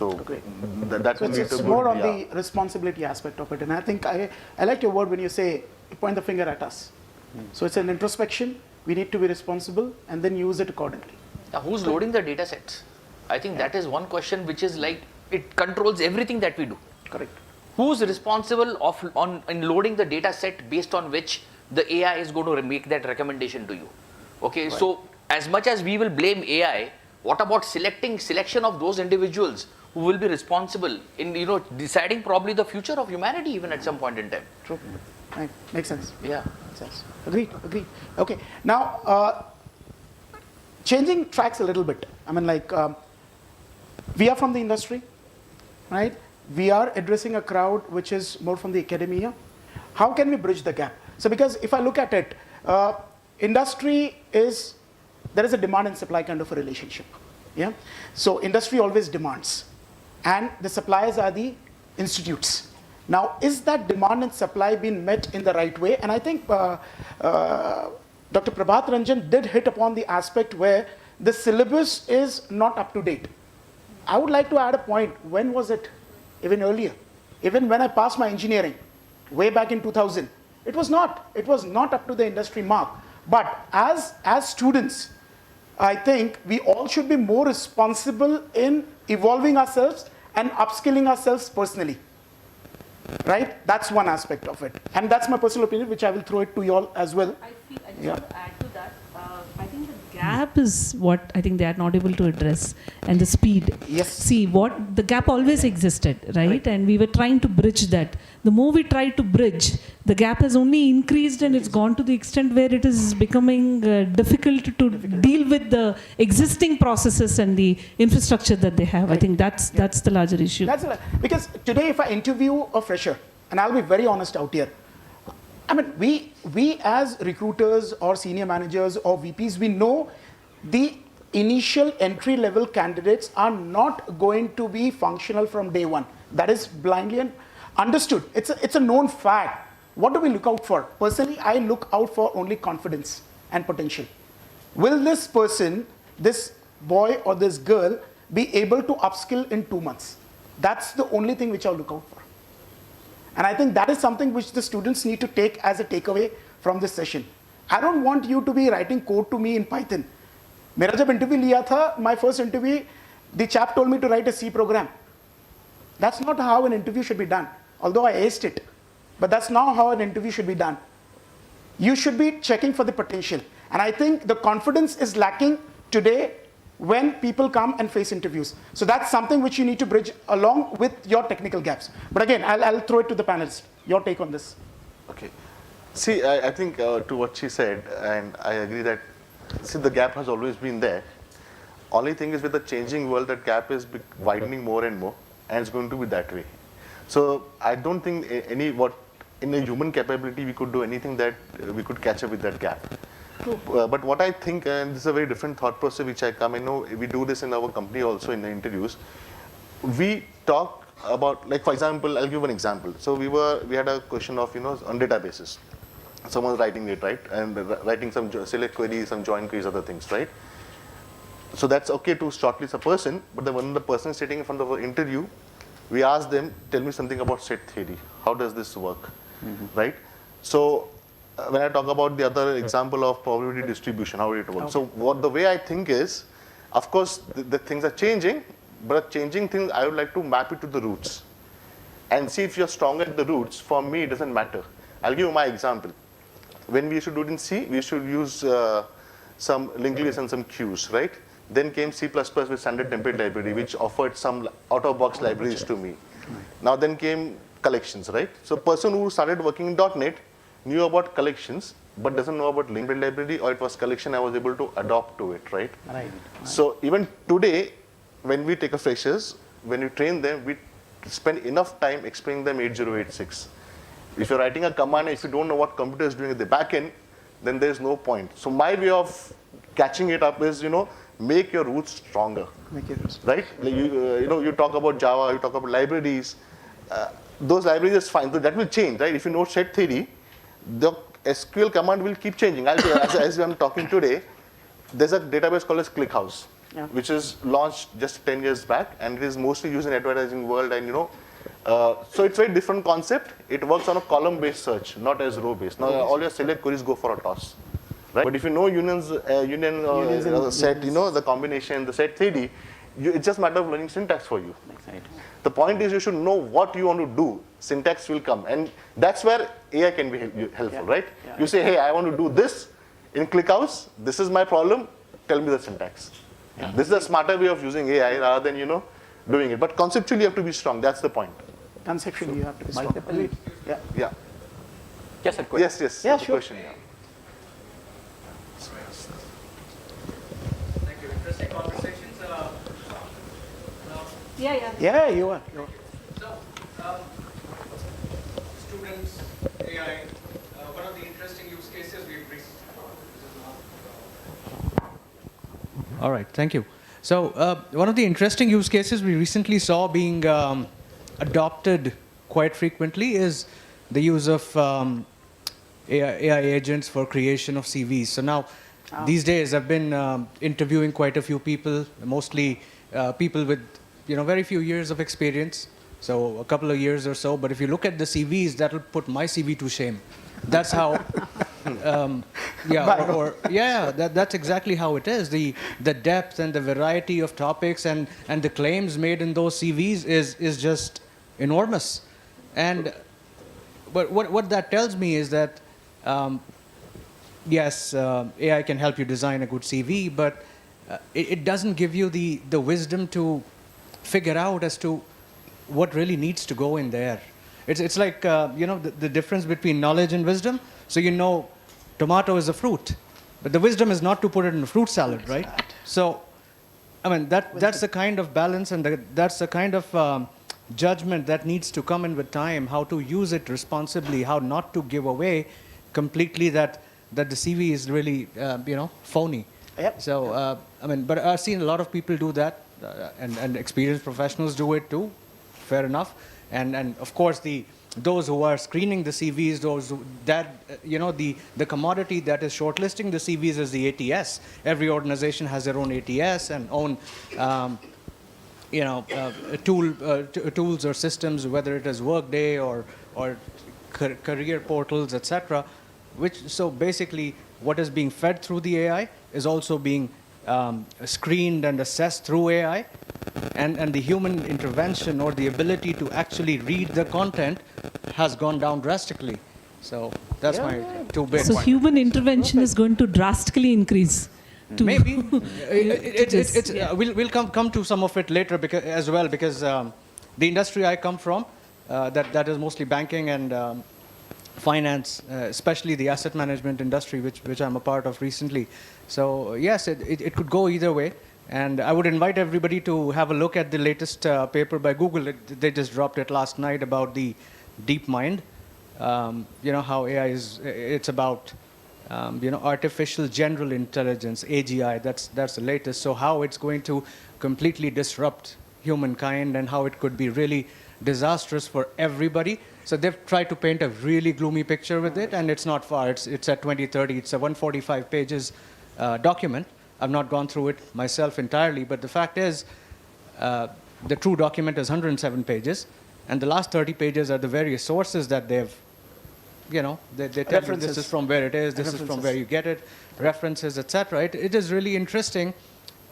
So that will it's more on the responsibility aspect of it, and I think I like your word when you say point the finger at us. So it's an introspection. We need to be responsible and then use it accordingly. Now, who's loading the data sets? I think that is one question which is like, it controls everything that we do. Correct. Who's responsible in loading the data set based on which the AI is going to make that recommendation to you? Okay, right. So as much as we will blame AI, what about selection of those individuals who will be responsible in deciding probably the future of humanity even at some point in time? True. Right. Makes sense. Yeah. Makes sense. Agreed. Okay. Now, changing tracks a little bit. I mean, we are from the industry, right? We are addressing a crowd which is more from the academia. How can we bridge the gap? So, because if I look at it, industry there is a demand and supply kind of a relationship. Yeah. So, industry always demands, and the suppliers are the institutes. Now, is that demand and supply being met in the right way? And I think Dr. Prabhat Ranjan did hit upon the aspect where the syllabus is not up to date. I would like to add a point. When was it? Even earlier. Even when I passed my engineering, way back in 2000, it was not up to the industry mark. But as students, I think we all should be more responsible in evolving ourselves and upskilling ourselves personally. Right? That's one aspect of it. And that's my personal opinion, which I will throw it to you all as well. I just want to add to that. I think the gap is what I think they are not able to address, and the speed. Yes. See, the gap always existed, right? And we were trying to bridge that. The more we try to bridge, the gap has only increased, and it's gone to the extent where it is becoming difficult to deal with the existing processes and the infrastructure that they have. Right. I think that's the larger issue. Because today, if I interview a fresher, and I'll be very honest out here, I mean, we as recruiters or senior managers or VPs, we know the initial entry-level candidates are not going to be functional from day one. That is blindly understood. It's a known fact. What do we look out for? Personally, I look out for only confidence and potential. Will this person, this boy or this girl, be able to upskill in 2 months? That's the only thing which I'll look out for. And I think that is something which the students need to take as a takeaway from this session. I don't want you to be writing code to me in Python. Mera jab interview liya tha, my first interview, the chap told me to write a C program. That's not how an interview should be done, although I aced it. But that's not how an interview should be done. You should be checking for the potential. And I think the confidence is lacking today when people come and face interviews. So that's something which you need to bridge along with your technical gaps. But again, I'll throw it to the panelists. Your take on this. Okay. See, I think to what she said, and I agree that, see, the gap has always been there. Only thing is, with the changing world, that gap is widening more and more, and it's going to be that way. So I don't think in a human capability we could do anything that we could catch up with that gap. But what I think, and this is a very different thought process which I know we do this in our company also in the interviews. We talk about, like, for example, I'll give an example. So we had a question of, on databases. Someone's writing it, right? And writing some select queries, some join queries, other things, right? So that's okay to shortlist a person, but then when the person is sitting in front of an interview, we ask them, tell me something about set theory. How does this work, right? So when I talk about the other example of probability distribution, how it works. So what the way I think is, of course, the things are changing, but changing things, I would like to map it to the roots and see if you're strong at the roots. For me, it doesn't matter. I'll give you my example. When we used to do it in C, we used to use some linked lists and some queues, right? Then came C++ with standard template library, which offered some out-of-box libraries to me. Now then came collections, right? So person who started working in .NET knew about collections, but doesn't know about linked library, or it was collection I was able to adopt to it, right? Right. So even today, when we take a freshers, when we train them, we spend enough time explaining them 8086. If you're writing a command, if you don't know what computer is doing at the back end, then there's no point. So my way of catching it up is, make your roots stronger. Make it roots. Right? Like you talk about Java, you talk about libraries. Those libraries is fine. So that will change, right? If you know set theory, the SQL command will keep changing. As I'm talking today, there's a database called as ClickHouse, which is launched just 10 years back, and it is mostly used in advertising world. And so it's a very different concept. It works on a column-based search, not as row-based. Now all your select queries go for a toss. Right? But if you know union set, the combination, the set theory, it's just a matter of learning syntax for you. Right. The point is you should know what you want to do. Syntax will come. And that's where AI can be helpful, right? You say, hey, I want to do this in ClickHouse. This is my problem. Tell me the syntax. This is a smarter way of using AI rather than, doing it. But conceptually, you have to be strong. That's the point. Conceptually, you have to be strong. Yeah. Yeah. Yes, sir. Yes. Yeah, the sure. Question, Thank you. Interesting conversations. Yeah, you are. So, students, AI, one of the interesting use cases we've All right, thank you. So one of the interesting use cases we recently saw being adopted quite frequently is the use of AI agents for creation of CVs. So now, these days, I've been interviewing quite a few people, mostly people with very few years of experience, so a couple of years or so. But if you look at the CVs, that'll put my CV to shame. That's how. That's exactly how it is. The depth and the variety of topics and the claims made in those CVs is just enormous. And but what that tells me is that yes, AI can help you design a good CV, but it doesn't give you the wisdom to figure out as to what really needs to go in there. It's like the difference between knowledge and wisdom. So tomato is a fruit, but the wisdom is not to put it in a fruit salad, right? So, I mean that's the kind of balance and that's the kind of judgment that needs to come in with time. How to use it responsibly, how not to give away completely that the CV is really phony. Yep. So but I've seen a lot of people do that, and experienced professionals do it too. Fair enough. And of course those who are screening the CVs, the commodity that is shortlisting the CVs is the ATS. Every organization has their own ATS and own tools or systems, whether it is Workday or career portals, etc. So basically, what is being fed through the AI is also being screened and assessed through AI, and the human intervention or the ability to actually read the content has gone down drastically. So that's my two bits. So human intervention is going to drastically increase. Maybe we'll come to some of it later because the industry I come from, that is mostly banking and finance, especially the asset management industry, which I'm a part of recently. So yes, it could go either way. And I would invite everybody to have a look at the latest paper by Google. They just dropped it last night about the DeepMind. How AI it's about artificial general intelligence, AGI. That's the latest. So how it's going to completely disrupt humankind and how it could be really disastrous for everybody. So they've tried to paint a really gloomy picture with it, and it's not far. It's at 2030. It's a 145 pages document. I've not gone through it myself entirely, but the fact is, the true document is 107 pages, and the last 30 pages are the various sources that they've, they tell you this is from where it is, this is from where you get it, references, etc. It is really interesting.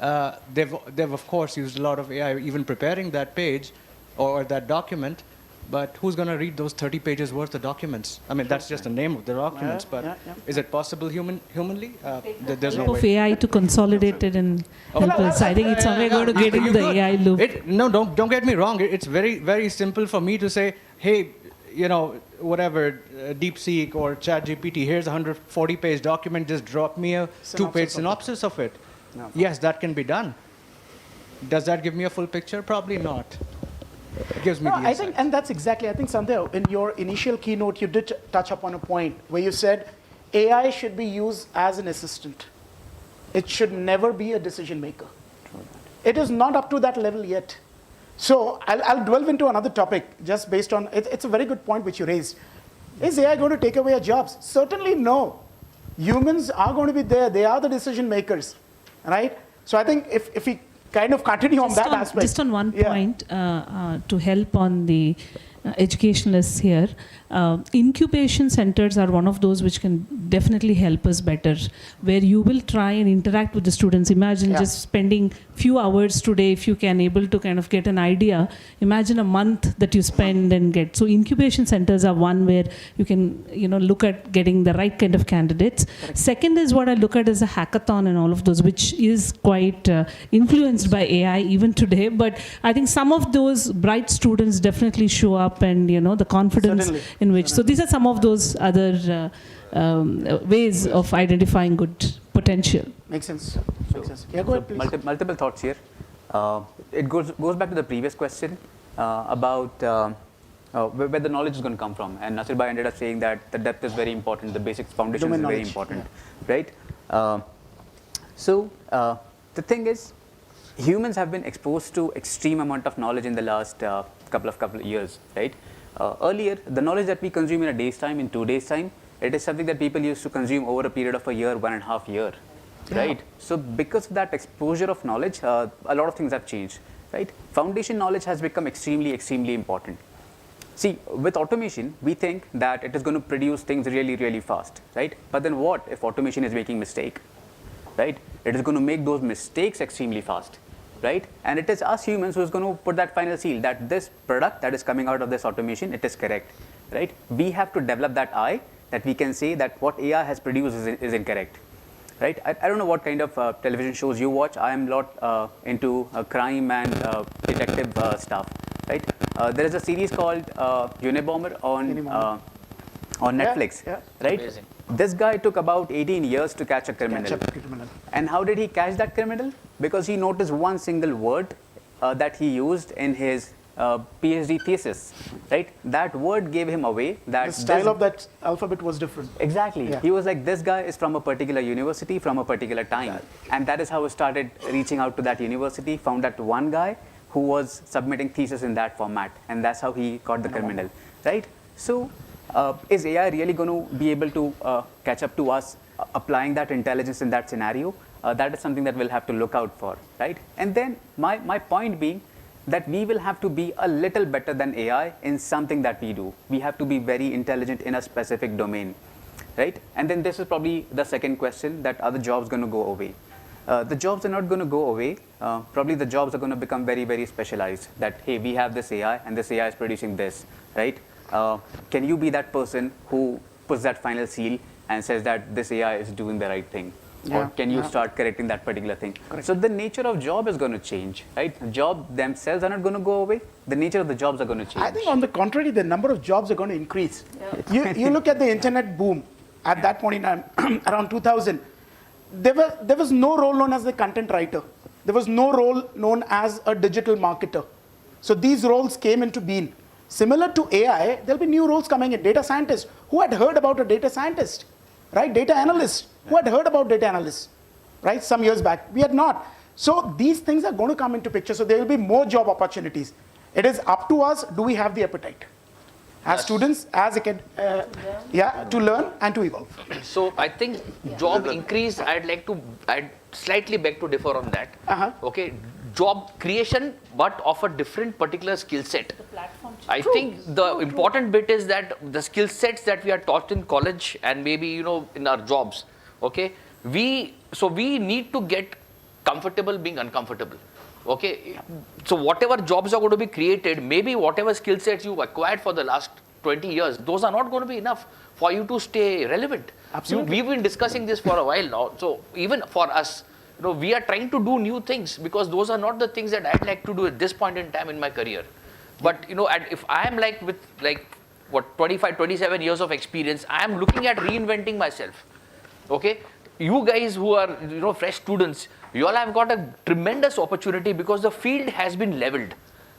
They've of course used a lot of AI even preparing that page or that document, but who's going to read those 30 pages worth of documents? I mean, that's just the name of the documents, but is it possible humanly? There's no Of way. AI to consolidate it and help us. I think it's somewhere going to get into the AI loop. No, don't get me wrong. It's very, very simple for me to say, hey, whatever, DeepSeek or ChatGPT, here's a 140-page document, just drop me a 2-page synopsis of it. No. Yes, that can be done. Does that give me a full picture? Probably not. It gives me the I think, and that's exactly, I think, Sandhya, in your initial keynote, you did touch upon a point where you said AI should be used as an assistant. It should never be a decision maker. It is not up to that level yet. So I'll delve into another topic just based on, it's a very good point which you raised. Is AI going to take away our jobs? Certainly no. Humans are going to be there. They are the decision makers, right? So I think if we kind of continue on that aspect. Just on one point, to help on the educationalists here, incubation centers are one of those which can definitely help us better, where you will try and interact with the students. Imagine just spending few hours today, if you can able to kind of get an idea. Imagine a month that you spend and get. So incubation centers are one where you can look at getting the right kind of candidates. Correct. Second is what I look at as a hackathon and all of those, which is quite influenced by AI even today. But I think some of those bright students definitely show up, and the confidence in which. So these are some of those other ways of identifying good potential. Makes sense. Makes sense. Yeah, go ahead, please. Multiple thoughts here. It goes back to the previous question about where the knowledge is going to come from. And Nasir Bhai ended up saying that the depth is very important, the basic foundation is very important, right? So the thing is, humans have been exposed to extreme amount of knowledge in the last couple of years, right? Earlier, the knowledge that we consume in a day's time, in 2 days' time, it is something that people used to consume over a period of a year, 1.5 years, right? So because of that exposure of knowledge, a lot of things have changed, right? Foundation knowledge has become extremely, extremely important. See, with automation, we think that it is going to produce things really, really fast, right? But then what if automation is making mistake, right? It is going to make those mistakes extremely fast, right? And it is us humans who is going to put that final seal that this product that is coming out of this automation, it is correct, right? We have to develop that eye that we can say that what AI has produced is incorrect, right? I don't know what kind of television shows you watch. I am a lot into crime and detective stuff, right? There is a series called Unabomber on Netflix, right? Amazing. This guy took about 18 years to catch a criminal. And how did he catch that criminal? Because he noticed one single word that he used in his PhD thesis, right? That word gave him away. That the style of that alphabet was different. Exactly. Yeah. He was like, this guy is from a particular university, from a particular time. And that is how he started reaching out to that university, found that one guy who was submitting thesis in that format. And that's how he caught the criminal, right? So is AI really going to be able to catch up to us applying that intelligence in that scenario? That is something that we'll have to look out for, right? And then my point being that we will have to be a little better than AI in something that we do. We have to be very intelligent in a specific domain, right? And then this is probably the second question, that are the jobs going to go away? The jobs are not going to go away. Probably the jobs are going to become very, very specialized, that, hey, we have this AI and this AI is producing this, right? Can you be that person who puts that final seal and says that this AI is doing the right thing? Or can you start correcting that particular thing? So the nature of job is going to change, right? Jobs themselves are not going to go away. The nature of the jobs are going to change. I think on the contrary, the number of jobs are going to increase. You look at the internet boom at that point in time, around 2000, there was no role known as the content writer. There was no role known as a digital marketer. So these roles came into being. Similar to AI, there'll be new roles coming in. Data scientist. Who had heard about a data scientist? Right? Data analyst. Who had heard about data analysts? Right? Some years back. We had not. So these things are going to come into picture. So there will be more job opportunities. It is up to us. Do we have the appetite? As students, as to learn and to evolve. So I think job increase, I'd slightly beg to differ on that. Okay, job creation, but of a different particular skill set. I think the important bit is that the skill sets that we are taught in college and maybe, you know, in our jobs, okay, we need to get comfortable being uncomfortable. Okay, so whatever jobs are going to be created, maybe whatever skill sets you've acquired for the last 20 years, those are not going to be enough for you to stay relevant. Absolutely. We've been discussing this for a while now. So even for us, you know, we are trying to do new things because those are not the things that I'd like to do at this point in time in my career. But, you know, if I am like with 25, 27 years of experience, I am looking at reinventing myself. Okay, you guys who are, you know, fresh students, you all have got a tremendous opportunity because the field has been leveled.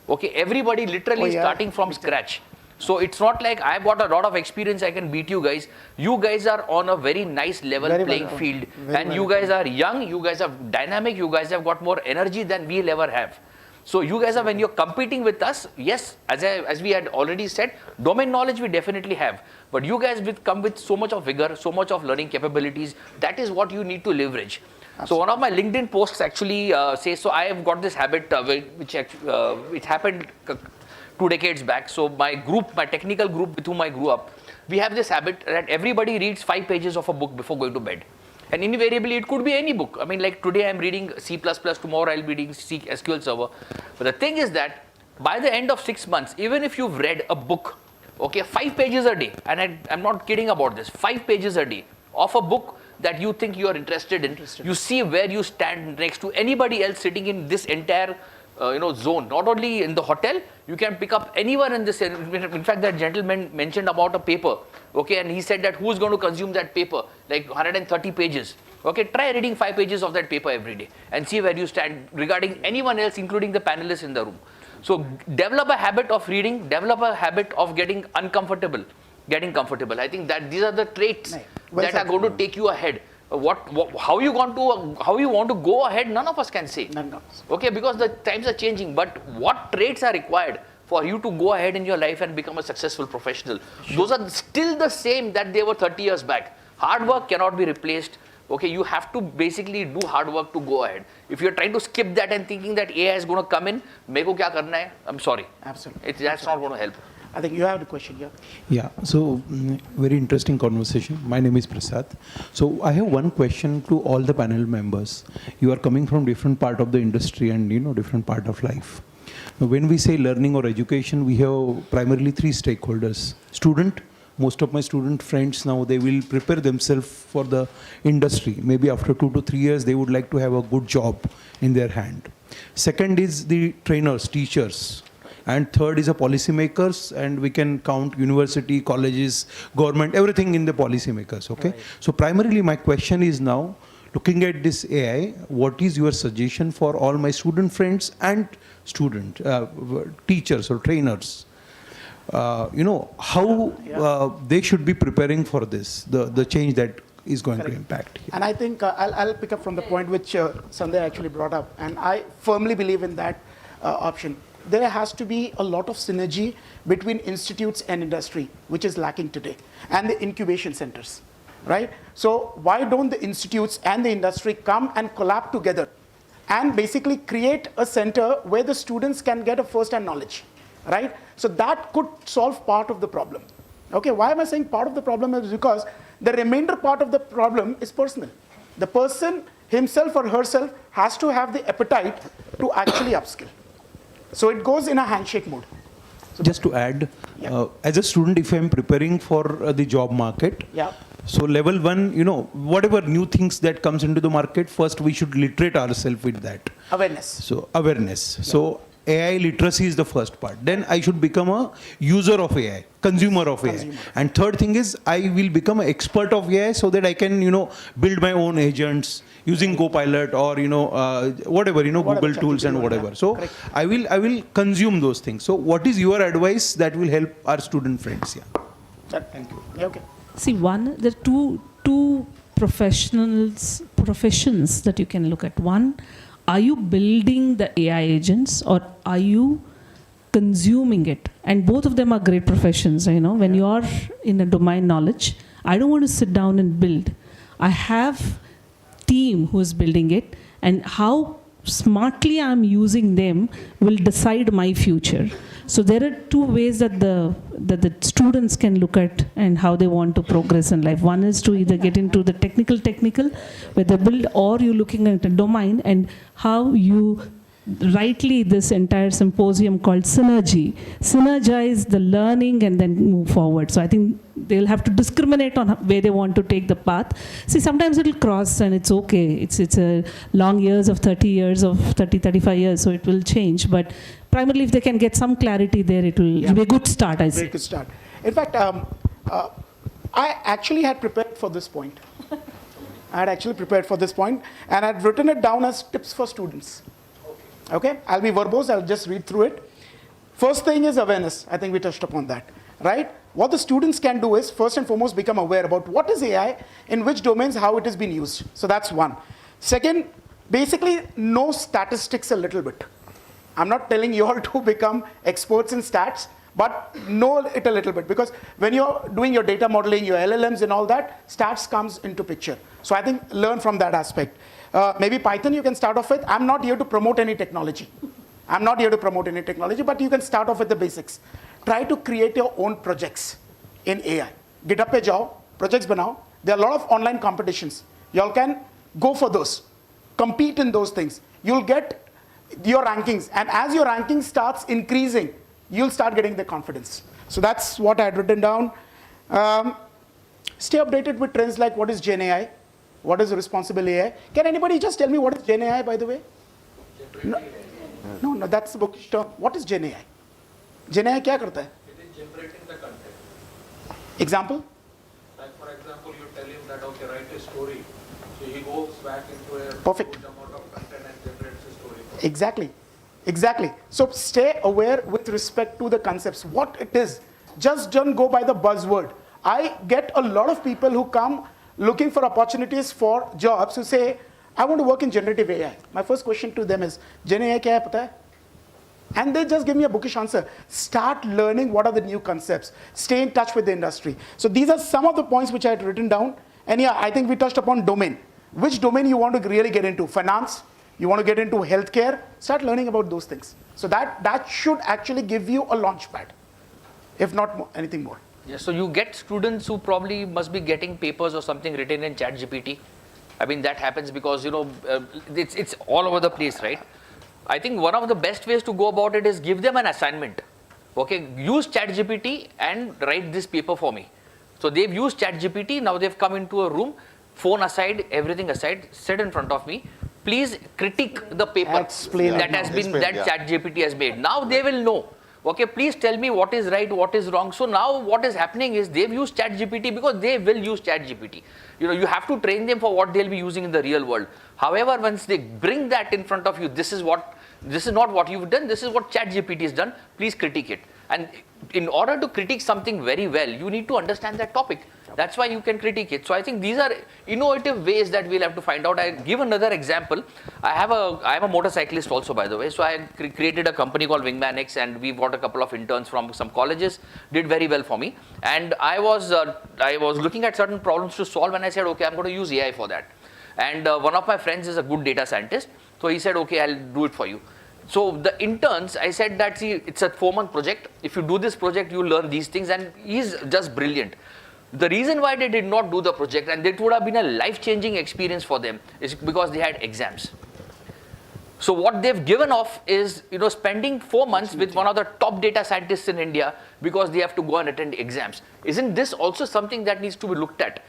Okay, everybody literally starting from scratch. So it's not like I've got a lot of experience, I can beat you guys. You guys are on a very nice level playing field. And you guys are young, you guys are dynamic, you guys have got more energy than we'll ever have. So you guys are, when you're competing with us, yes, as we had already said, domain knowledge we definitely have. But you guys come with so much of vigor, so much of learning capabilities. That is what you need to leverage. Absolutely. So one of my LinkedIn posts actually says, so I have got this habit which happened 2 decades back. So my group, my technical group with whom I grew up, we have this habit that everybody reads 5 pages of a book before going to bed. And invariably, it could be any book. I mean, like today I'm reading C++, tomorrow I'll be reading SQL Server. But the thing is that by the end of 6 months, even if you've read a book, okay, 5 pages a day, and I'm not kidding about this, 5 pages a day of a book that you think you are interested in, you see where you stand next to anybody else sitting in this entire zone. Not only in the hotel, you can pick up anyone in this. In fact, that gentleman mentioned about a paper, okay, and he said that who's going to consume that paper, like 130 pages. Okay, try reading 5 pages of that paper every day and see where you stand regarding anyone else, including the panelists in the room. So develop a habit of reading, develop a habit of getting uncomfortable, getting comfortable. I think that these are the traits that are going to take you ahead. How you want to go ahead, none of us can say. None of us. Okay, because the times are changing. But what traits are required for you to go ahead in your life and become a successful professional? Those are still the same that they were 30 years back. Hard work cannot be replaced. Okay, you have to basically do hard work to go ahead. If you're trying to skip that and thinking that AI is going to come in, meko kya karna hai? I'm sorry. Absolutely. That's not going to help. I think you have the question here. Yeah, so very interesting conversation. My name is Prasad. So I have one question to all the panel members. You are coming from different part of the industry and different part of life. Now, when we say learning or education, we have primarily 3 stakeholders. Student, most of my student friends now, they will prepare themselves for the industry. Maybe after 2 to 3 years, they would like to have a good job in their hand. Second is the trainers, teachers. And third is the policymakers, and we can count university, colleges, government, everything in the policymakers, okay? Right. So primarily my question is now, looking at this AI, what is your suggestion for all my student friends and teachers or trainers? How they should be preparing for this, the change that is going to impact. And I think I'll pick up from the point which Sanjay actually brought up, and I firmly believe in that option. There has to be a lot of synergy between institutes and industry, which is lacking today, and the incubation centers, right? So why don't the institutes and the industry come and collab together and basically create a center where the students can get a first-hand knowledge, right? So that could solve part of the problem. Okay, why am I saying part of the problem? Is because the remainder part of the problem is personal. The person himself or herself has to have the appetite to actually upskill. So it goes in a handshake mode. So just to add, as a student, if I'm preparing for the job market, so level 1, whatever new things that comes into the market, first we should literate ourselves with that. Awareness. So awareness. So AI literacy is the first part. Then I should become a user of AI, consumer of AI. And third thing is I will become an expert of AI so that I can, build my own agents using Copilot or, whatever, Google tools and whatever. So I will consume those things. So what is your advice that will help our student friends? Thank you. Okay. See, there are two professions that you can look at. One, are you building the AI agents or are you consuming it? And both of them are great professions, when you are in a domain knowledge. I don't want to sit down and build. I have team who is building it, and how smartly I'm using them will decide my future. So there are two ways that the students can look at and how they want to progress in life. One is to either get into the technical, where they build, or you're looking at a domain and how you rightly this entire symposium called synergize the learning and then move forward. So I think they'll have to discriminate on where they want to take the path. See, sometimes it'll cross and it's okay. It's a long years of 35 years, so it will change. But primarily if they can get some clarity there, it will be a good start, I say. Very good start. In fact, I actually had prepared for this point. And I'd written it down as tips for students. Okay, I'll be verbose, I'll just read through it. First thing is awareness. I think we touched upon that, right? What the students can do is, first and foremost, become aware about what is AI, in which domains, how it is being used. So that's one. Second, basically know statistics a little bit. I'm not telling you all to become experts in stats, but know it a little bit, because when you're doing your data modeling, your LLMs and all that, stats comes into picture. So I think learn from that aspect. Maybe Python you can start off with. I'm not here to promote any technology. But you can start off with the basics. Try to create your own projects in AI. GitHub pe jao, projects banao. There are a lot of online competitions. Y'all can go for those. Compete in those things. You'll get your rankings. And as your ranking starts increasing, you'll start getting the confidence. So that's what I had written down. Stay updated with trends like what is Gen AI? What is responsible AI? Can anybody just tell me what is Gen AI, by the way? No, that's the bookish term. What is Gen AI? Gen AI kya karta hai? It is generating the content. Example? Like for example, you tell him that, okay, write a story. So he goes back into a Perfect. huge amount of content and generates a story. Exactly. So stay aware with respect to the concepts, what it is. Just don't go by the buzzword. I get a lot of people who come looking for opportunities for jobs who say, I want to work in generative AI. My first question to them is, Gen AI kya hai, pata hai? And they just give me a bookish answer. Start learning what are the new concepts. Stay in touch with the industry. So these are some of the points which I had written down. And yeah, I think we touched upon domain. Which domain you want to really get into? Finance? You want to get into healthcare? Start learning about those things. So that should actually give you a launch pad, if not more, anything more. Yeah, so you get students who probably must be getting papers or something written in ChatGPT. I mean, that happens because, it's all over the place, right? I think one of the best ways to go about it is give them an assignment. Okay, use ChatGPT and write this paper for me. So they've used ChatGPT, now they've come into a room, phone aside, everything aside, sit in front of me. Please critique the paper ChatGPT has made. Now they will know. Okay, please tell me what is right, what is wrong. So now what is happening is they've used ChatGPT because they will use ChatGPT. You have to train them for what they'll be using in the real world. However, once they bring that in front of you, this is not what you've done, this is what ChatGPT has done, please critique it. And in order to critique something very well, you need to understand that topic. That's why you can critique it. So I think these are innovative ways that we'll have to find out. I give another example. I am a motorcyclist also, by the way. So I created a company called Wingman X, and we've got a couple of interns from some colleges, did very well for me. And I was looking at certain problems to solve, and I said, okay, I'm going to use AI for that. And one of my friends is a good data scientist. So he said, okay, I'll do it for you. So the interns, I said that, see, it's a 4-month project. If you do this project, you'll learn these things, and he's just brilliant. The reason why they did not do the project, and it would have been a life-changing experience for them, is because they had exams. So what they've given off is, spending 4 months with one of the top data scientists in India because they have to go and attend exams. Isn't this also something that needs to be looked at?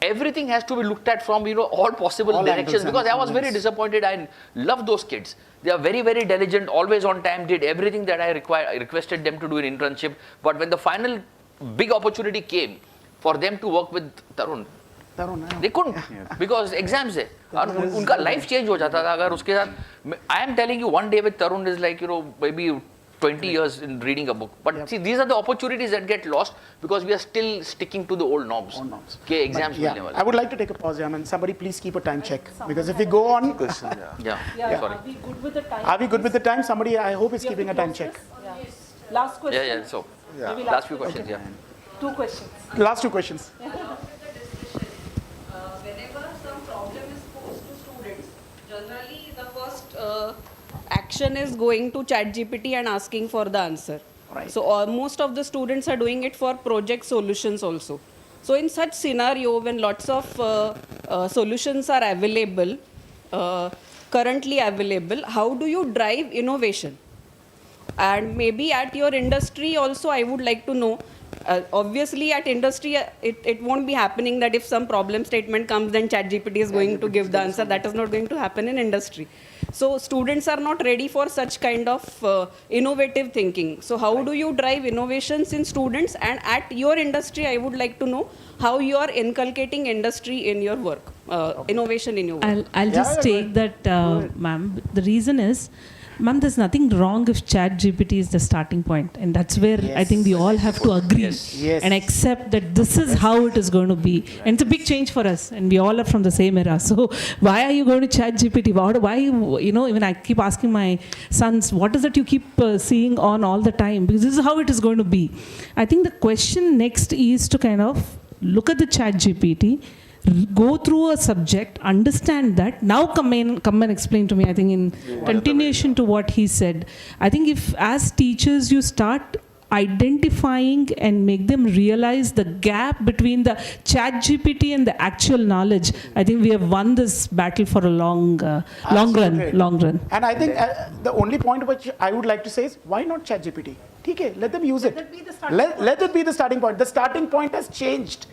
Everything has to be looked at from, all possible directions, because I was very disappointed. I love those kids. They are very, very diligent, always on time, did everything that I requested them to do in internship. But when the final big opportunity came for them to work with Tarun, they couldn't, because exams hai. Unka life change ho jata tha agar uske sath. I am telling you, one day with Tarun is like, maybe 20 years in reading a book. But see, these are the opportunities that get lost because we are still sticking to the old norms. Okay, exams. I would like to take a pause here, and somebody please keep a time check, because if we go on. Sorry. Are we good with the time? Are we good with the time? Somebody, I hope, is keeping a time check. Last question. So last few questions. Okay. 2 questions. Last 2 questions. Whenever some problem is posed to Generally, the first action is going to ChatGPT and asking for the answer. Right. So most of the students are doing it for project solutions also. So in such scenario, when lots of solutions are available, currently available, how do you drive innovation? And maybe at your industry also, I would like to know, obviously at industry, it won't be happening that if some problem statement comes, then ChatGPT is going to give the answer. That is not going to happen in industry. So students are not ready for such kind of innovative thinking. So how do you drive innovations in students? And at your industry, I would like to know how you are inculcating industry in your work, innovation in your work. I'll just take that, ma'am. The reason is, ma'am, there's nothing wrong if ChatGPT is the starting point, and that's where I think we all have to agree and accept that this is how it is going to be. And it's a big change for us, and we all are from the same era. So why are you going to ChatGPT? Why even I keep asking my sons, what is it you keep seeing on all the time? Because this is how it is going to be. I think the question next is to kind of look at the ChatGPT, go through a subject, understand that, now come and explain to me. I think in continuation to what he said, I think if as teachers you start identifying and make them realize the gap between the ChatGPT and the actual knowledge, I think we have won this battle for a long run. And I think the only point which I would like to say is, why not ChatGPT? Okay, let them use it. Let it be the starting point. The starting point has changed.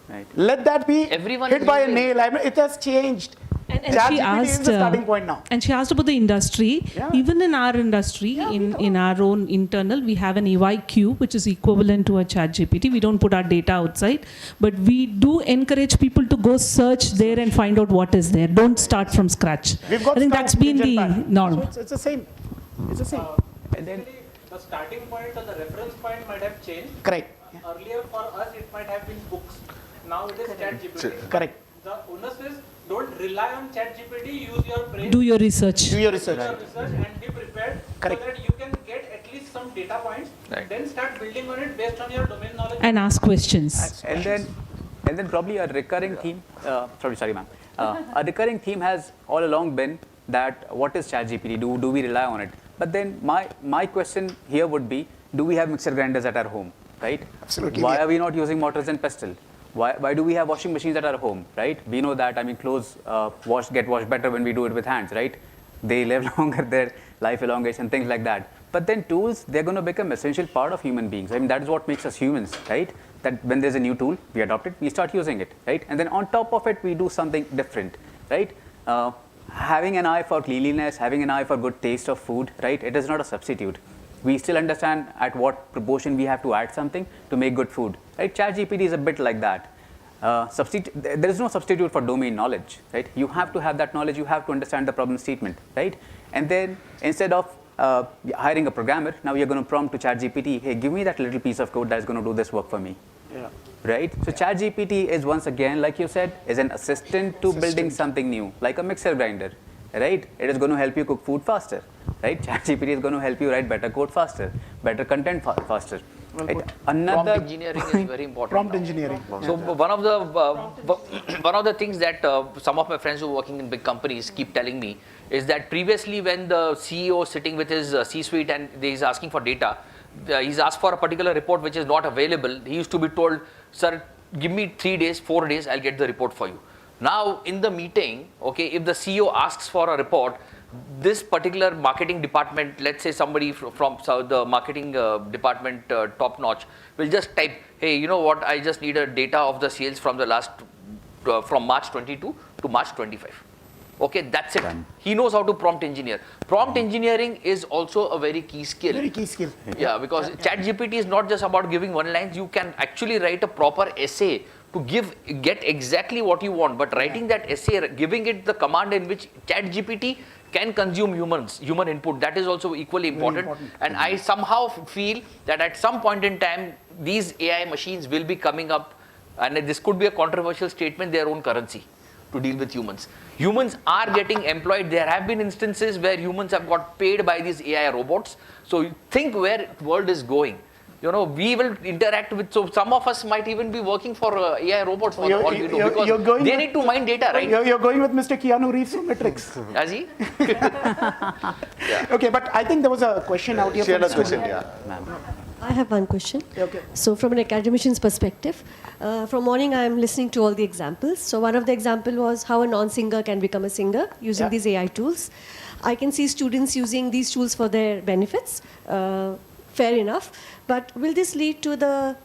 Right. Let that be Everyone hit by a nail. I mean, it has changed. And ChatGPT she asked, is the starting point now. And she asked about the industry. Yeah. Even in our industry, in our own internal, we have an EY cube, which is equivalent to a ChatGPT. We don't put our data outside, but we do encourage people to go search there and find out what is there. Don't start from scratch. We've got I think that's been the norm. So it's the same. It's the same. And then the starting point or the reference point might have changed. Correct. Earlier for us, it might have been books. Now it is ChatGPT. Correct. The onus is, don't rely on ChatGPT, use your brain. Do your research. Do your research. And be prepared. Correct. So that you can get at least some data points. Right. Then start building on it based on your domain knowledge. And ask questions. And then probably a recurring theme, sorry ma'am. A recurring theme has all along been that what is ChatGPT? Do we rely on it? But then my question here would be, do we have mixer grinders at our home, right? Absolutely. Why are we not using mortars and pestle? Why do we have washing machines at our home, right? We know that, I mean, clothes get washed better when we do it with hands, right? They live longer, their life elongation, things like that. But then tools, they're going to become essential part of human beings. I mean, that is what makes us humans, right? That when there's a new tool, we adopt it, we start using it, right? And then on top of it, we do something different, right? Having an eye for cleanliness, having an eye for good taste of food, right? It is not a substitute. We still understand at what proportion we have to add something to make good food, right? ChatGPT is a bit like that. There is no substitute for domain knowledge, right? You have to have that knowledge, you have to understand the problem statement, right? And then instead of hiring a programmer, now you're going to prompt to ChatGPT, hey, give me that little piece of code that's going to do this work for me. Yeah. Right? So ChatGPT is, once again, like you said, is an assistant to building something new, like a mixer grinder, right? It is going to help you cook food faster, right? ChatGPT is going to help you write better code faster, better content faster. Well right? put. Prompt engineering is very important. Prompt now. engineering. So one of the things that some of my friends who are working in big companies keep telling me is that previously when the CEO is sitting with his C-suite and he's asking for data, he's asked for a particular report which is not available, he used to be told, sir, give me 3 days, 4 days, I'll get the report for you. Now in the meeting, okay, if the CEO asks for a report, this particular marketing department, let's say somebody from the marketing department top notch will just type, hey, you know what, I just need a data of the sales from the last, from March 22 to March 25. Okay, that's it. He knows how to prompt engineer. Prompt engineering is also a very key skill. Very key skill. Yeah, because ChatGPT is not just about giving one line. You can actually write a proper essay to get exactly what you want. But writing that essay, giving it the command in which ChatGPT can consume human input, that is also equally important. And I somehow feel that at some point in time, these AI machines will be coming up, and this could be a controversial statement, their own currency to deal with humans. Humans are getting employed. There have been instances where humans have got paid by these AI robots. So you think where the world is going. we will interact with, so some of us might even be working for AI robots for all we know, because they need to mine data, right? You're going with Mr. Keanu Reeves from Matrix. As he? Okay, but I think there was a question out here. She had a question, yeah. I have one question. Okay. So from an academician's perspective, from morning I am listening to all the examples. So one of the example was how a non-singer can become a singer using these AI tools. I can see students using these tools for their benefits. Fair enough. But will this lead to the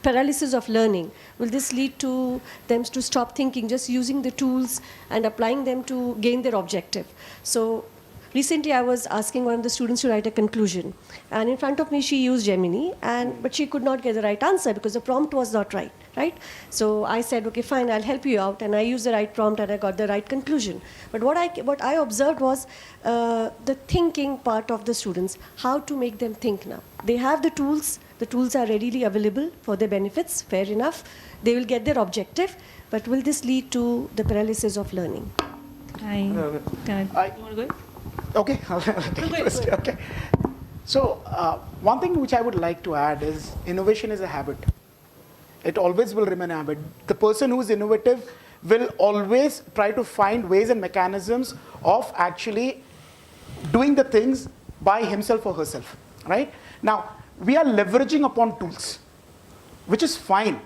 paralysis of learning? Will this lead to them to stop thinking, just using the tools and applying them to gain their objective? So recently I was asking one of the students to write a conclusion, and in front of me she used Gemini, but she could not get the right answer because the prompt was not right. So I said, okay, fine, I'll help you out, and I used the right prompt and I got the right conclusion. But what I observed was the thinking part of the students, how to make them think now. They have the tools are readily available for their benefits, fair enough. They will get their objective, but will this lead to the paralysis of learning? You want to go? Okay, I'll take it first. Okay. So one thing which I would like to add is innovation is a habit. It always will remain a habit. The person who is innovative will always try to find ways and mechanisms of actually doing the things by himself or herself, right? Now, we are leveraging upon tools, which is fine.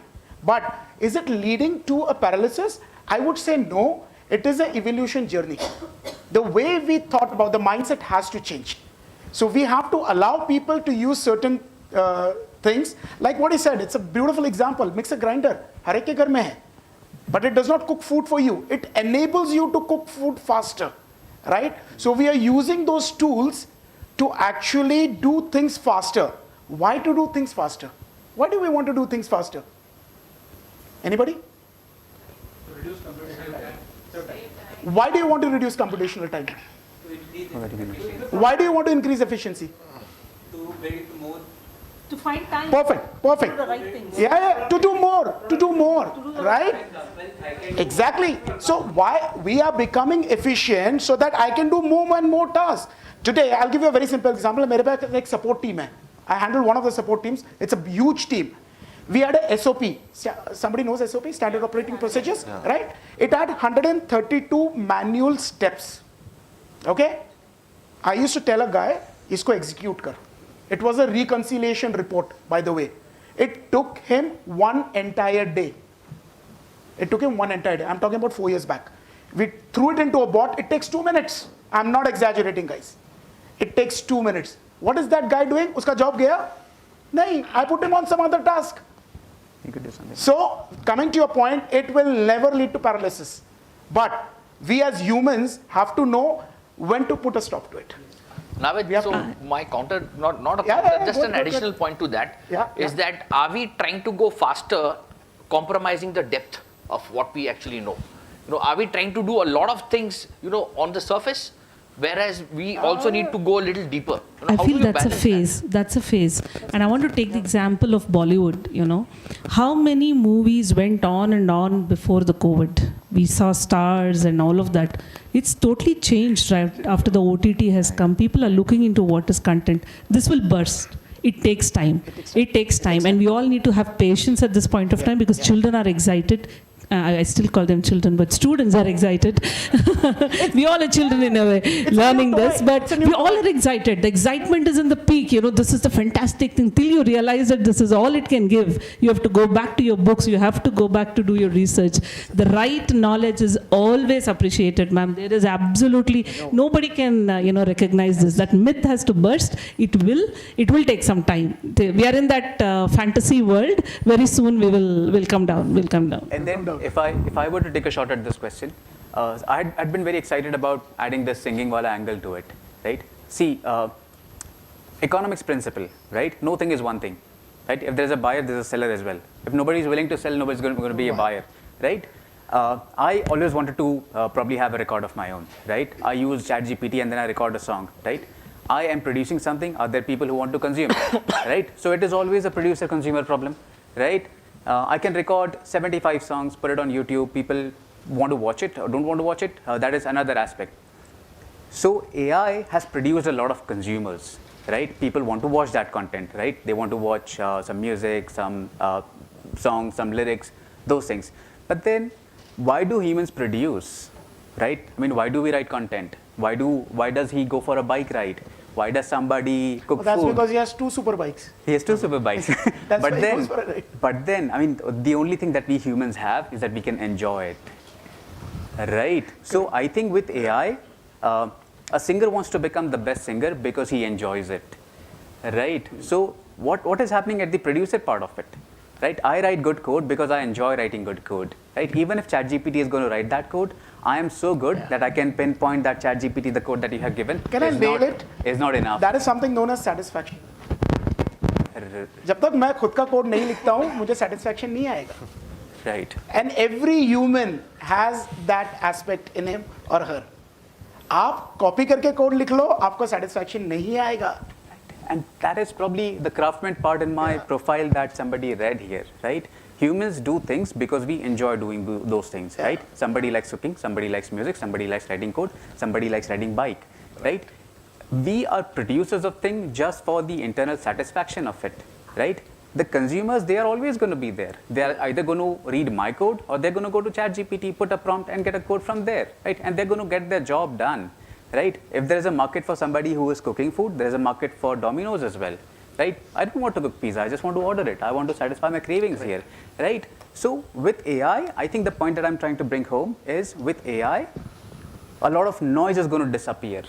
But is it leading to a paralysis? I would say no. It is an evolution journey. The way we thought about the mindset has to change. So we have to allow people to use certain things. Like what he said, it's a beautiful example. Mixer grinder, har ek ke ghar mein hai. But it does not cook food for you. It enables you to cook food faster, right? So we are using those tools to actually do things faster. Why to do things faster? Why do we want to do things faster? Anybody? Why do you want to reduce computational time? Why do you want to increase efficiency? To find time. Perfect. To do the right things. Yeah, to do more, right? Exactly. So why we are becoming efficient so that I can do more and more tasks. Today, I'll give you a very simple example. मेरे पास एक support team है. I handle one of the support teams. It's a huge team. We had a SOP. Somebody knows SOP, Standard Operating Procedures, right? It had 132 manual steps. Okay? I used to tell a guy, इसको execute कर. It was a reconciliation report, by the way. It took him one entire day. I'm talking about 4 years back. We threw it into a bot. It takes 2 minutes. I'm not exaggerating, guys. It takes 2 minutes. What is that guy doing? Uska job gaya? Nahin. I put him on some other task. You could do something. So, coming to your point, it will never lead to paralysis. But we as humans have to know when to put a stop to it. Navid, so my counter, not a counter, just an additional point to that is that are we trying to go faster, compromising the depth of what we actually know? Are we trying to do a lot of things, on the surface, whereas we also need to go a little deeper? I feel that's a phase. That's a phase. And I want to take the example of Bollywood, How many movies went on and on before the COVID? We saw stars and all of that. It's totally changed right after the OTT has come. People are looking into what is content. This will burst. It takes time. It takes time. And we all need to have patience at this point of time because children are excited. I still call them children, but students are excited. We all are children in a way, learning this, but we all are excited. The excitement is in the peak. This is the fantastic thing. Till you realize that this is all it can give, you have to go back to your books. You have to go back to do your research. The right knowledge is always appreciated, ma'am. There is absolutely nobody can recognize this. That myth has to burst. It will take some time. We are in that fantasy world. Very soon we will come down. We'll come down. And then if I were to take a shot at this question, I'd been very excited about adding this singing wala angle to it, right? See, economics principle, right? No thing is one thing, right? If there's a buyer, there's a seller as well. If nobody is willing to sell, nobody's going to be a buyer, right? I always wanted to probably have a record of my own, right? I use ChatGPT and then I record a song, right? I am producing something. Are there people who want to consume it, right? So it is always a producer-consumer problem, right? I can record 75 songs, put it on YouTube. People want to watch it or don't want to watch it. That is another aspect. So AI has produced a lot of consumers, right? People want to watch that content, right? They want to watch some music, some songs, some lyrics, those things. But then, why do humans produce, right? I mean, why do we write content? Why does he go for a bike ride? Why does somebody cook That's food? because he has 2 super bikes. He has 2 super bikes. That's but why he then, goes for a ride. but then, I mean, the only thing that we humans have is that we can enjoy it, right? So I think with AI, a singer wants to become the best singer because he enjoys it, right? So what is happening at the producer part of it, right? I write good code because I enjoy writing good code, right? Even if ChatGPT is going to write that code, I am so good that I can pinpoint that ChatGPT, the code that you have given, Can I nail it? Is not enough. That is something known as satisfaction. जब तक मैं खुद का code नहीं लिखता हूँ, मुझे satisfaction नहीं आएगा. Right. And every human has that aspect in him or her. आप कॉपी करके कोड लिख लो, आपको satisfaction नहीं आएगा. And that is probably the craftsman part in my profile that somebody read here, right? Humans do things because we enjoy doing those things, right? Somebody likes cooking, somebody likes music, somebody likes writing code, somebody likes riding bike, right? We are producers of things just for the internal satisfaction of it, right? The consumers, they are always going to be there. They are either going to read my code or they're going to go to ChatGPT, put a prompt and get a code from there, right? And they're going to get their job done, right? If there is a market for somebody who is cooking food, there is a market for Domino's as well, right? I don't want to cook pizza, I just want to order it. I want to satisfy my cravings here, right? So with AI, I think the point that I'm trying to bring home is with AI, a lot of noise is going to disappear,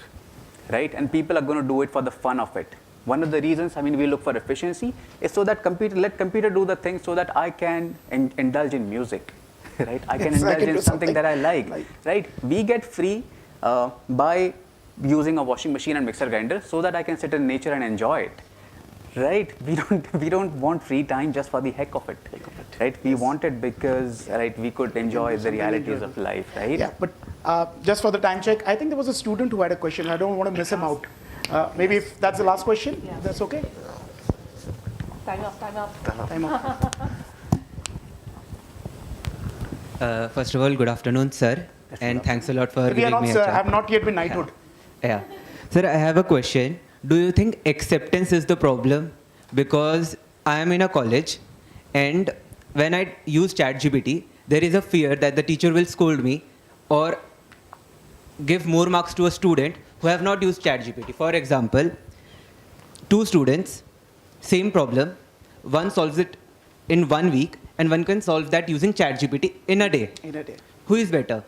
right? And people are going to do it for the fun of it. One of the reasons, I mean, we look for efficiency is so that let computer do the thing so that I can indulge in music, right? I can indulge in something that I like, right? We get free by using a washing machine and mixer grinder so that I can sit in nature and enjoy it, right? We don't want free time just for the heck of it, right? We want it because, right, we could enjoy the realities of life, right? Yeah, but just for the time check, I think there was a student who had a question. I don't want to miss him out. Maybe if that's the last question, that's okay. Time up. Time up. First of all, good afternoon, sir, and thanks a lot for We are giving not, me a sir. I chance. have not yet been knighthood. Yeah. Sir, I have a question. Do you think acceptance is the problem? Because I am in a college, and when I use ChatGPT, there is a fear that the teacher will scold me or give more marks to a student who have not used ChatGPT. For example, 2 students, same problem, one solves it in 1 week, and one can solve that using ChatGPT in a day. In a day. Who is better,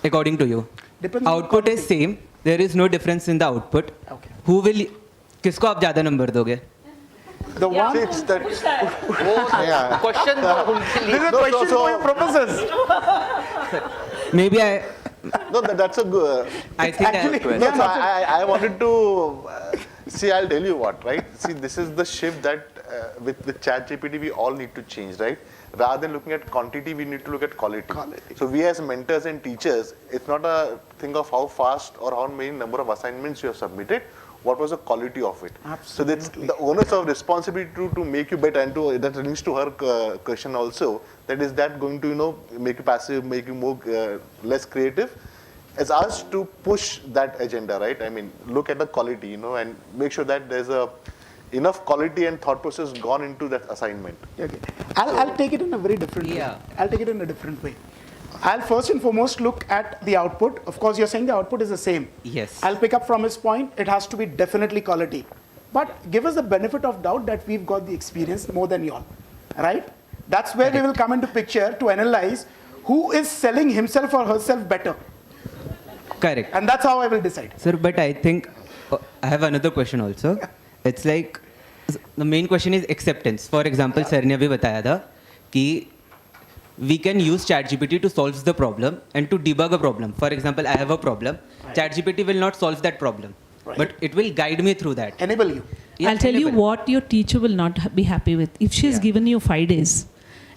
according to you? Depends on Output is same. There is no difference in the output. Okay. Who will? किसको आप ज़्यादा number दोगे? The one. It's that. Yeah. Question. This is a question for your professors. Maybe I. No, that's a good. I think Actually, that. No, so I wanted to see. I'll tell you what, right? See, this is the shift that with ChatGPT we all need to change, right? Rather than looking at quantity, we need to look at quality. So we as mentors and teachers, it's not a thing of how fast or how many number of assignments you have submitted. What was the quality of it? Absolutely. So that's the onus of responsibility to make you better, and to that links to her question also. That is that going to make you passive, make you more less creative. It's us to push that agenda, right? I mean, look at the quality, and make sure that there's enough quality and thought process gone into that assignment. Okay. I'll take it in a very different way. I'll take it in a different way. I'll first and foremost look at the output. Of course, you're saying the output is the same. Yes. I'll pick up from his point. It has to be definitely quality. But give us the benefit of doubt that we've got the experience more than y'all, right? That's where we will come into picture to analyze who is selling himself or herself better. Correct. And that's how I will decide. Sir, but I think I have another question also. It's like the main question is acceptance. For example, sir ने अभी बताया था कि we can use ChatGPT to solve the problem and to debug a problem. For example, I have a problem. ChatGPT will not solve that problem, but it will guide me through that. Enable you. Yeah, I'll tell you enable. what your teacher will not be happy with. If she's given you 5 days,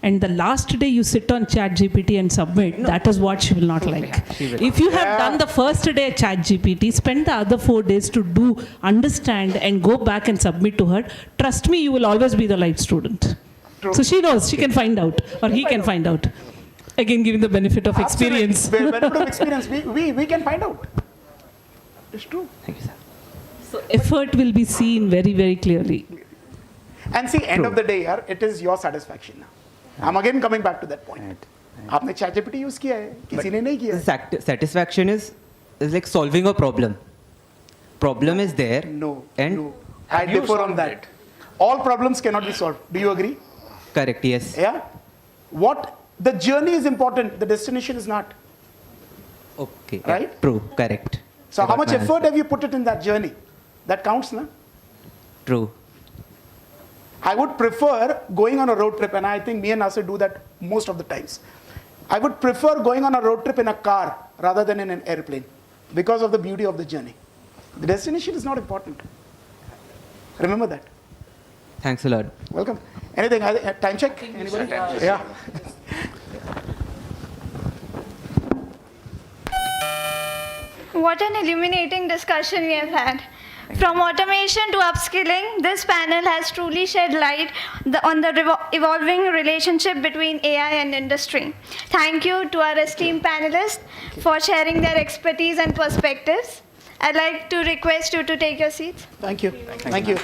and the last day you sit on ChatGPT and submit, that is what she will not like. If you have done the first day ChatGPT, spend the other 4 days to do, understand, and go back and submit to her. Trust me, you will always be the light student. So she knows, she can find out, or he can find out. Again, giving the benefit of experience. Benefit of experience, we can find out. It's true. Thank you, sir. So effort will be seen very, very clearly. And see, end of the day, yaar, it is your satisfaction now. I'm again coming back to that point. आपने ChatGPT use किया है, किसी ने नहीं किया है. Satisfaction is like solving a problem. Problem is there. No. And I differ on that. All problems cannot be solved. Do you agree? Correct, yes. Yeah. The journey is important. The destination is not. Okay. Right? Yeah, true. Correct. So I how got much my effort answer. have you put it in that journey? That counts, na? True. I would prefer going on a road trip, and I think me and Nasir do that most of the times. I would prefer going on a road trip in a car rather than in an airplane because of the beauty of the journey. The destination is not important. Remember that. Thanks a lot. Welcome. Anything? Time check? Anybody? Yeah. What an illuminating discussion we have had. From automation to upskilling, this panel has truly shed light on the evolving relationship between AI and industry. Thank you to our esteemed panelists for sharing their expertise and perspectives. I'd like to request you to take your seats. Thank you. Thank you.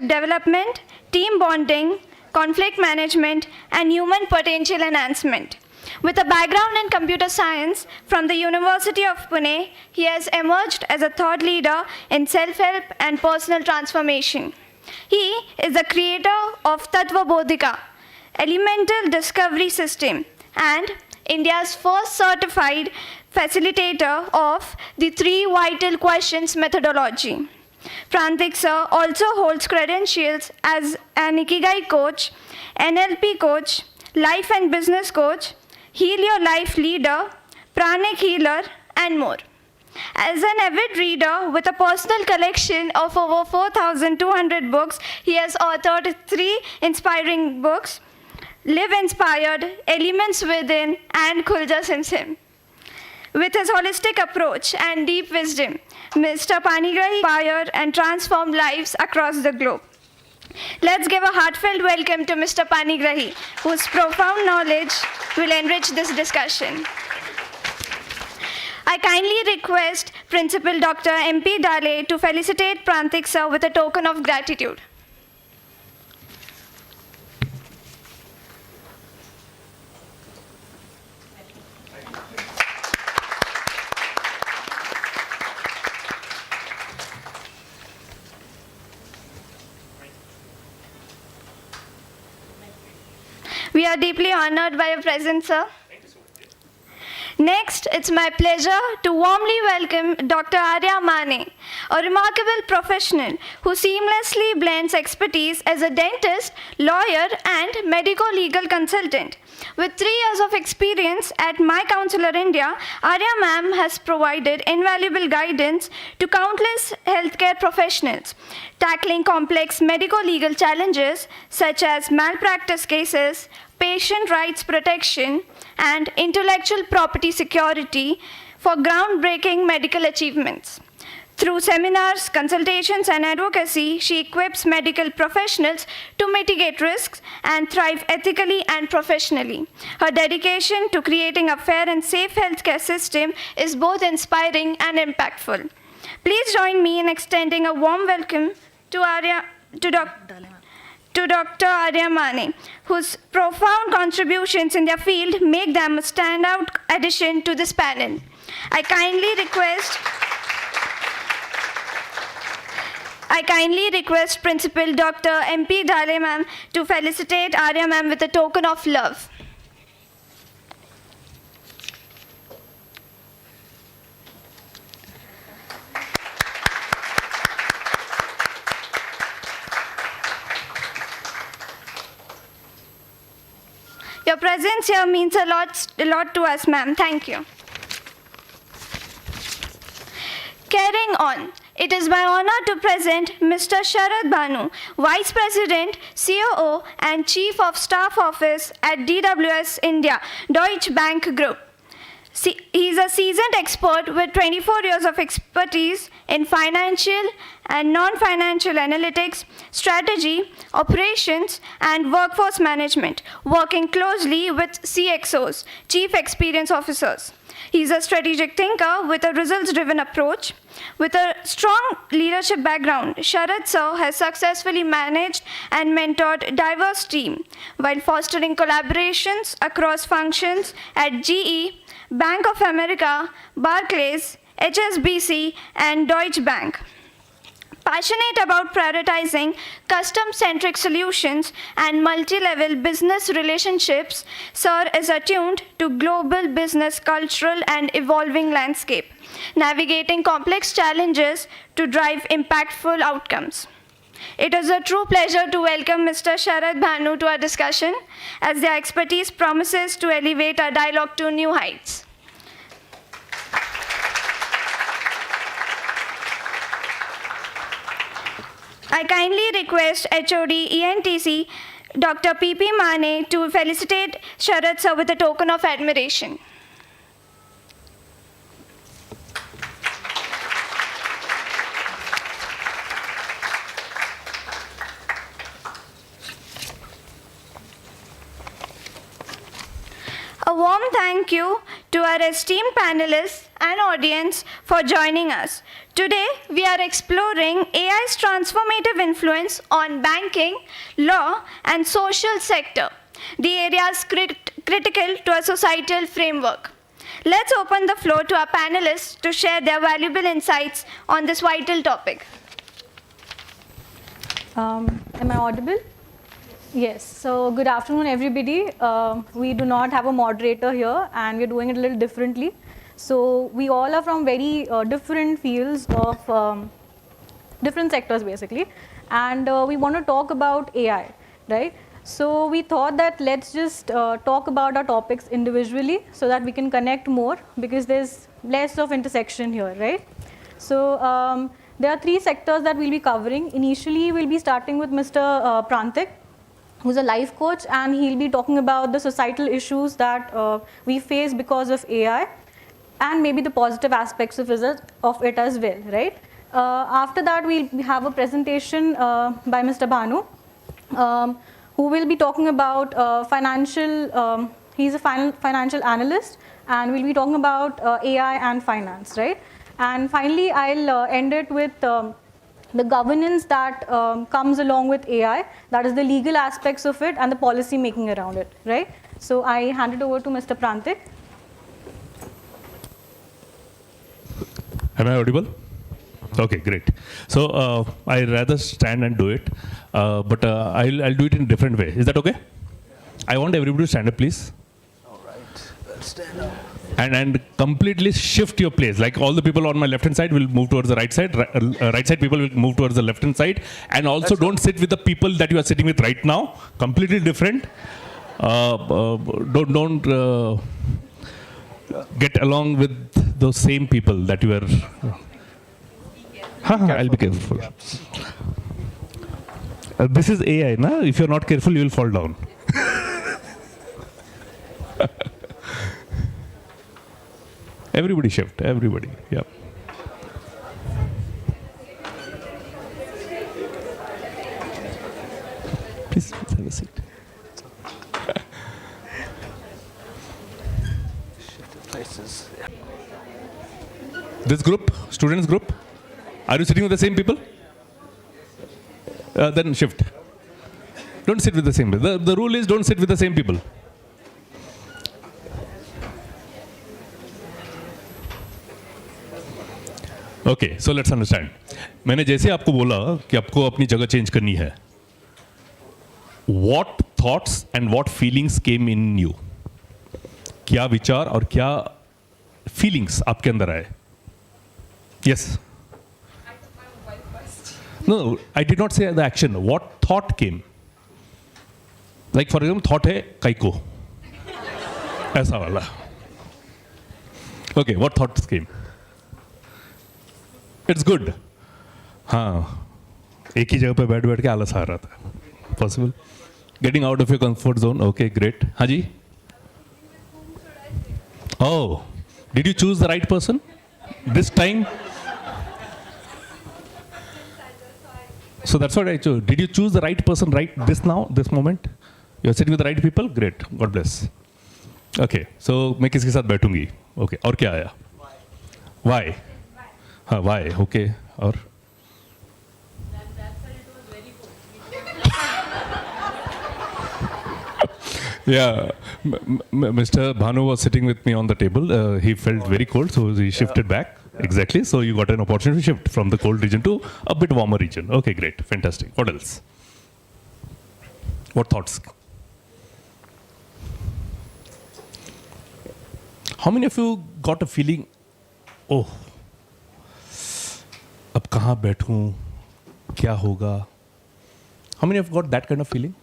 Development, team bonding, conflict management, and human potential enhancement. With a background in computer science from the University of Pune, he has emerged as a thought leader in self-help and personal transformation. He is the creator of Tattva Bodhika, Elemental Discovery System, and India's first certified facilitator of the 3 vital questions methodology. Prantik sir also holds credentials as an Ikigai coach, NLP coach, life and business coach, Heal Your Life leader, Pranic healer, and more. As an avid reader with a personal collection of over 4,200 books, he has authored 3 inspiring books, Live Inspired, Elements Within, and Khulja Simsim. With his holistic approach and deep wisdom, Mr. Panigrahi inspired and transformed lives across the globe. Let's give a heartfelt welcome to Mr. Panigrahi, whose profound knowledge will enrich this discussion. I kindly request Principal Dr. MP Dale to felicitate Prantik sir with a token of gratitude. We are deeply honored by your presence, sir. Next, it's my pleasure to warmly welcome Dr. Arya Mane, a remarkable professional who seamlessly blends expertise as a dentist, lawyer, and medico-legal consultant. With 3 years of experience at My Counselor India, Arya ma'am has provided invaluable guidance to countless healthcare professionals, tackling complex medico-legal challenges such as malpractice cases, patient rights protection, and intellectual property security for groundbreaking medical achievements. Through seminars, consultations, and advocacy, she equips medical professionals to mitigate risks and thrive ethically and professionally. Her dedication to creating a fair and safe healthcare system is both inspiring and impactful. Please join me in extending a warm welcome to Dr. Arya Mane, whose profound contributions in their field make them a standout addition to this panel. I kindly request Principal Dr. MP Dale ma'am to felicitate Arya ma'am with a token of love. Your presence here means a lot to us, ma'am. Thank you. Carrying on, it is my honor to present Mr. Sharad Bhanu, Vice President, COO, and Chief of Staff Office at DWS India, Deutsche Bank Group. He is a seasoned expert with 24 years of expertise in financial and non-financial analytics, strategy, operations, and workforce management, working closely with CXOs, Chief Experience Officers. He is a strategic thinker with a results-driven approach. With a strong leadership background, Sharad sir has successfully managed and mentored diverse teams while fostering collaborations across functions at GE, Bank of America, Barclays, HSBC, and Deutsche Bank. Passionate about prioritizing custom-centric solutions and multi-level business relationships, Sir is attuned to global business, cultural, and evolving landscape, navigating complex challenges to drive impactful outcomes. It is a true pleasure to welcome Mr. Sharad Bhanu to our discussion, as their expertise promises to elevate our dialogue to new heights. I kindly request HOD ENTC Dr. P.P. Mane to felicitate Sharad sir with a token of admiration. A warm thank you to our esteemed panelists and audience for joining us. Today, we are exploring AI's transformative influence on banking, law, and social sector, the areas critical to a societal framework. Let's open the floor to our panelists to share their valuable insights on this vital topic. Am I audible? Yes, so good afternoon everybody. We do not have a moderator here and we're doing it a little differently. So we all are from very different fields of different sectors basically, and we want to talk about AI, right? So we thought that let's just talk about our topics individually so that we can connect more, because there's less of intersection here, right? So there are three sectors that we'll be covering. Initially, we'll be starting with Mr. Prantik, who's a life coach, and he'll be talking about the societal issues that we face because of AI, and maybe the positive aspects of it as well, right? After that, we'll have a presentation by Mr. Bhanu, who will be talking about he's a financial analyst, and we'll be talking about AI and finance, right? And finally, I'll end it with the governance that comes along with AI, that is the legal aspects of it and the policy making around it, right? So I hand it over to Mr. Prantik. Am I audible? Okay, great. So I rather stand and do it, but I'll do it in a different way. Is that okay? I want everybody to stand up, please. All right, let's stand up. And completely shift your place. Like all the people on my left hand side will move towards the right side. Right side people will move towards the left hand side. And also don't sit with the people that you are sitting with right now. Completely different. Don't get along with those same people that you are. I'll be careful. This is AI, na? If you're not careful, you will fall down. Everybody shift, everybody, yeah. Please have a seat. Places. This group, students group, are you sitting with the same people? Then shift. Don't sit with the same people. The rule is don't sit with the same people. Okay so let's understand. मैंने जैसे आपको बोला कि आपको अपनी जगह change करनी है, what thoughts and what feelings came in you? क्या विचार और क्या फीलिंग्स आपके अंदर आए? Yes. No, I did not say the action. What thought came? Like for example thought है काइको, ऐसा वाला. Okay, what thoughts came? It's good. हाँ, एक ही जगह पे बैठ के आलस आ रहा था. Possible. Getting out of your comfort zone. Okay, great. हाँ जी. Oh, did you choose the right person this time? So that's what I chose. Did you choose the right person right this moment? You're sitting with the right people? Great. God bless. Okay. So मैं किसके साथ बैठूंगी? Okay. और क्या आया? Why? हाँ, why? Okay. और? Yeah, Mr. Bhanu was sitting with me on the table. He felt very cold, so he shifted back. Exactly. So you got an opportunity to shift from the cold region to a bit warmer region. Okay, great, fantastic. What else? What thoughts? How many of you got a feeling? Oh, अब कहाँ बैठूं? क्या होगा? How many of you got that kind of feeling?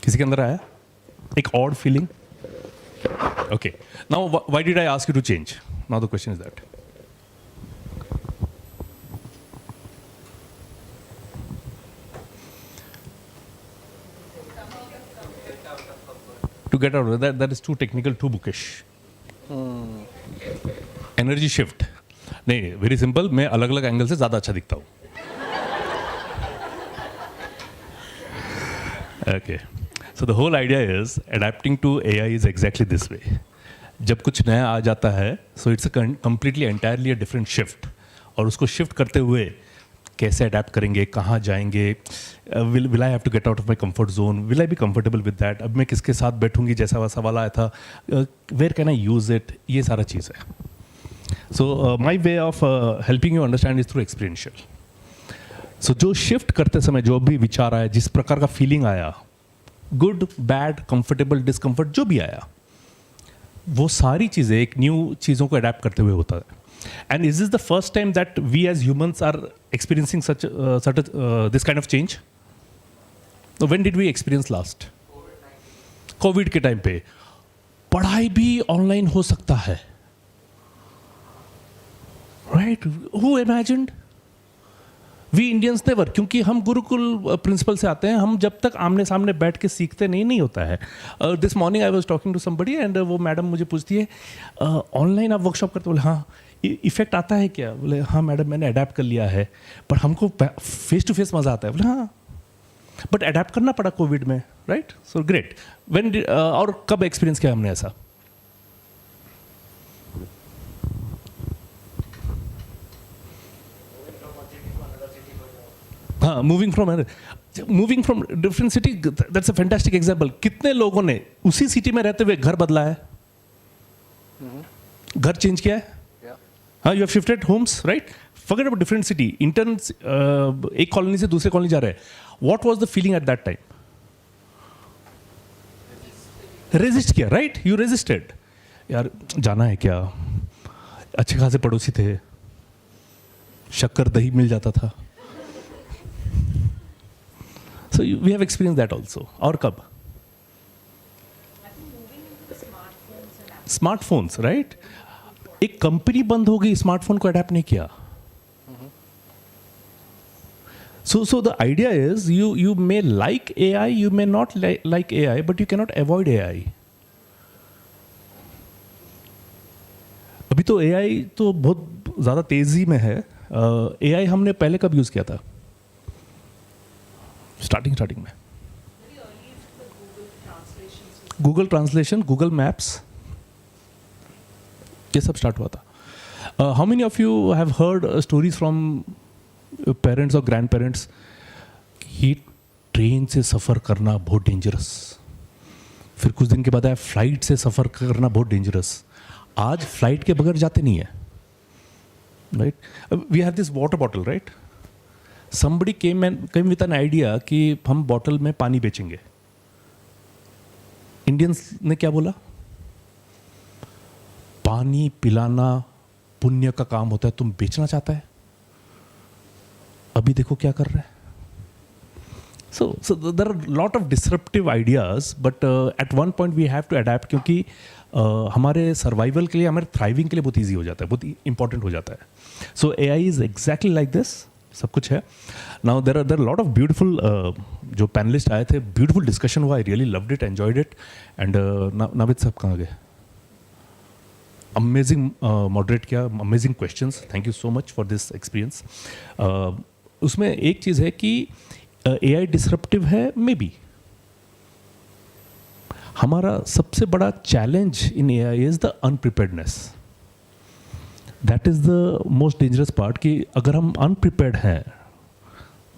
किसी के अंदर आया एक odd feeling? Okay. Now, why did I ask you to change? Now the question is that. To get out of that is too technical, too bookish. Energy shift. नहीं, very simple. मैं अलग-अलग angle से ज़्यादा अच्छा दिखता हूँ. Okay. So the whole idea is adapting to AI is exactly this way. जब कुछ नया आ जाता है, so it's a completely entirely a different shift. और उसको shift करते हुए कैसे adapt करेंगे, कहाँ जाएंगे, will I have to get out of my comfort zone, will I be comfortable with that, अब मैं किसके साथ बैठूंगी जैसा वैसा वाला आया था, where can I use it, ये सारा चीज़ है. So my way of helping you understand is through experiential. So जो shift करते समय जो भी विचार आया, जिस प्रकार का feeling आया, good, bad, comfortable, discomfort, जो भी आया, वो सारी चीज़ें एक न्यू चीज़ों को अडेप्ट करते हुए होता है. And is this the first time that we as humans are experiencing such this kind of change? So when did we experience last? COVID के टाइम पे पढ़ाई भी ऑनलाइन हो सकता है. Right? Who imagined? We Indians never, क्योंकि हम Gurukul principal से आते हैं, हम जब तक आमने सामने बैठ के सीखते नहीं होता है. This morning I was talking to somebody and वो मैडम मुझे पूछती है ऑनलाइन आप वर्कशॉप करते, बोले हाँ इफेक्ट आता है क्या, बोले हाँ मैडम मैंने अडेप्ट कर लिया है, पर हमको फेस टू फेस मज़ा आता है. बोले हाँ बट अडेप्ट करना पड़ा कोविड में. राइट. So great. व्हेन और कब एक्सपीरियंस किया हमने ऐसा? हाँ, moving from different city, that's a fantastic example. कितने लोगों ने उसी सिटी में रहते हुए घर बदला है, घर चेंज किया है. हाँ, you have shifted homes, right. Forget about different city. Interns एक कॉलोनी से दूसरे कॉलोनी जा रहे हैं. What was the feeling at that time? Resist किया, राइट. You resisted. यार जाना है क्या, अच्छे खासे पड़ोसी थे, शक्कर दही मिल जाता था. So we have experienced that also. और कब? Smartphones, right. एक कंपनी बंद हो गई, स्मार्टफोन को अडेप्ट नहीं किया. So the idea is you may like AI, you may not like AI, but you cannot avoid AI. अभी तो AI तो बहुत ज़्यादा तेज़ी में है. AI हमने पहले कब यूज़ किया था? स्टार्टिंग में गूगल ट्रांसलेशन, गूगल मैप्स, ये सब स्टार्ट हुआ था. How many of you have heard stories from parents और ग्रैंड पेरेंट्स कि ट्रेन से सफ़र करना बहुत डेंजरस, फिर कुछ दिन के बाद आया फ्लाइट से सफ़र करना बहुत डेंजरस. आज फ्लाइट के बगैर जाते नहीं है, right. We have this water bottle, right. Somebody came with an idea कि हम बॉटल में पानी बेचेंगे. इंडियंस ने क्या बोला? पानी पिलाना पुण्य का काम होता है, तुम बेचना चाहता है. अभी देखो क्या कर रहा है. So there are a lot of disruptive ideas, but at one point we have to adapt क्योंकि हमारे सर्वाइवल के लिए, हमारे थ्राइविंग के लिए बहुत ईजी हो जाता है, बहुत इंपॉर्टेंट हो जाता है. So AI is exactly like this, सब कुछ है. Now there are lot of beautiful जो पैनलिस्ट आए थे, ब्यूटीफुल डिस्कशन हुआ, I really loved it, enjoyed it. And Navid साहब कहाँ गए? अमेजिंग मॉडरेट किया, amazing questions, thank you so much for this experience. उसमें एक चीज़ है कि AI डिसरप्टिव है, मे बी. हमारा सबसे बड़ा challenge in AI is the unpreparedness. That is the most dangerous part, कि अगर हम अनप्रिपेयर्ड हैं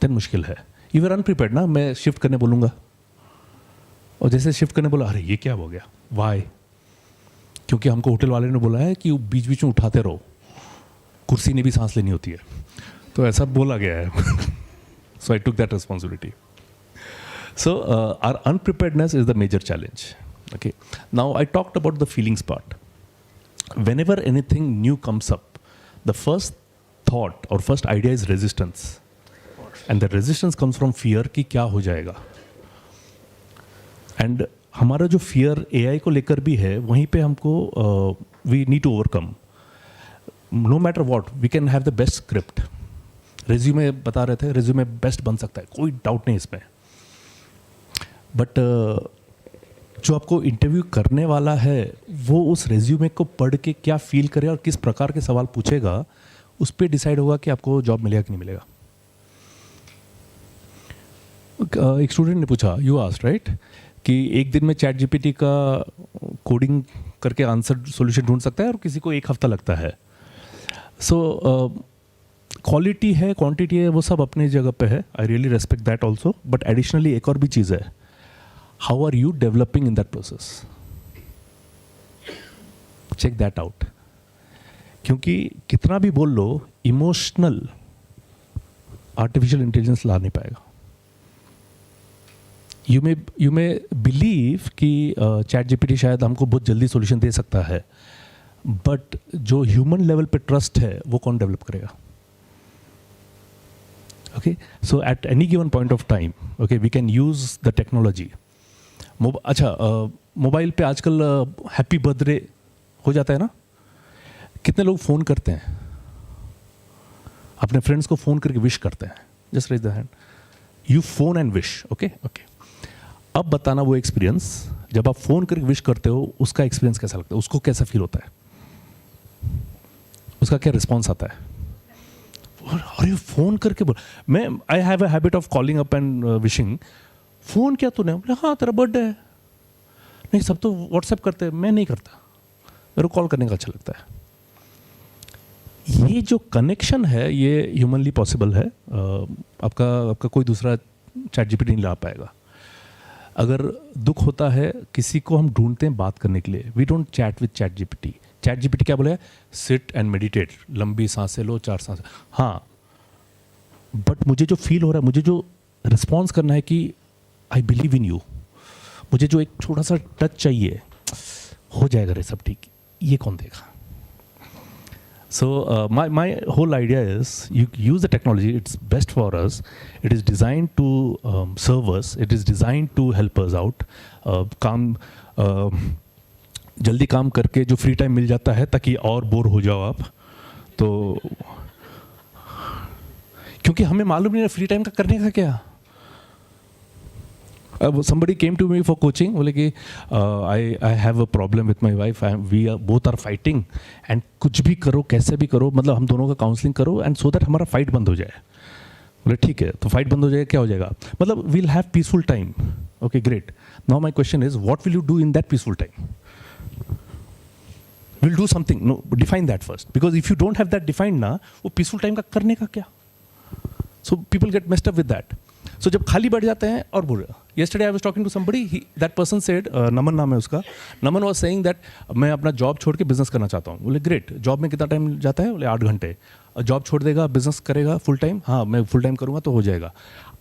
देन मुश्किल है. यू आर अनप्रिपेयर्ड ना, मैं शिफ्ट करने बोलूँगा और जैसे शिफ्ट करने बोला, अरे ये क्या हो गया, वाई? क्योंकि हमको होटल वाले ने बोला है कि बीच बीच में उठाते रहो, कुर्सी ने भी सांस लेनी होती है, तो ऐसा बोला गया है. So I took that responsibility. So our unpreparedness is the major challenge. Okay. Now I talked about the feelings part. Whenever anything new comes up, the first thought or first idea is resistance. And the resistance comes from fear कि क्या हो जाएगा. And हमारा जो fear AI को लेकर भी है, वहीं पे हमको we need to overcome. No matter what, we can have the best script. Resume बता रहे थे, रेज्यूमे बेस्ट बन सकता है, कोई डाउट नहीं इसमें. बट जो आपको इंटरव्यू करने वाला है, वो उस रेज्यूमे को पढ़ के क्या फील करे और किस प्रकार के सवाल पूछेगा, उस पर डिसाइड होगा कि आपको जॉब मिलेगा कि नहीं मिलेगा. एक स्टूडेंट ने पूछा, यू आस्क्ड राइट, कि एक दिन में चैट जीपीटी का कोडिंग करके आंसर सॉल्यूशन ढूंढ सकता है और किसी को एक हफ्ता लगता है. सो क्वालिटी है, क्वांटिटी है, वो सब अपनी जगह पे है. I really respect that also. But additionally एक और भी चीज़ है, how are you developing in that process, check that out. क्योंकि कितना भी बोल लो, इमोशनल आर्टिफिशियल इंटेलिजेंस ला नहीं पाएगा. यू मे बिलीव कि चैट जीपीटी शायद हमको बहुत जल्दी सॉल्यूशन दे सकता है, बट जो ह्यूमन लेवल पे ट्रस्ट है, वो कौन डेवलप करेगा? Okay, so at any given point of time, okay, we can use the technology. अच्छा, मोबाइल पे आजकल हैप्पी बर्थडे हो जाता है ना. कितने लोग फ़ोन करते हैं, अपने फ्रेंड्स को फ़ोन करके विश करते हैं? Just raise the hand. You phone and wish. Okay okay. अब बताना वो एक्सपीरियंस, जब आप फ़ोन करके विश करते हो, उसका एक्सपीरियंस कैसा लगता है, उसको कैसा फील होता है, उसका क्या रिस्पॉन्स आता है? अरे फ़ोन करके बोल, मैं I have a habit of calling up and wishing. Phone क्या तूने? बोले हाँ तेरा बर्थडे है. नहीं, सब तो व्हाट्सएप करते हैं, मैं नहीं करता, मेरे को कॉल करने का अच्छा लगता है. ये जो कनेक्शन है, ये ह्यूमनली पॉसिबल है. आपका कोई दूसरा चैट जीपीटी नहीं ला पाएगा. अगर दुख होता है, किसी को हम ढूंढते हैं बात करने के लिए, we don't chat with chat GPT. Chat GPT क्या बोले? सिट एंड मेडिटेट, लंबी सांसें लो, 4 सांसें. हाँ, बट मुझे जो फील हो रहा है, मुझे जो रिस्पॉन्स करना है कि आई बिलीव इन यू, मुझे जो एक छोटा सा टच चाहिए, हो जाएगा रे सब ठीक, ये कौन देगा? So my whole idea is you use the technology, it's best for us, it is designed to serve us, it is designed to help us out. जल्दी काम करके जो फ्री टाइम मिल जाता है ताकि और बोर हो जाओ आप, तो क्योंकि हमें मालूम नहीं है फ्री टाइम का करने का क्या. Somebody came to me for coaching, बोले कि I have a problem with my wife, we both are fighting, and कुछ भी करो, कैसे भी करो, मतलब हम दोनों का काउंसलिंग करो, and so that हमारा फाइट बंद हो जाए. बोले ठीक है, तो फाइट बंद हो जाएगा, क्या हो जाएगा? मतलब we'll have peaceful time. Okay, great. Now my question is, what will you do in that peaceful time? We'll do something. No, define that first, because if you don't have that defined ना, वो peaceful time का करने का क्या? So people get messed up with that. So जब खाली बैठ जाते हैं और बोल रहे. Yesterday I was talking to somebody, that person said, नमन नाम है उसका. नमन was saying that मैं अपना जॉब छोड़ के बिजनेस करना चाहता हूँ. बोले ग्रेट, जॉब में कितना टाइम जाता है? बोले 8 घंटे. जॉब छोड़ देगा, बिजनेस करेगा फुल टाइम? हाँ, मैं फुल टाइम करूँगा तो हो जाएगा.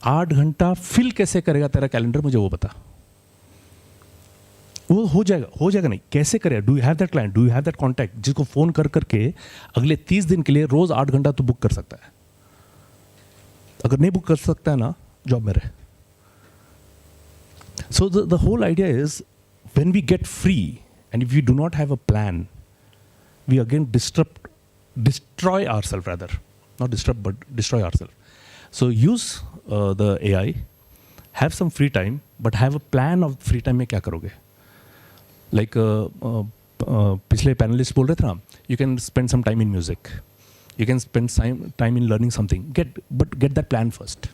8 घंटा फिल कैसे करेगा तेरा कैलेंडर, मुझे वो बता. वो हो जाएगा नहीं, कैसे करेगा? Do you have that client, do you have that contact जिसको फ़ोन कर करके अगले 30 दिन के लिए रोज़ 8 घंटा तो बुक कर सकता है. अगर नहीं बुक कर सकता है ना, जॉब में रहे. So the whole idea is, when we get free, and if we do not have a plan, we again destroy ourselves rather. Not disrupt, but destroy ourselves. So use the AI, have some free time, but have a plan of free time में क्या करोगे? Like पिछले panelists बोल रहे थे ना, you can spend some time in music. You can spend time in learning something. But get that plan first.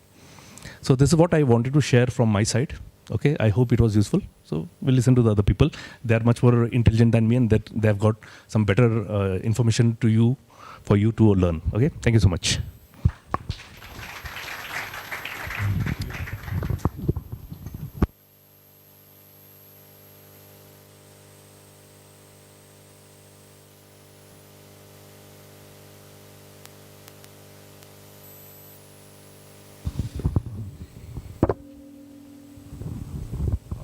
So this is what I wanted to share from my side. Okay, I hope it was useful. So we'll listen to the other people. They are much more intelligent than me, and that they have got some better information for you to learn. Okay, thank you so much.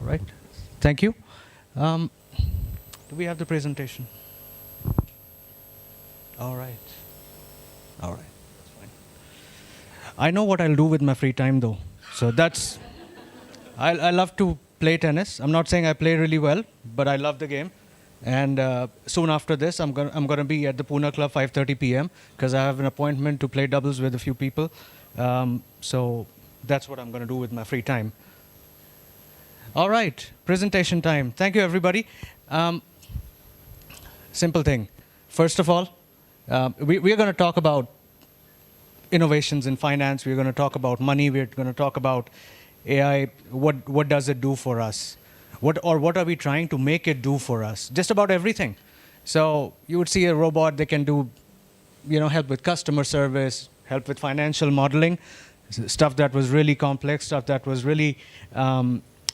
Right. Thank you. Do we have the presentation? All right. All right. That's fine. I know what I'll do with my free time, though. So that's. I love to play tennis. I'm not saying I play really well, but I love the game. And soon after this, I'm gonna be at the Pune Club 5:30 p.m. because I have an appointment to play doubles with a few people. So that's what I'm gonna do with my free time. All right, presentation time. Thank you, everybody. Simple thing. First of all, we're going to talk about innovations in finance. We're going to talk about money. We're going to talk about AI. What does it do for us? What are we trying to make it do for us? Just about everything. So you would see a robot that can do, help with customer service, help with financial modeling, stuff that was really complex, stuff that was really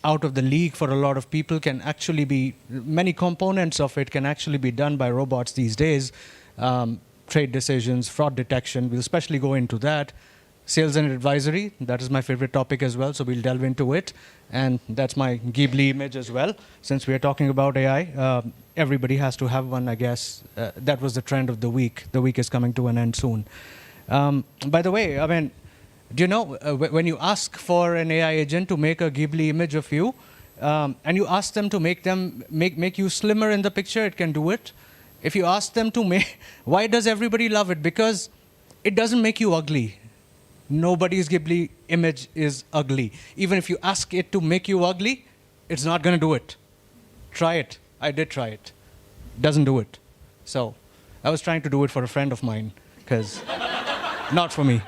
out of the league for a lot of people can actually be, many components of it can actually be done by robots these days. Trade decisions, fraud detection, we'll especially go into that. Sales and advisory, that is my favorite topic as well, so we'll delve into it. And that's my Ghibli image as well. Since we're talking about AI, everybody has to have one, I guess. That was the trend of the week. The week is coming to an end soon. By the way, I mean, do you know, when you ask for an AI agent to make a Ghibli image of you, and you ask them to make you slimmer in the picture, it can do it. If you ask them to make, why does everybody love it? Because it doesn't make you ugly. Nobody's Ghibli image is ugly. Even if you ask it to make you ugly, it's not going to do it. Try it. I did try it. Doesn't do it. So I was trying to do it for a friend of mine, because not for me.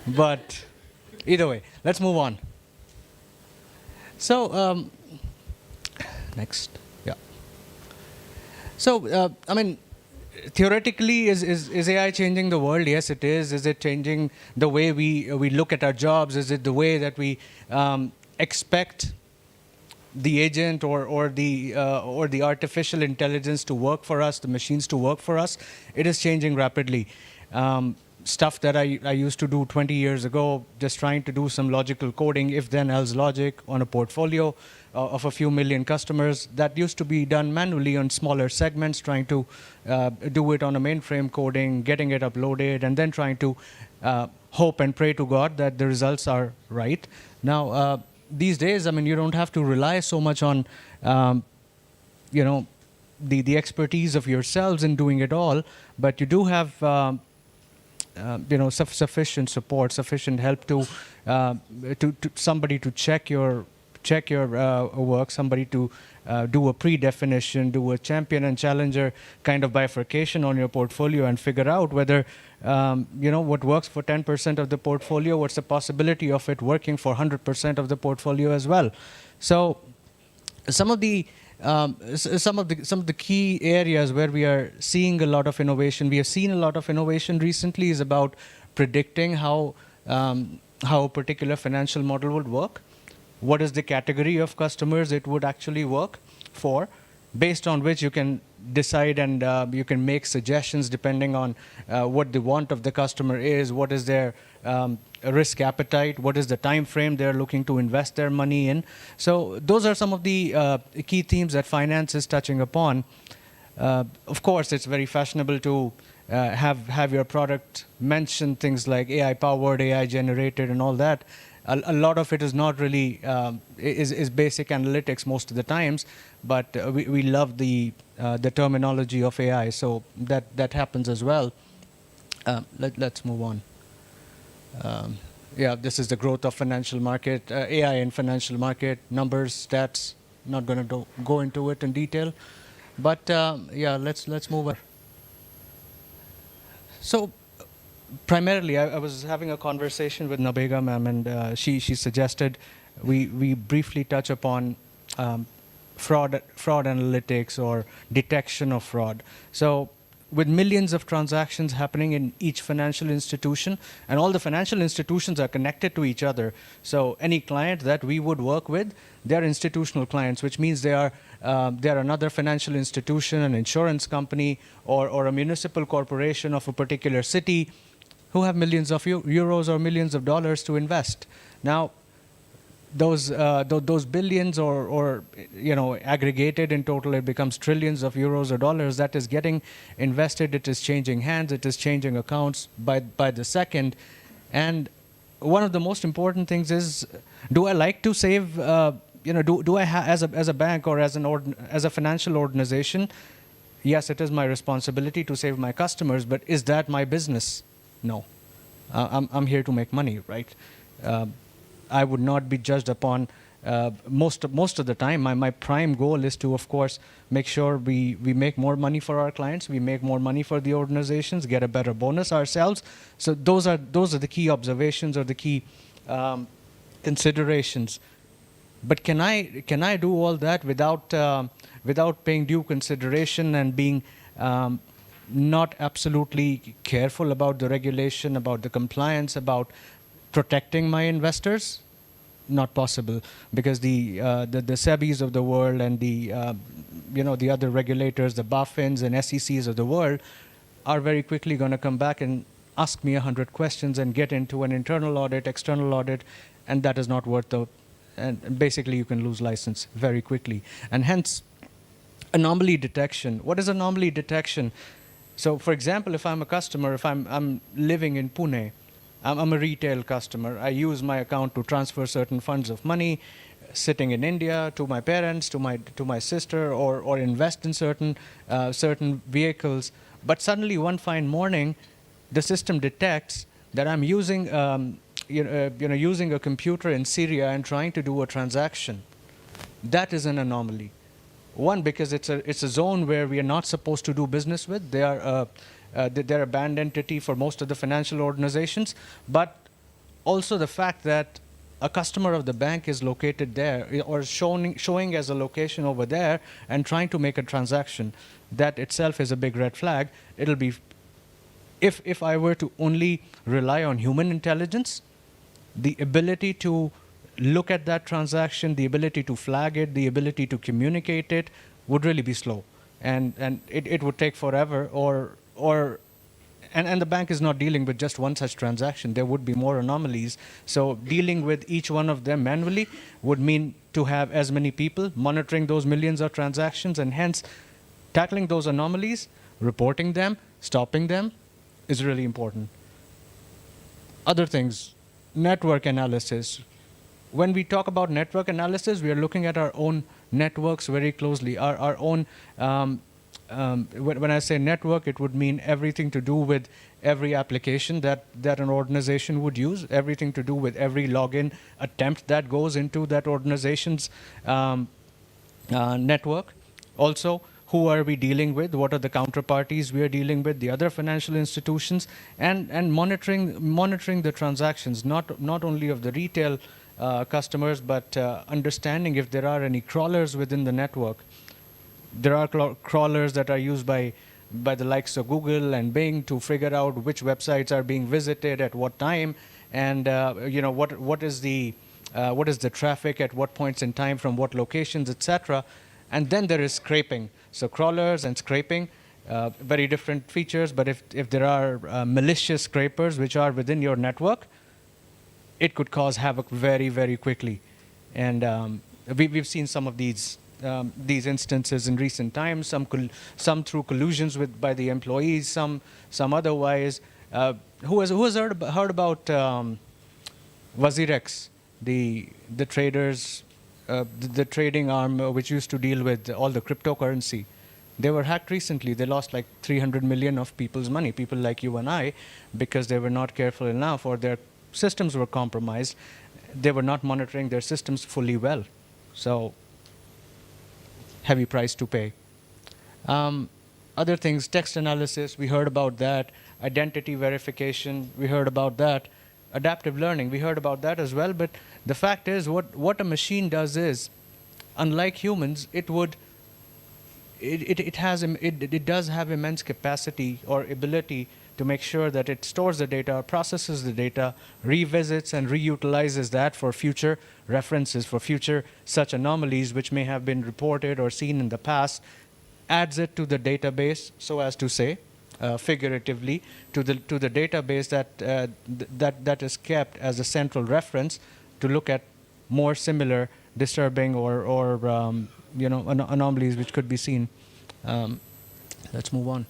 But either way, let's move on. So, next, yeah. So, I mean, theoretically, is AI changing the world? Yes, it is. Is it changing the way we look at our jobs? Is it the way that we expect the agent or the artificial intelligence to work for us, the machines to work for us? It is changing rapidly. Stuff that I used to do 20 years ago, just trying to do some logical coding, if then else logic on a portfolio of a few million customers, that used to be done manually on smaller segments, trying to do it on a mainframe coding, getting it uploaded, and then trying to hope and pray to God that the results are right. Now, these days, I mean, you don't have to rely so much on, the expertise of yourselves in doing it all, but you do have sufficient support, sufficient help to somebody to check your work, somebody to do a pre-definition, do a champion and challenger kind of bifurcation on your portfolio and figure out whether what works for 10% of the portfolio, what's the possibility of it working for 100% of the portfolio as well. So some of the key areas where we are seeing a lot of innovation, we have seen a lot of innovation recently, is about predicting how a particular financial model would work. What is the category of customers it would actually work for, based on which you can decide and you can make suggestions depending on what the want of the customer is, what is their risk appetite, what is the time frame they're looking to invest their money in. So those are some of the key themes that finance is touching upon. Of course, it's very fashionable to have your product mention things like AI powered, AI generated, and all that. A lot of it is not really is basic analytics most of the times, but we love the terminology of AI, so that happens as well. Let's move on. Yeah, this is the growth of financial market, AI in financial market, numbers, stats. Not going to go into it in detail, but yeah, let's move on. So primarily, I was having a conversation with Nabega ma'am, and she suggested we briefly touch upon fraud analytics or detection of fraud. So with millions of transactions happening in each financial institution, and all the financial institutions are connected to each other. So any client that we would work with, they're institutional clients, which means they're another financial institution, an insurance company, or a municipal corporation of a particular city who have millions of euros or millions of dollars to invest. Now, those billions or aggregated in total, it becomes trillions of euros or dollars that is getting invested. It is changing hands. It is changing accounts by the second. And one of the most important things is, do I like to save? Do I as a bank or as a financial organization? Yes, it is my responsibility to save my customers, but is that my business? No, I'm here to make money, right? I would not be judged upon most of the time. My prime goal is to, of course, make sure we make more money for our clients, we make more money for the organizations, get a better bonus ourselves. So those are the key observations or the key considerations. But can I do all that without paying due consideration and being not absolutely careful about the regulation, about the compliance, about protecting my investors? Not possible, because the SEBIs of the world and the other regulators, the BaFins and SECs of the world, are very quickly going to come back and ask me 100 questions and get into an internal audit, external audit, and that is not worth the. And basically, you can lose license very quickly. And hence, anomaly detection. What is anomaly detection? So, for example, if I'm a customer, if I'm living in Pune, I'm a retail customer. I use my account to transfer certain funds of money sitting in India to my parents, to my sister, or invest in certain vehicles. But suddenly, one fine morning, the system detects that I'm using using a computer in Syria and trying to do a transaction. That is an anomaly. One, because it's a zone where we are not supposed to do business with. They're a banned entity for most of the financial organizations, but also the fact that a customer of the bank is located there or showing as a location over there and trying to make a transaction, that itself is a big red flag. It'll be, if I were to only rely on human intelligence, the ability to look at that transaction, the ability to flag it, the ability to communicate it would really be slow, and it would take forever. And the bank is not dealing with just one such transaction. There would be more anomalies. So dealing with each one of them manually would mean to have as many people monitoring those millions of transactions, and hence tackling those anomalies, reporting them, stopping them is really important. Other things, network analysis. When we talk about network analysis, we are looking at our own networks very closely, our own. When I say network, it would mean everything to do with every application that an organization would use, everything to do with every login attempt that goes into that organization's network. Also, who are we dealing with? What are the counterparties we are dealing with? The other financial institutions, and monitoring the transactions, not only of the retail customers, but understanding if there are any crawlers within the network. There are crawlers that are used by the likes of Google and Bing to figure out which websites are being visited at what time, and what is the traffic at what points in time from what locations, etc. And then there is scraping. So crawlers and scraping, very different features. But if there are malicious scrapers which are within your network, it could cause havoc very, very quickly. And we've seen some of these these instances in recent times, some through collusions by the employees, some otherwise. Who has heard about Wazirex, the traders, the trading arm which used to deal with all the cryptocurrency? They were hacked recently. They lost like 300 million of people's money, people like you and I, because they were not careful enough, or their systems were compromised. They were not monitoring their systems fully well. So, heavy price to pay. Other things, text analysis, we heard about that. Identity verification, we heard about that. Adaptive learning, we heard about that as well. But the fact is, what a machine does is, unlike humans, it does have immense capacity or ability to make sure that it stores the data, processes the data, revisits and reutilizes that for future references, for future such anomalies which may have been reported or seen in the past, adds it to the database, so as to say, figuratively, to the database that is kept as a central reference to look at more similar disturbing or anomalies which could be seen. Let's move on.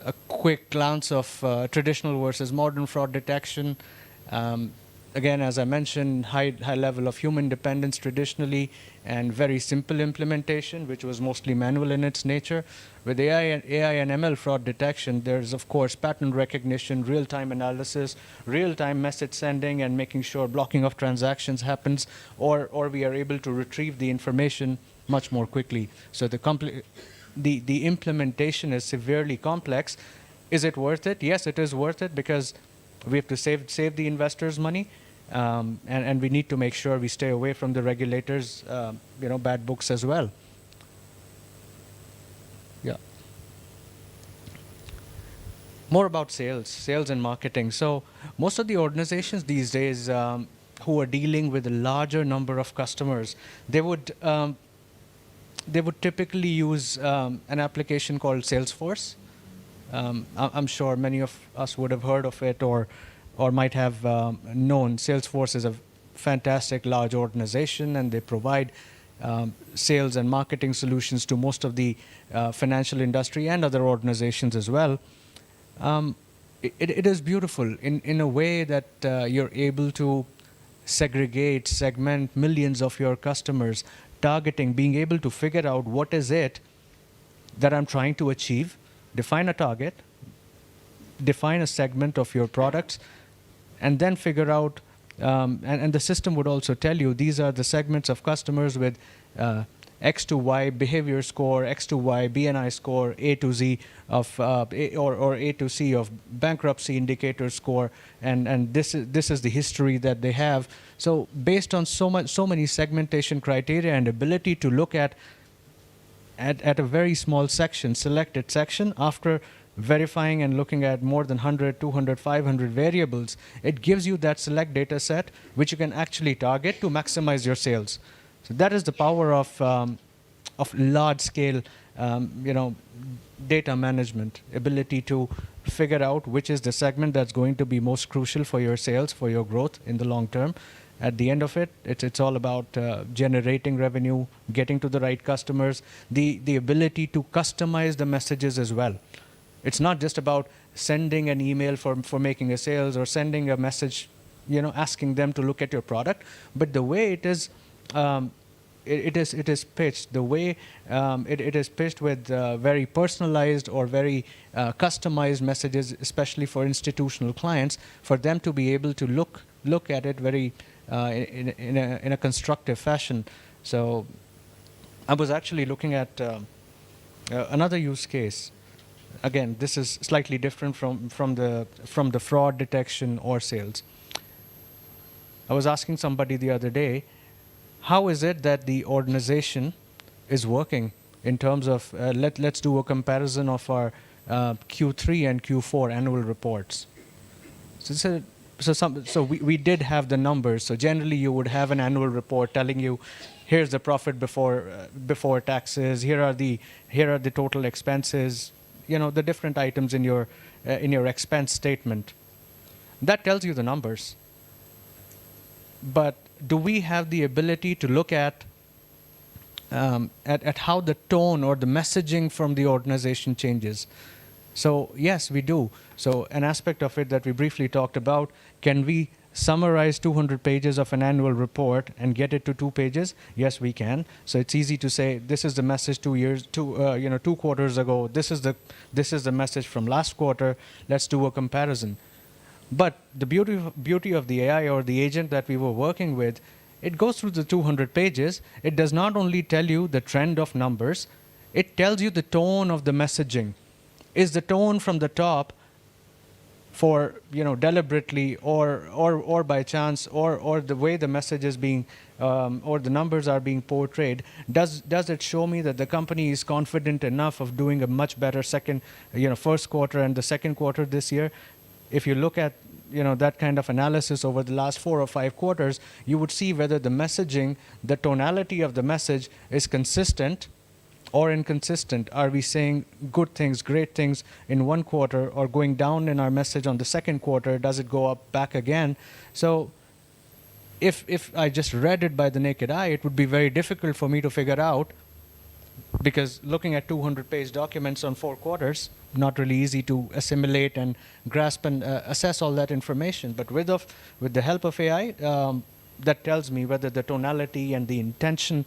A quick glance of traditional versus modern fraud detection. Again, as I mentioned, high level of human dependence traditionally, and very simple implementation, which was mostly manual in its nature. With AI and ML fraud detection, there's of course pattern recognition, real-time analysis, real-time message sending, and making sure blocking of transactions happens, or we are able to retrieve the information much more quickly. So the implementation is severely complex. Is it worth it? Yes, it is worth it, because we have to save the investors money, and we need to make sure we stay away from the regulators, bad books as well. Yeah. More about sales and marketing. So most of the organizations these days who are dealing with a larger number of customers, they would typically use an application called Salesforce. I'm sure many of us would have heard of it or might have known. Salesforce is a fantastic large organization, and they provide sales and marketing solutions to most of the financial industry and other organizations as well. It is beautiful in a way that you're able to segment millions of your customers, targeting, being able to figure out what is it that I'm trying to achieve, define a target, define a segment of your products, and then figure out, and the system would also tell you these are the segments of customers with X to Y behavior score, X to Y BNI score, A to Z of or A to C of bankruptcy indicator score, and this is the history that they have. So based on so many segmentation criteria and ability to look at a very small section, selected section, after verifying and looking at more than 100, 200, 500 variables, it gives you that select data set which you can actually target to maximize your sales. So that is the power of large-scale, data management, ability to figure out which is the segment that's going to be most crucial for your sales, for your growth in the long term. At the end of it, it's all about generating revenue, getting to the right customers, the ability to customize the messages as well. It's not just about sending an email for making a sales, or sending a message, asking them to look at your product, but the way it is pitched, the way it is pitched with very personalized or very customized messages, especially for institutional clients, for them to be able to look at it very in a constructive fashion. So I was actually looking at another use case. Again, this is slightly different from the fraud detection or sales. I was asking somebody the other day, how is it that the organization is working in terms of, let's do a comparison of our Q3 and Q4 annual reports. So we did have the numbers. So generally you would have an annual report telling you, here's the profit before taxes, here are the total expenses, the different items in your expense statement. That tells you the numbers. But do we have the ability to look at at how the tone or the messaging from the organization changes. So yes, we do. So an aspect of it that we briefly talked about, can we summarize 200 pages of an annual report and get it to 2 pages? Yes, we can. So it's easy to say, this is the message 2 quarters ago. This is the message from last quarter. Let's do a comparison. But the beauty of the AI or the agent that we were working with, it goes through the 200 pages. It does not only tell you the trend of numbers, it tells you the tone of the messaging. Is the tone from the top for, deliberately or by chance, or the way the message is being, or the numbers are being portrayed, does it show me that the company is confident enough of doing a much better first quarter and the second quarter this year? If you look at that kind of analysis over the last 4 or 5 quarters, you would see whether the messaging, the tonality of the message is consistent or inconsistent. Are we saying good things, great things in one quarter, or going down in our message on the second quarter? Does it go up back again? So if I just read it by the naked eye, it would be very difficult for me to figure out, because looking at 200-page documents on 4 quarters, not really easy to assimilate and grasp and assess all that information. But with the help of AI, that tells me whether the tonality and the intention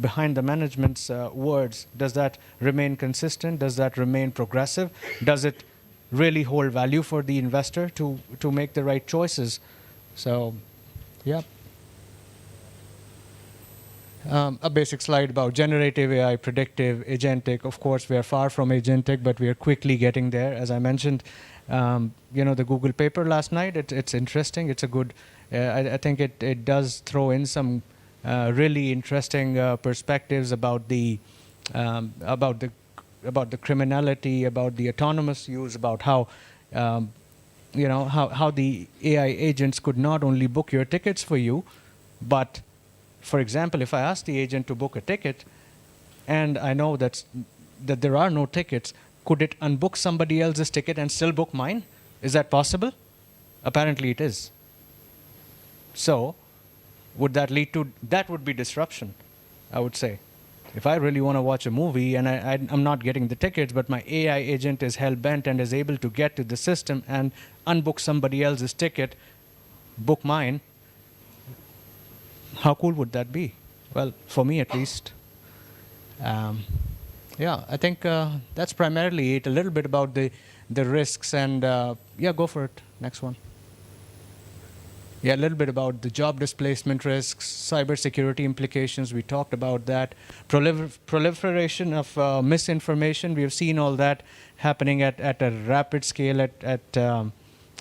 behind the management's words, does that remain consistent? Does that remain progressive? Does it really hold value for the investor to make the right choices? So, yeah. A basic slide about generative AI, predictive, agentic. Of course, we are far from agentic, but we are quickly getting there. As I mentioned, the Google paper last night, it's interesting. It's a good, I think it does throw in some really interesting perspectives about the criminality, about the autonomous use, about how how the AI agents could not only book your tickets for you, but, for example, if I ask the agent to book a ticket, and I know that there are no tickets, could it unbook somebody else's ticket and still book mine? Is that possible? Apparently it is. So, would that lead to, that would be disruption, I would say. If I really want to watch a movie and I'm not getting the tickets, but my AI agent is hell-bent and is able to get to the system and unbook somebody else's ticket, book mine, how cool would that be? Well, for me at least. Yeah, I think that's primarily it. A little bit about the risks and, yeah, go for it. Next one. Yeah, a little bit about the job displacement risks, cybersecurity implications. We talked about that. Proliferation of misinformation. We have seen all that happening at a rapid scale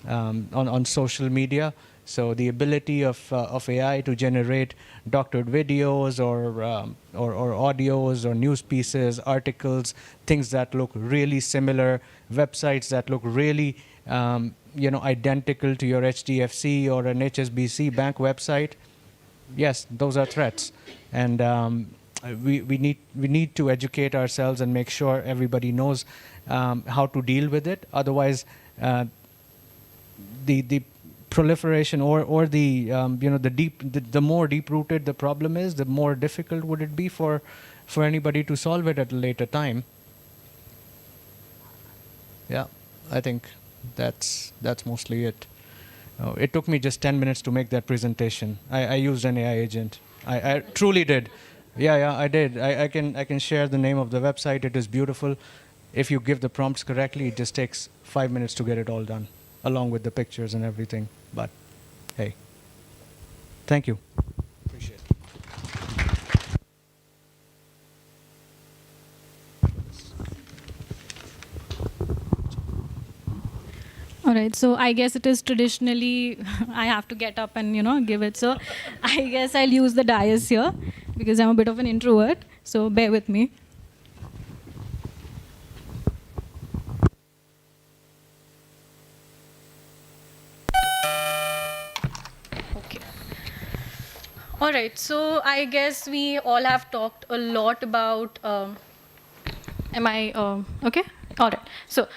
on social media. So the ability of AI to generate doctored videos or audios or news pieces, articles, things that look really similar, websites that look really identical to your HDFC or an HSBC bank website. Yes, those are threats, and we need to educate ourselves and make sure everybody knows how to deal with it. Otherwise, the proliferation or the the more deep-rooted the problem is, the more difficult would it be for anybody to solve it at a later time. Yeah, I think that's mostly it. It took me just 10 minutes to make that presentation. I used an AI agent. I truly did. Yeah, I did. I can share the name of the website. It is beautiful. If you give the prompts correctly, it just takes 5 minutes to get it all done, along with the pictures and everything. But hey, thank you. Appreciate it. All right, so I guess it is traditionally I have to get up and give it. So I guess I'll use the dais here because I'm a bit of an introvert. So bear with me. Okay. All right, so I guess we all have talked a lot about. Am I okay? All right. So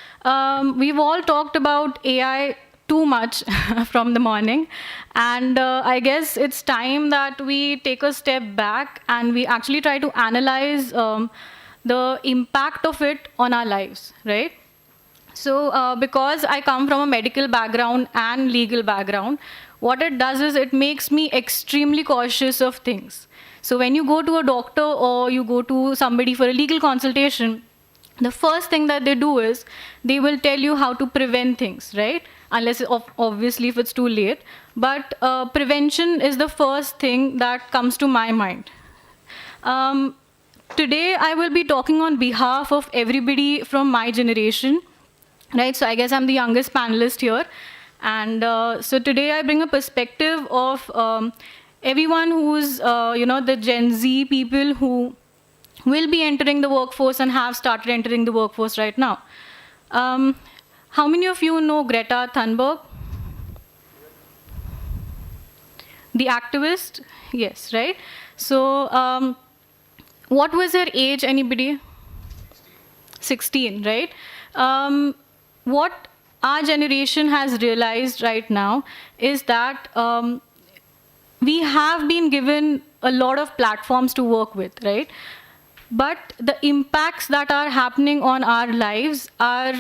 we've all talked about AI too much from the morning. And I guess it's time that we take a step back and we actually try to analyze the impact of it on our lives, right? So because I come from a medical background and legal background, what it does is it makes me extremely cautious of things. So when you go to a doctor or you go to somebody for a legal consultation, the first thing that they do is they will tell you how to prevent things, right? Unless, obviously, if it's too late. But prevention is the first thing that comes to my mind. Today, I will be talking on behalf of everybody from my generation, right? So I guess I'm the youngest panelist here. And so today, I bring a perspective of everyone who's, the Gen Z people who will be entering the workforce and have started entering the workforce right now. How many of you know Greta Thunberg? The activist? Yes, right? So what was her age, anybody? 16, right? What our generation has realized right now is that we have been given a lot of platforms to work with, right? But the impacts that are happening on our lives are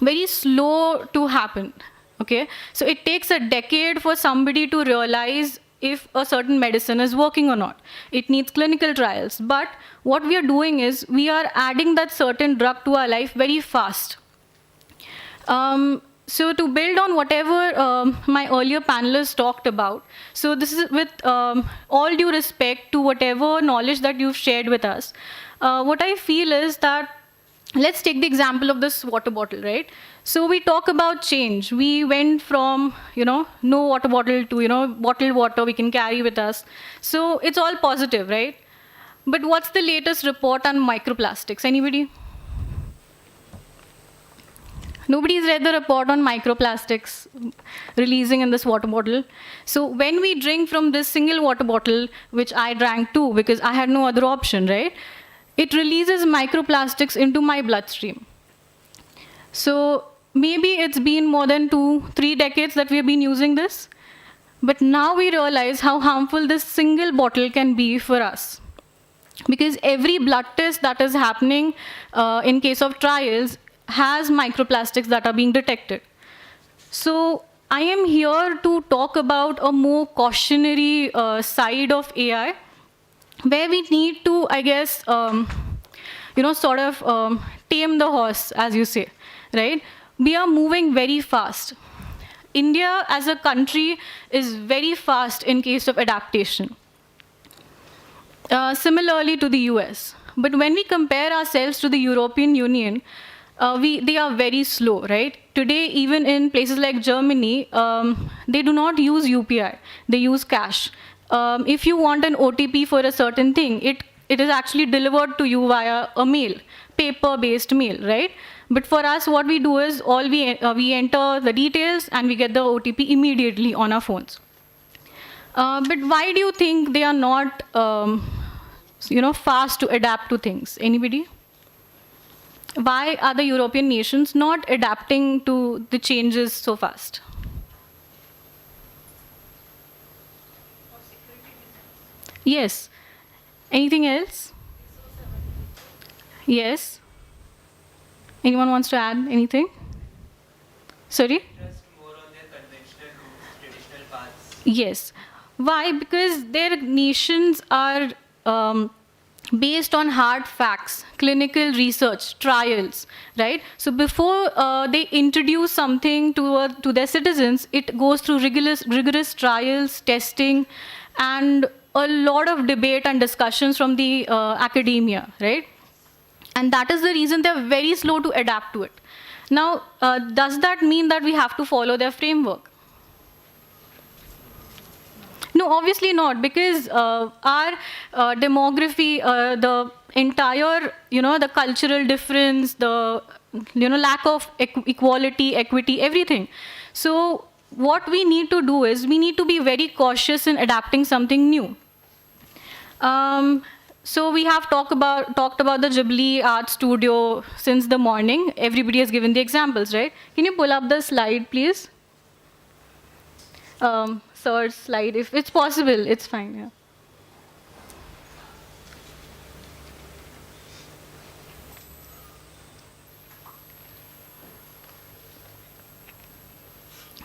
very slow to happen, okay? So it takes a decade for somebody to realize if a certain medicine is working or not. It needs clinical trials. But what we are doing is we are adding that certain drug to our life very fast. So to build on whatever my earlier panelists talked about, so this is with all due respect to whatever knowledge that you've shared with us. What I feel is that, let's take the example of this water bottle, right? So we talk about change. We went from, no water bottle to, bottled water we can carry with us. So it's all positive, right? But what's the latest report on microplastics? Anybody? Nobody's read the report on microplastics releasing in this water bottle. So when we drink from this single water bottle, which I drank too because I had no other option, right? It releases microplastics into my bloodstream. So maybe it's been more than 2-3 decades that we have been using this. But now we realize how harmful this single bottle can be for us. Because every blood test that is happening in case of trials has microplastics that are being detected. So I am here to talk about a more cautionary side of AI, where we need to, I guess, sort of tame the horse, as you say, right? We are moving very fast. India as a country is very fast in case of adaptation. Similarly to the US. But when we compare ourselves to the European Union, they are very slow, right? Today, even in places like Germany, they do not use UPI. They use cash. If you want an OTP for a certain thing, it is actually delivered to you via a mail, paper-based mail, right? But for us, what we do is we enter the details and we get the OTP immediately on our phones. But why do you think they are not, fast to adapt to things? Anybody? Why are the European nations not adapting to the changes so fast? Yes. Anything else? Yes. Anyone wants to add anything? Sorry? Yes. Why? Because their nations are based on hard facts, clinical research, trials, right? So before they introduce something to their citizens, it goes through rigorous trials, testing, and a lot of debate and discussions from the academia, right? And that is the reason they're very slow to adapt to it. Now, does that mean that we have to follow their framework? No, obviously not, because our demography, the entire, the cultural difference, the, lack of equality, equity, everything. So what we need to do is we need to be very cautious in adapting something new. So we have talked about the Ghibli Art Studio since the morning. Everybody has given the examples, right? Can you pull up the slide, please? Sir's slide. If it's possible, it's fine. Yeah.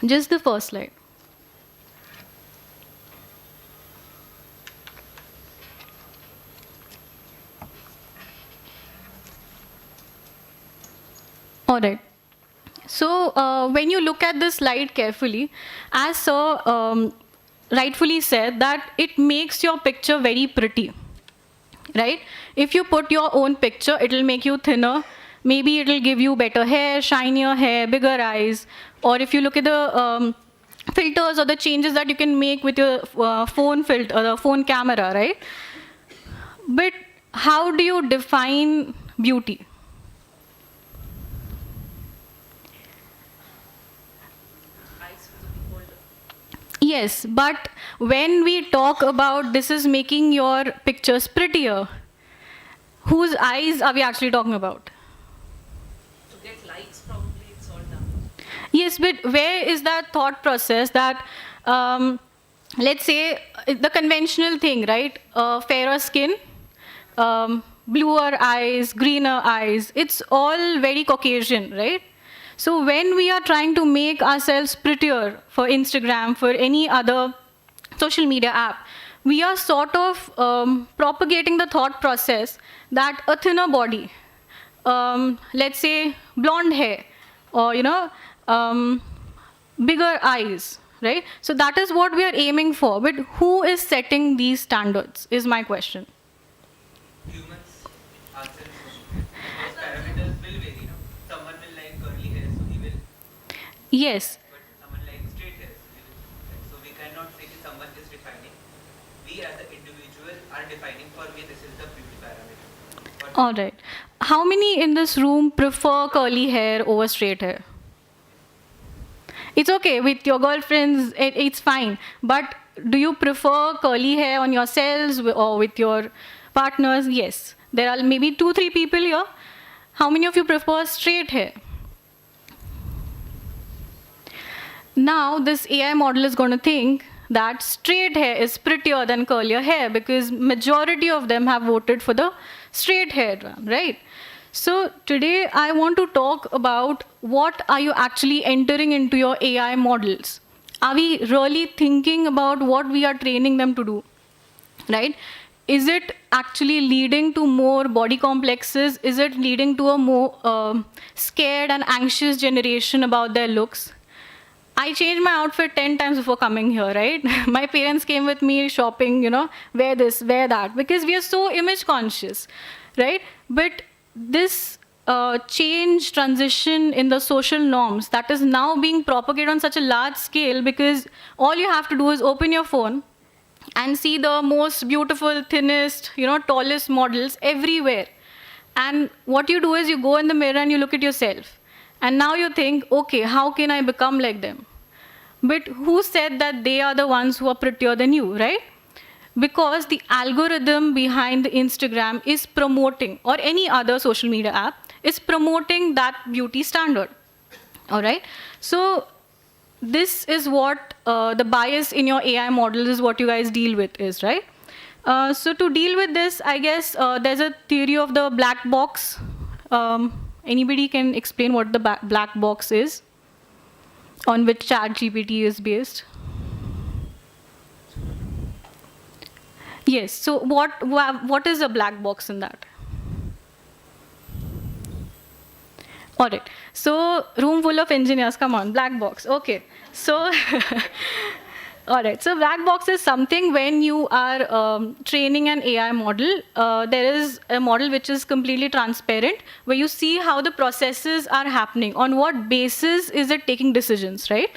Just the first slide. All right. So when you look at this slide carefully, as Sir rightfully said, that it makes your picture very pretty, right? If you put your own picture, it will make you thinner. Maybe it will give you better hair, shinier hair, bigger eyes. Or if you look at the filters or the changes that you can make with your phone filter or the phone camera, right? But how do you define beauty? Yes, but when we talk about this is making your pictures prettier, whose eyes are we actually talking about? To get likes, probably it's all done. Yes, but where is that thought process that, let's say, the conventional thing, right? Fairer skin, bluer eyes, greener eyes, it's all very Caucasian, right? So when we are trying to make ourselves prettier for Instagram, for any other social media app, we are sort of propagating the thought process that a thinner body, let's say blonde hair, or bigger eyes, right? So that is what we are aiming for. But who is setting these standards is my question. Humans ourselves, those parameters will vary. No? Someone will like curly hair, so he will. Yes. But someone likes straight hair, so we cannot say that someone is defining. We as an individual are defining for me this is the beauty parameter. All right. How many in this room prefer curly hair over straight hair? It's okay with your girlfriends, it's fine. But do you prefer curly hair on yourselves or with your partners? Yes. There are maybe 2-3 people here. How many of you prefer straight hair? Now this AI model is going to think that straight hair is prettier than curlier hair because majority of them have voted for the straight hair one, right? So today I want to talk about what are you actually entering into your AI models. Are we really thinking about what we are training them to do, right? Is it actually leading to more body complexes? Is it leading to a more scared and anxious generation about their looks? I changed my outfit 10 times before coming here, right? My parents came with me shopping, wear this, wear that, because we are so image conscious, right? But this change, transition in the social norms that is now being propagated on such a large scale because all you have to do is open your phone and see the most beautiful, thinnest, tallest models everywhere. And what you do is you go in the mirror and you look at yourself. And now you think, okay, how can I become like them? But who said that they are the ones who are prettier than you, right? Because the algorithm behind the Instagram is promoting, or any other social media app, is promoting that beauty standard, all right? So this is what the bias in your AI models is what you guys deal with is, right? So to deal with this, I guess there's a theory of the black box. Anybody can explain what the black box is, on which ChatGPT is based? Yes, so what is a black box in that? All right, so room full of engineers, come on, black box, okay. So, all right, so black box is something when you are training an AI model, there is a model which is completely transparent, where you see how the processes are happening, on what basis is it taking decisions, right?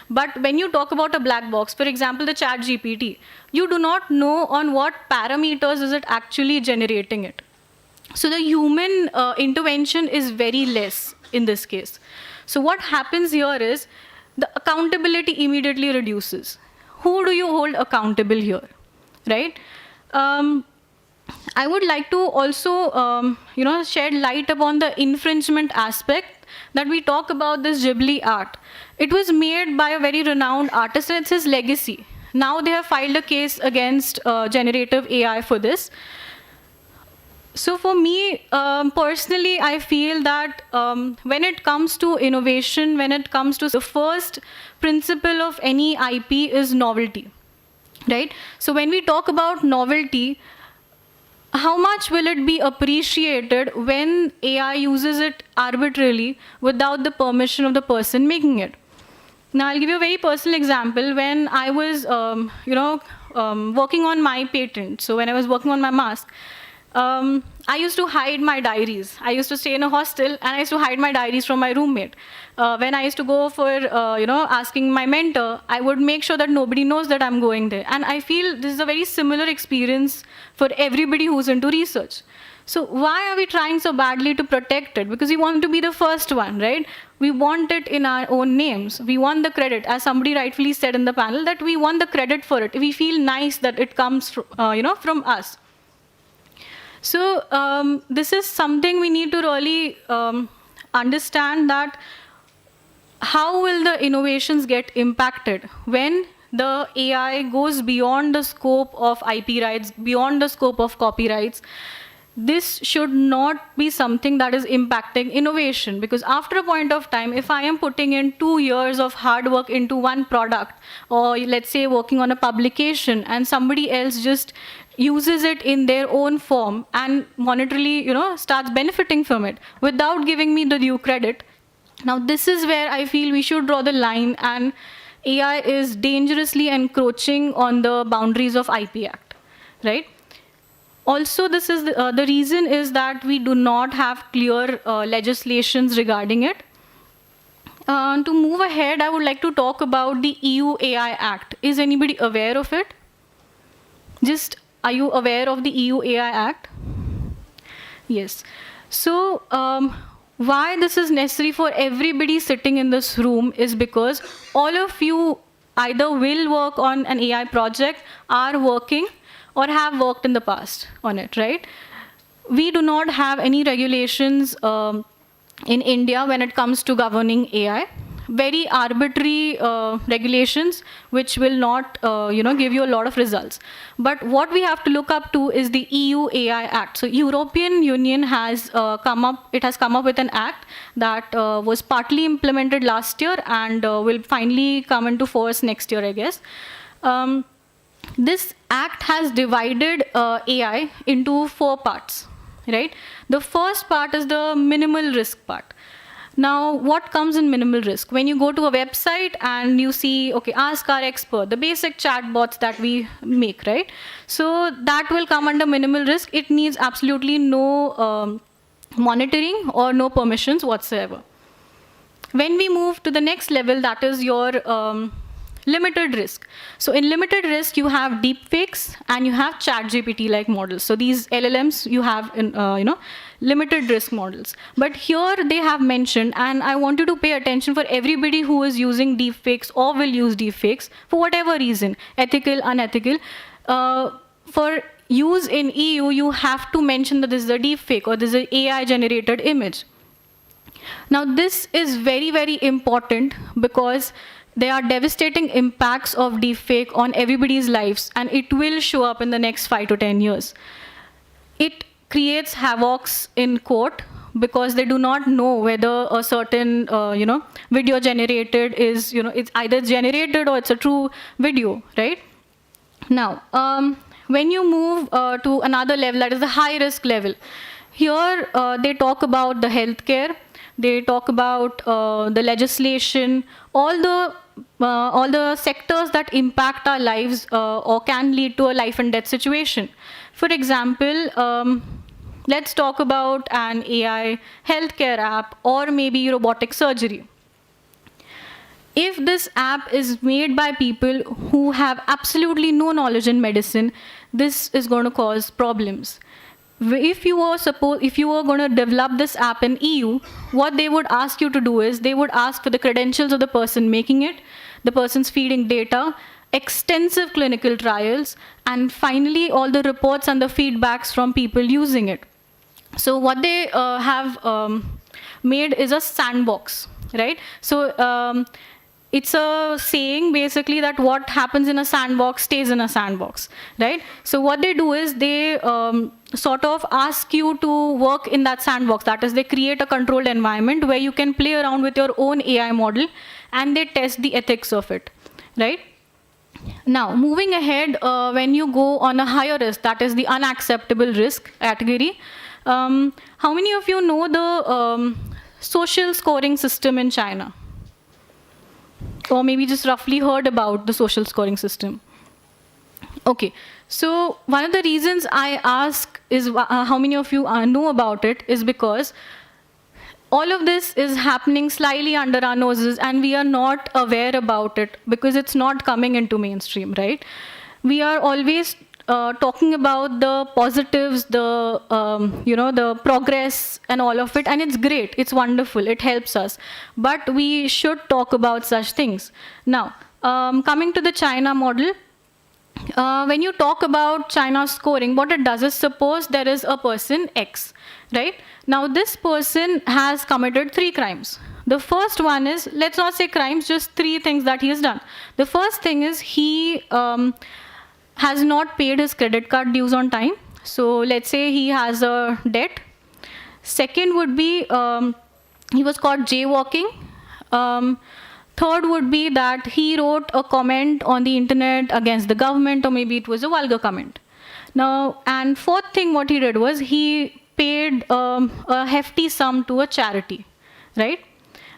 But when you talk about a black box, for example, the ChatGPT, you do not know on what parameters is it actually generating it. So the human intervention is very less in this case. So what happens here is the accountability immediately reduces. Who do you hold accountable here, right? I would like to also, shed light upon the infringement aspect that we talk about this Ghibli art. It was made by a very renowned artist, and it's his legacy. Now they have filed a case against generative AI for this. So for me, personally, I feel that when it comes to innovation, when it comes to the first principle of any IP is novelty, right? So when we talk about novelty, how much will it be appreciated when AI uses it arbitrarily without the permission of the person making it? Now, I'll give you a very personal example. When I was, working on my patent, so when I was working on my mask, I used to hide my diaries. I used to stay in a hostel, and I used to hide my diaries from my roommate. When I used to go for, asking my mentor, I would make sure that nobody knows that I'm going there. And I feel this is a very similar experience for everybody who's into research. So why are we trying so badly to protect it? Because we want to be the first one, right? We want it in our own names. We want the credit, as somebody rightfully said in the panel, that we want the credit for it. We feel nice that it comes, from us. So this is something we need to really understand, that how will the innovations get impacted when the AI goes beyond the scope of IP rights, beyond the scope of copyrights. This should not be something that is impacting innovation, because after a point of time, if I am putting in 2 years of hard work into one product, or let's say working on a publication, and somebody else just uses it in their own form and monetarily, starts benefiting from it without giving me the due credit. Now, this is where I feel we should draw the line, and AI is dangerously encroaching on the boundaries of IP Act, right? Also, this is the reason is that we do not have clear legislations regarding it. To move ahead, I would like to talk about the EU AI Act. Is anybody aware of it? Are you aware of the EU AI Act? Yes. So, why this is necessary for everybody sitting in this room is because all of you either will work on an AI project, are working, or have worked in the past on it, right? We do not have any regulations in India when it comes to governing AI. Very arbitrary regulations which will not give you a lot of results. But what we have to look up to is the EU AI Act. So European Union has come up with an act that was partly implemented last year and will finally come into force next year, I guess. This act has divided AI into 4 parts, right? The first part is the minimal risk part. Now, what comes in minimal risk? When you go to a website and you see, okay, ask our expert, the basic chatbots that we make, right? So that will come under minimal risk. It needs absolutely no monitoring or no permissions whatsoever. When we move to the next level, that is your limited risk. So in limited risk, you have deepfakes and you have ChatGPT-like models. So these LLMs you have in, limited risk models. But here they have mentioned, and I want you to pay attention for everybody who is using deepfakes or will use deepfakes for whatever reason, ethical, unethical. For use in EU, you have to mention that this is a deepfake or this is an AI-generated image. Now this is very, very important because there are devastating impacts of deepfake on everybody's lives, and it will show up in the next 5 to 10 years. It creates havocs in court because they do not know whether a certain, video generated is, it's either generated or it's a true video, right? Now, when you move to another level, that is the high risk level, here they talk about the healthcare, they talk about the legislation, all the sectors that impact our lives or can lead to a life and death situation. For example, let's talk about an AI healthcare app or maybe robotic surgery. If this app is made by people who have absolutely no knowledge in medicine, this is going to cause problems. If you were going to develop this app in EU, what they would ask you to do is they would ask for the credentials of the person making it, the person's feeding data, extensive clinical trials, and finally all the reports and the feedbacks from people using it. So what they have made is a sandbox, right? So it's a saying basically that what happens in a sandbox stays in a sandbox, right? So what they do is they sort of ask you to work in that sandbox. That is, they create a controlled environment where you can play around with your own AI model and they test the ethics of it, right? Now, moving ahead, when you go on a higher risk, that is the unacceptable risk category, how many of you know the social scoring system in China? Or maybe just roughly heard about the social scoring system? Okay, so one of the reasons I ask is how many of you know about it is because all of this is happening slightly under our noses and we are not aware about it because it's not coming into mainstream, right? We are always talking about the positives, the the progress and all of it, and it's great, it's wonderful, it helps us. But we should talk about such things. Now, coming to the China model, when you talk about China's scoring, what it does is, suppose there is a person X, right? Now this person has committed 3 crimes. The first one is, let's not say crimes, just 3 things that he has done. The first thing is he has not paid his credit card dues on time. So let's say he has a debt. Second would be he was caught jaywalking. Third would be that he wrote a comment on the internet against the government, or maybe it was a vulgar comment. Now, and fourth thing what he did was he paid a hefty sum to a charity, right?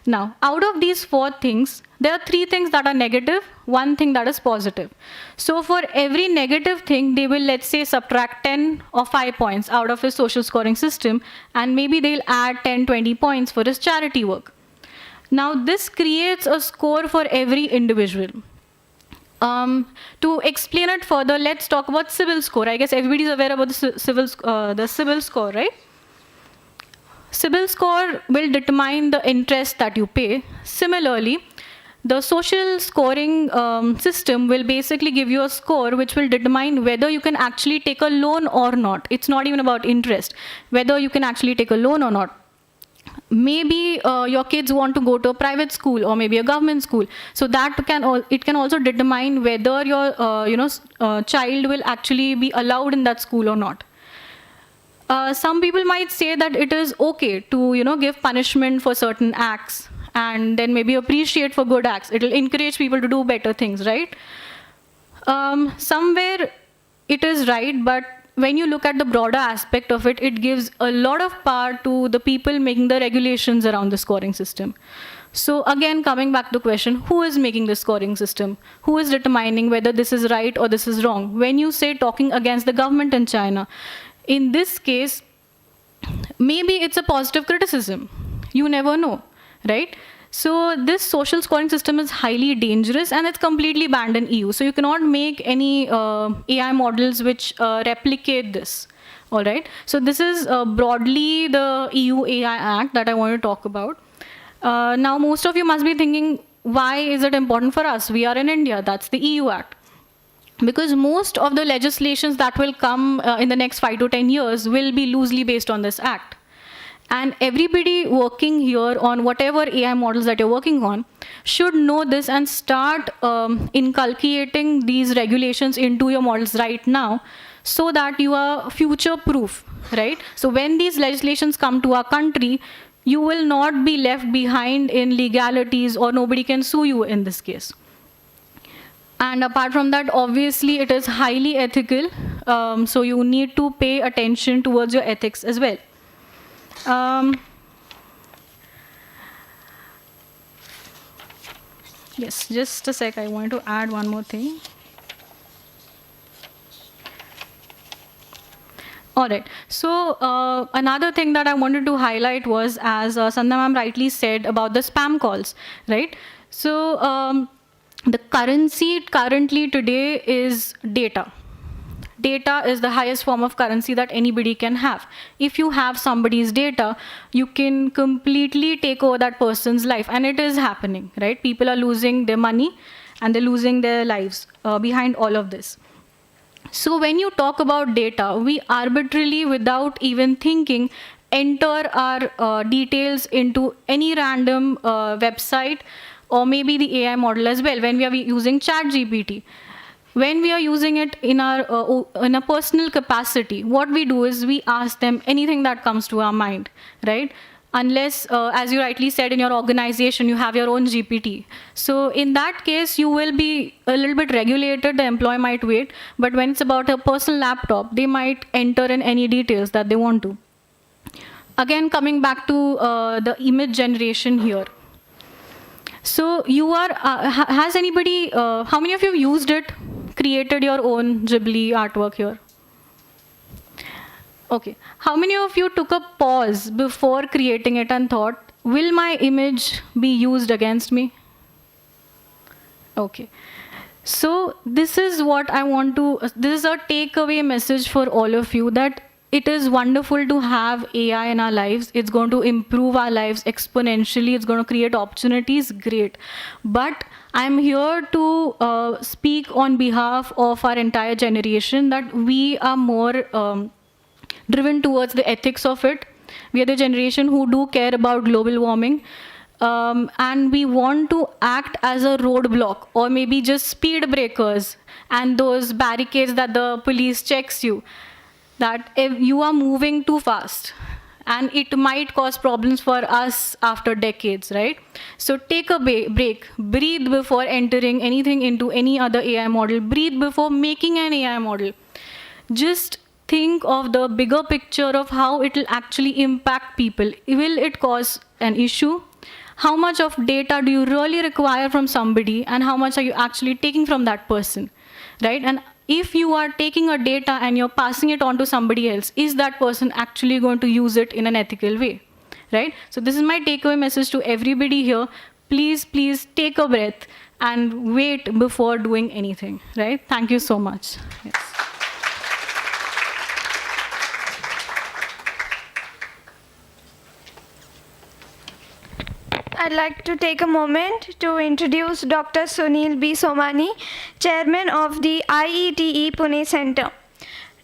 Now, out of these 4 things, there are 3 things that are negative, 1 thing that is positive. So for every negative thing, they will, let's say, subtract 10 or 5 points out of his social scoring system, and maybe they'll add 10, 20 points for his charity work. Now, this creates a score for every individual. To explain it further, let's talk about CIBIL score. I guess everybody is aware about the CIBIL score, right? CIBIL score will determine the interest that you pay. Similarly, the social scoring system will basically give you a score which will determine whether you can actually take a loan or not. It's not even about interest, whether you can actually take a loan or not. Maybe your kids want to go to a private school or maybe a government school. So that it can also determine whether your child will actually be allowed in that school or not. Some people might say that it is okay to give punishment for certain acts and then maybe appreciate for good acts. It will encourage people to do better things, right? Somewhere it is right, but when you look at the broader aspect of it, it gives a lot of power to the people making the regulations around the scoring system. So again, coming back to the question, who is making the scoring system? Who is determining whether this is right or this is wrong? When you say talking against the government in China, in this case, maybe it's a positive criticism. You never know, right? So this social scoring system is highly dangerous and it's completely banned in EU. So you cannot make any AI models which replicate this, all right? So this is broadly the EU AI Act that I want to talk about. Now, most of you must be thinking, why is it important for us? We are in India, that's the EU Act. Because most of the legislations that will come in the next 5 to 10 years will be loosely based on this act. And everybody working here on whatever AI models that you're working on should know this and start inculcating these regulations into your models right now so that you are future-proof, right? So when these legislations come to our country, you will not be left behind in legalities or nobody can sue you in this case. And apart from that, obviously, it is highly ethical. So you need to pay attention towards your ethics as well. Yes, just a sec. I want to add one more thing. All right. So another thing that I wanted to highlight was, as Sandhya ma'am rightly said about the spam calls, right? So the currency currently today is data. Data is the highest form of currency that anybody can have. If you have somebody's data, you can completely take over that person's life. And it is happening, right? People are losing their money and they're losing their lives behind all of this. So when you talk about data, we arbitrarily, without even thinking, enter our details into any random website, or maybe the AI model as well, when we are using ChatGPT. When we are using it in a personal capacity, what we do is we ask them anything that comes to our mind, right? Unless, as you rightly said, in your organization, you have your own GPT. So in that case, you will be a little bit regulated, the employee might wait, but when it's about a personal laptop, they might enter in any details that they want to. Again, coming back to the image generation here. So you are, has anybody, how many of you have used it, created your own Ghibli artwork here? Okay. How many of you took a pause before creating it and thought, will my image be used against me? Okay. So this is what I want to, this is a takeaway message for all of you, that it is wonderful to have AI in our lives. It's going to improve our lives exponentially. It's going to create opportunities, great. But I'm here to speak on behalf of our entire generation that we are more driven towards the ethics of it. We are the generation who do care about global warming. And we want to act as a roadblock, or maybe just speed breakers and those barricades that the police checks you, that if you are moving too fast and it might cause problems for us after decades, right? So take a break, breathe before entering anything into any other AI model, breathe before making an AI model. Just think of the bigger picture of how it will actually impact people. Will it cause an issue? How much of data do you really require from somebody, and how much are you actually taking from that person, right? And if you are taking a data and you're passing it on to somebody else, is that person actually going to use it in an ethical way, right? So this is my takeaway message to everybody here. Please, please take a breath and wait before doing anything, right? Thank you so much. Yes. I'd like to take a moment to introduce Dr. Sunil B. Somani, Chairman of the IETE Pune Center.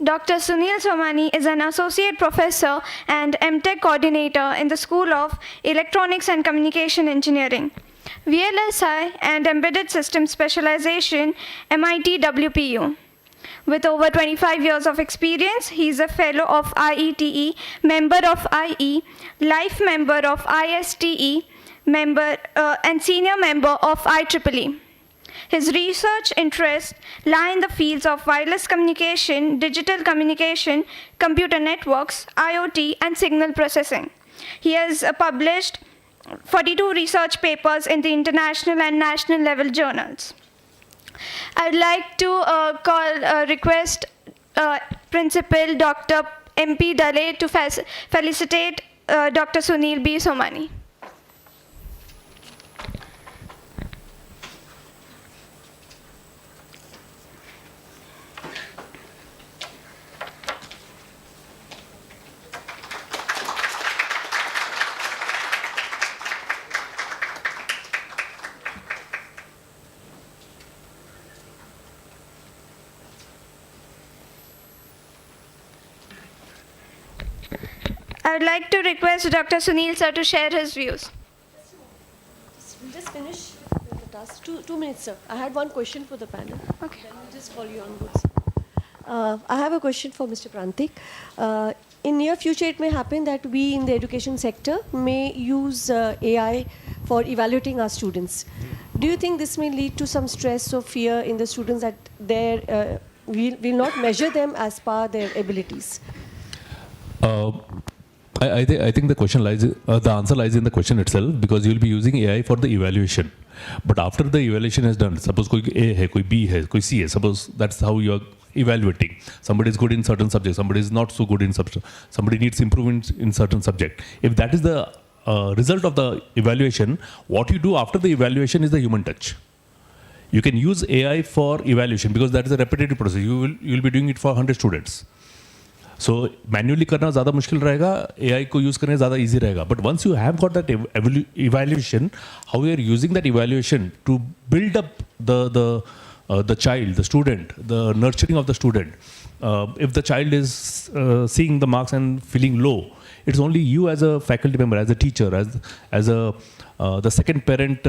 Dr. Sunil Somani is an Associate Professor and MTech Coordinator in the School of Electronics and Communication Engineering, VLSI and Embedded Systems Specialization, MIT WPU. With over 25 years of experience, he is a Fellow of IETE, Member of IE, Life Member of ISTE, and Senior Member of IEEE. His research interests lie in the fields of wireless communication, digital communication, computer networks, IoT, and signal processing. He has published 42 research papers in the international and national level journals. I'd like to request Principal Dr. MP Dale to felicitate Dr. Sunil B. Somani. I would like to request Dr. Sunil sir to share his views. We'll just finish with the task. Two minutes, sir. I had one question for the panel. Okay. Then we'll just follow you on both. I have a question for Mr. Prantik. In near future, it may happen that we in the education sector may use AI for evaluating our students. Do you think this may lead to some stress or fear in the students that we'll not measure them as per their abilities? I think the question lies, the answer lies in the question itself, because you will be using AI for the evaluation. But after the evaluation is done, suppose koi A hai, koi B hai, koi C hai, suppose that's how you are evaluating. Somebody is good in certain subject, somebody is not so good in subject, somebody needs improvement in certain subject. If that is the result of the evaluation, what you do after the evaluation is the human touch. You can use AI for evaluation because that is a repetitive process. You will be doing it for 100 students. So manually करना ज़्यादा मुश्किल रहेगा, AI को use करने ज़्यादा easy रहेगा. But once you have got that evaluation, how you are using that evaluation to build up the child, the student, the nurturing of the student. If the child is seeing the marks and feeling low, it's only you as a faculty member, as a teacher, as the second parent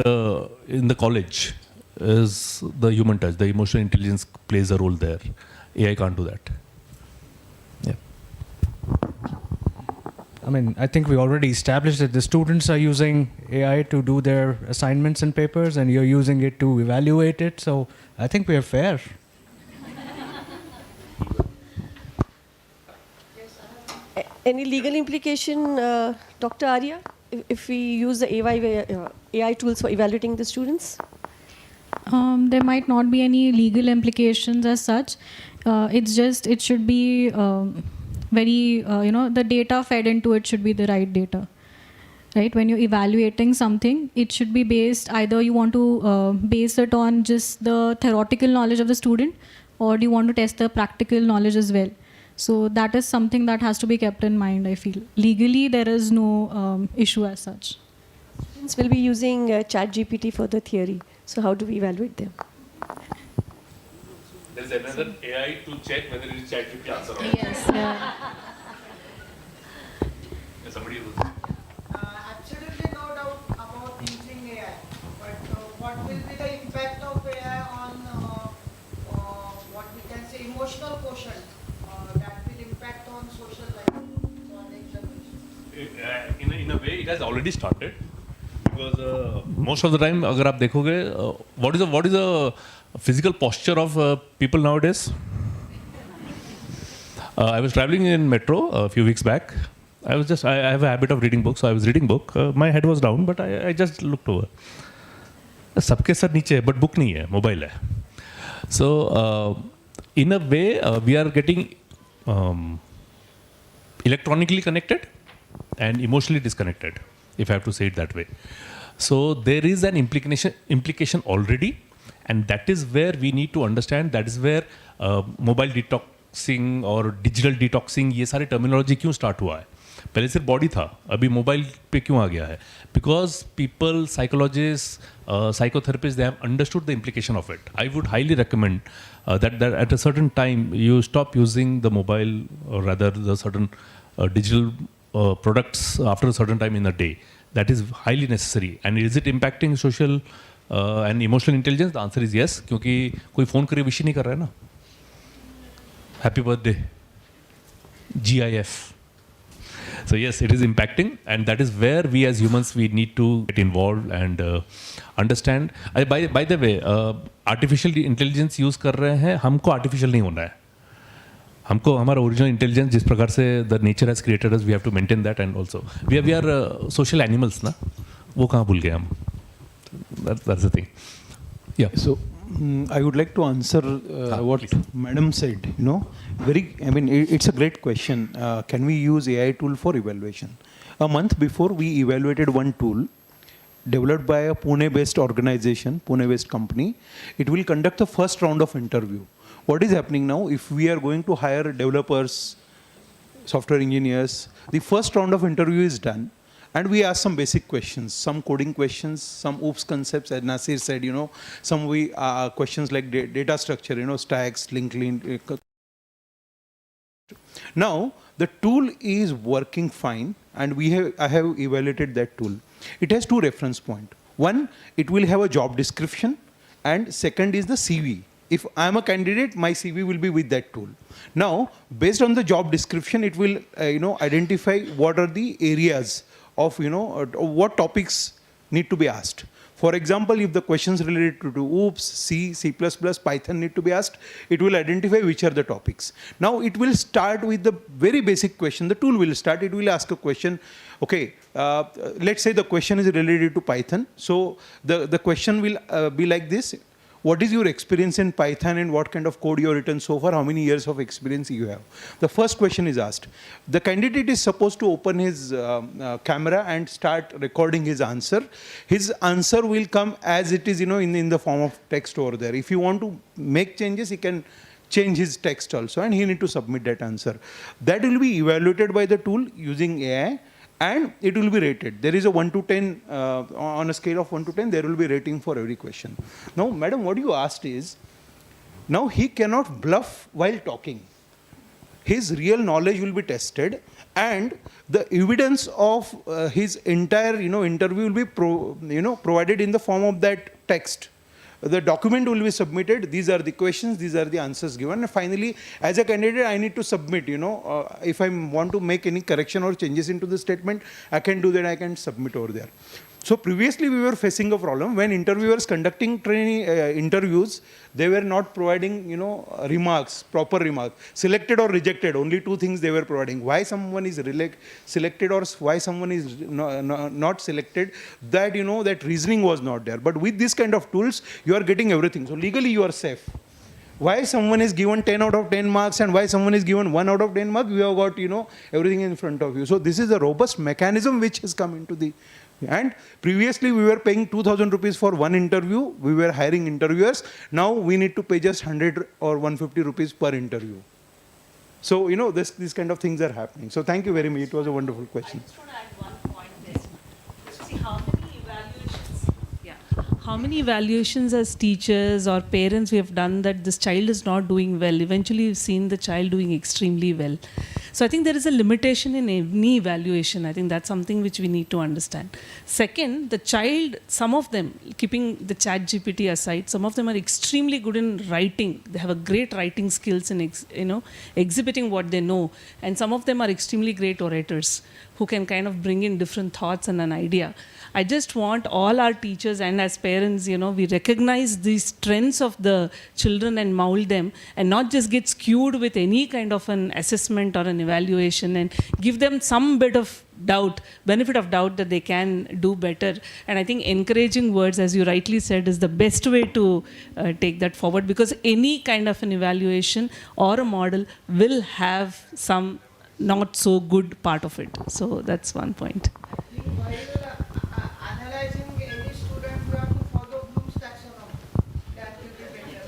in the college is the human touch. The emotional intelligence plays a role there. AI can't do that. I mean, I think we already established that the students are using AI to do their assignments and papers, and you're using it to evaluate it. So I think we are fair. Any legal implication, Dr. Arya, if we use the AI tools for evaluating the students? There might not be any legal implications as such. It's just, it should be very, the data fed into it should be the right data. Right? When you're evaluating something, it should be based, either you want to base it on just the theoretical knowledge of the student, or do you want to test the practical knowledge as well? So that is something that has to be kept in mind, I feel. Legally, there is no issue as such. Students will be using ChatGPT for the theory. So how do we evaluate them? There's another AI to check whether it is ChatGPT answer or not. Yes. Somebody who's Absolutely no doubt about using AI, but what will be the impact of AI on what we can say emotional quotient that will impact on social life for next generation? in a way it has already started, because most of the time अगर आप देखोगे what is the physical posture of people nowadays. I was traveling in metro a few weeks back. I have a habit of reading books, so I was reading book. My head was down, but I just looked over. सबके sir नीचे है, but book नहीं है, mobile है. So in a way we are getting electronically connected and emotionally disconnected, if I have to say it that way. So there is an implication already, and that is where we need to understand. That is where mobile detoxing और digital detoxing ये सारे terminology क्यों start हुआ है. पहले सिर्फ body था, अभी मोबाइल पे क्यों आ गया है? Because people, psychologist, psychotherapists, they have understood the implication of it. I would highly recommend that at a certain time you stop using the mobile, or rather the certain digital products after a certain time in a day. That is highly necessary. And is it impacting social and emotional intelligence? The answer is yes, क्योंकि कोई phone करे wish नहीं कर रहा है ना. Happy birthday. GIF. So yes, it is impacting, and that is where we as humans, we need to get involved and understand. By the way, artificial intelligence use कर रहे हैं, हमको artificial नहीं होना है. हमको हमारा original intelligence जिस प्रकार से the nature has created us, we have to maintain that, and also we are social animals ना, वो कहाँ भूल गए हम. That's the thing. Yeah. So I would like to answer what Madam said. You know, it's a great question. Can we use AI tool for evaluation? A month before, we evaluated one tool developed by a Pune-based organization, Pune-based company. It will conduct the first round of interview. What is happening now? If we are going to hire developers, software engineers, the first round of interview is done. And we ask some basic questions, some coding questions, some OOPS concepts, as Nasir said, you know, some questions like data structure, you know, stacks, linked. Now, the tool is working fine, and I have evaluated that tool. It has two reference points. One, it will have a job description, and second is the CV. If I am a candidate, my CV will be with that tool. Now, based on the job description, it will, identify what are the areas of, what topics need to be asked. For example, if the questions related to OOPS, C, C++, Python need to be asked, it will identify which are the topics. Now, it will start with the very basic question. The tool will start, it will ask a question. Okay, let's say the question is related to Python. So, the question will be like this. What is your experience in Python, and what kind of code you have written so far? How many years of experience you have? The first question is asked. The candidate is supposed to open his camera and start recording his answer. His answer will come as it is, in the form of text over there. If you want to make changes, he can change his text also, and he need to submit that answer. That will be evaluated by the tool using AI, and it will be rated. There is a 1 to 10, on a scale of 1 to 10, there will be rating for every question. Now, madam, what you asked is, now he cannot bluff while talking. His real knowledge will be tested, and the evidence of his entire, interview will be provided in the form of that text. The document will be submitted. These are the questions, these are the answers given. And finally, as a candidate, I need to submit, if I want to make any correction or changes into the statement, I can do that, I can submit over there. So previously we were facing a problem when interviewers conducting training interviews, they were not providing, remarks, proper remarks, selected or rejected, only 2 things they were providing. Why someone is selected or why someone is not selected, that, that reasoning was not there. But with this kind of tools, you are getting everything. So legally you are safe. Why someone is given 10 out of 10 marks and why someone is given 1 out of 10 marks, we have got, everything in front of you. So this is a robust mechanism which has come into the. And previously we were paying 2,000 rupees for one interview. We were hiring interviewers. Now we need to pay just 100 or 150 rupees per interview. So, these kind of things are happening. So thank you very much. It was a wonderful question. I just want to add one point there. See, how many evaluations as teachers or parents we have done that this child is not doing well. Eventually we've seen the child doing extremely well. So I think there is a limitation in any evaluation. I think that's something which we need to understand. Second, the child, some of them, keeping the ChatGPT aside, some of them are extremely good in writing. They have a great writing skills in exhibiting what they know. And some of them are extremely great orators who can kind of bring in different thoughts and an idea. I just want all our teachers and as parents, we recognize these strengths of the children and mold them and not just get skewed with any kind of an assessment or an evaluation, and give them some bit of benefit of doubt that they can do better. And I think encouraging words, as you rightly said, is the best way to take that forward, because any kind of an evaluation or a model will have some not so good part of it. So that's one point. Analyzing any student, we have to follow Bloom's taxonomy. That will be better.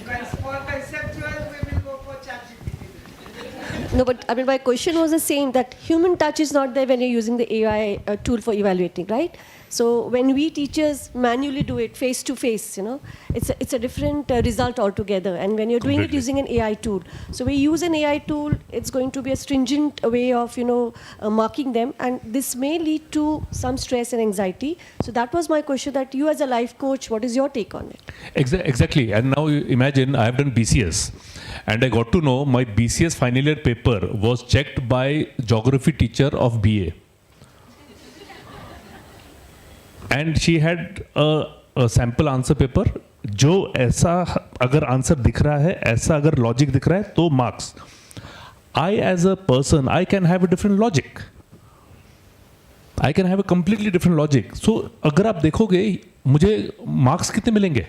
But for conceptual, we will go for ChatGPT. No, but my question was the same, that human touch is not there when you're using the AI tool for evaluating, right? So when we teachers manually do it face to face, it's a different result altogether. And when you're doing it using an AI tool, so we use an AI tool, it's going to be a stringent way of marking them, and this may lead to some stress and anxiety. So that was my question, that you as a life coach, what is your take on it? Exactly. And now you imagine I have done BCS, and I got to know my BCS final year paper was checked by geography teacher of BA. And she had a sample answer paper, जो ऐसा अगर answer दिख रहा है, ऐसा अगर logic दिख रहा है, तो marks. I as a person, I can have a different logic. I can have a completely different logic. So अगर आप देखोगे, मुझे मार्क्स कितने मिलेंगे?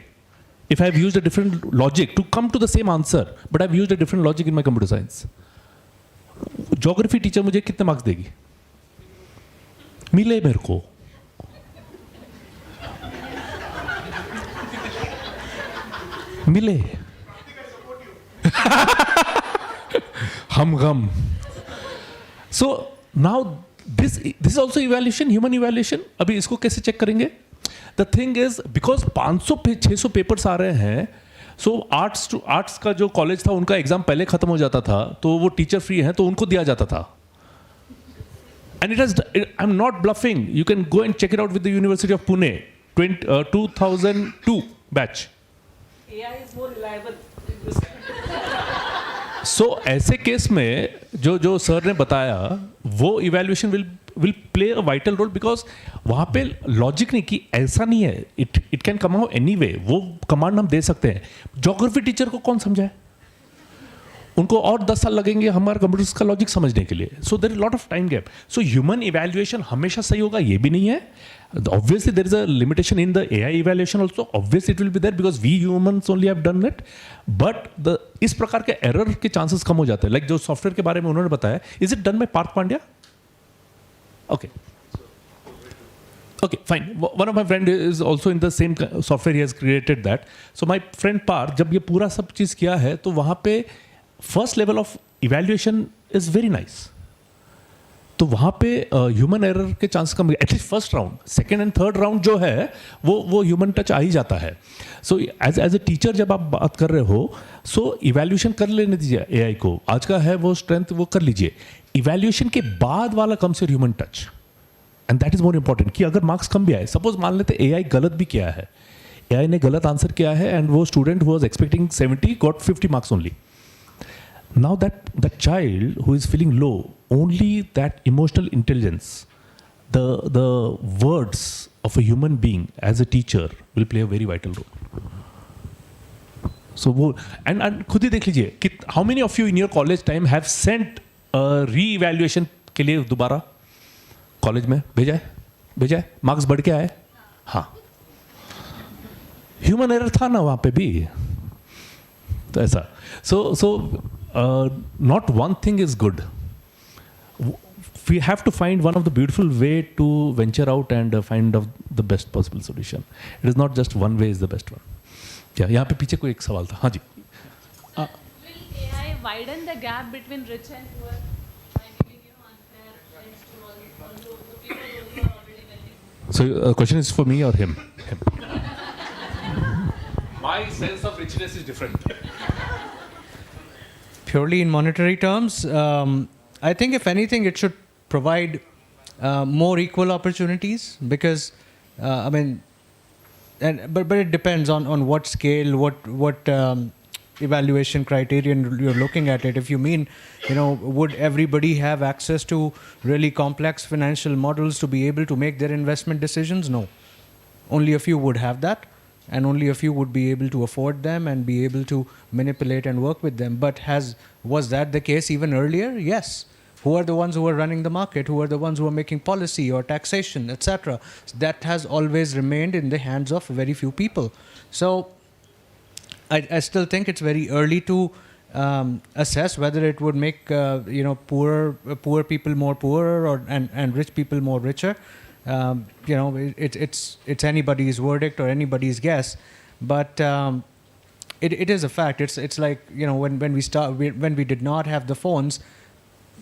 If I have used a different logic to come to the same answer, but I have used a different logic in my computer science. Geography teacher मुझे कितने marks देगी? मिले मेरे को. मिले हम गम. So now this is also evaluation, human evaluation. अभी इसको कैसे चेक करेंगे? The thing is, because 500-600 papers आ रहे हैं, so आर्ट्स का जो कॉलेज था उनका एग्जाम पहले खत्म हो जाता था, तो वो टीचर फ्री हैं तो उनको दिया जाता था. And I'm not bluffing. You can go and check it out with the University of Pune, 2002 batch. AI is more reliable. So ऐसे केस में जो सर ने बताया, वो evaluation will play a vital role, because वहाँ पे logic नहीं कि ऐसा नहीं है, it can come out any way. वो कमांड हम दे सकते हैं. ज्योग्राफी टीचर को कौन समझाए? उनको और 10 साल लगेंगे हमारे कंप्यूटर्स का लॉजिक समझने के लिए. So there is lot of time gap. So human evaluation हमेशा सही होगा ये भी नहीं है. Obviously there is a limitation in the AI evaluation also. Obviously it will be there because we humans only have done it. But इस प्रकार के error के chances कम हो जाते हैं. Like जो software के बारे में उन्होंने बताया, is it done by Parth Pandya? Okay. Okay, fine. One of my friend is also in the same software. He has created that. So my friend Par, जब ये पूरा सब चीज़ किया है, तो वहाँ पे first level of evaluation is very nice. तो वहाँ पे ह्यूमन एरर के chance come, at least first round, second and third round जो है वो ह्यूमन टच आ ही जाता है. सो एज ए टीचर जब आप बात कर रहे हो, सो इवैल्यूएशन कर लेने दीजिए एआई को. आज का है वो स्ट्रेंथ, वो कर लीजिए. इवैल्यूएशन के बाद वाला comes your human touch, and that is more important. कि अगर मार्क्स कम भी आए, सपोज मान लेते एआई गलत भी किया है, एआई ने गलत आंसर किया है एंड वो student who was expecting 70 got 50 marks only. Now that child who is feeling low, only that emotional intelligence, the words of a human being as a teacher will play a very vital role. So वो and खुद ही देख लीजिए कि how many of you in your college time have sent a re-evaluation के लिए दोबारा college में भेजा है, मार्क्स बढ़ के आए. हाँ, ह्यूमन एरर था ना वहाँ पे भी, तो ऐसा. So not one thing is good. We have to find one of the beautiful way to venture out and find out the best possible solution. It is not just one way is the best one. Yeah, यहाँ पे पीछे कोई एक सवाल था. हाँ जी. Will AI widen the gap between rich and poor by giving unfair rights to all the people who are already wealthy? So question is for me or him? My sense of richness is different. Purely in monetary terms, I think if anything, it should provide more equal opportunities because, but it depends on what scale, what evaluation criterion you're looking at it. If you mean, would everybody have access to really complex financial models to be able to make their investment decisions? No. Only a few would have that. And only a few would be able to afford them and be able to manipulate and work with them. But was that the case even earlier? Yes. Who are the ones who are running the market? Who are the ones who are making policy or taxation, etc.? That has always remained in the hands of very few people. So I still think it's very early to assess whether it would make poor people more poorer and rich people more richer. It's anybody's verdict or anybody's guess, but it is a fact. It's like when we did not have the phones,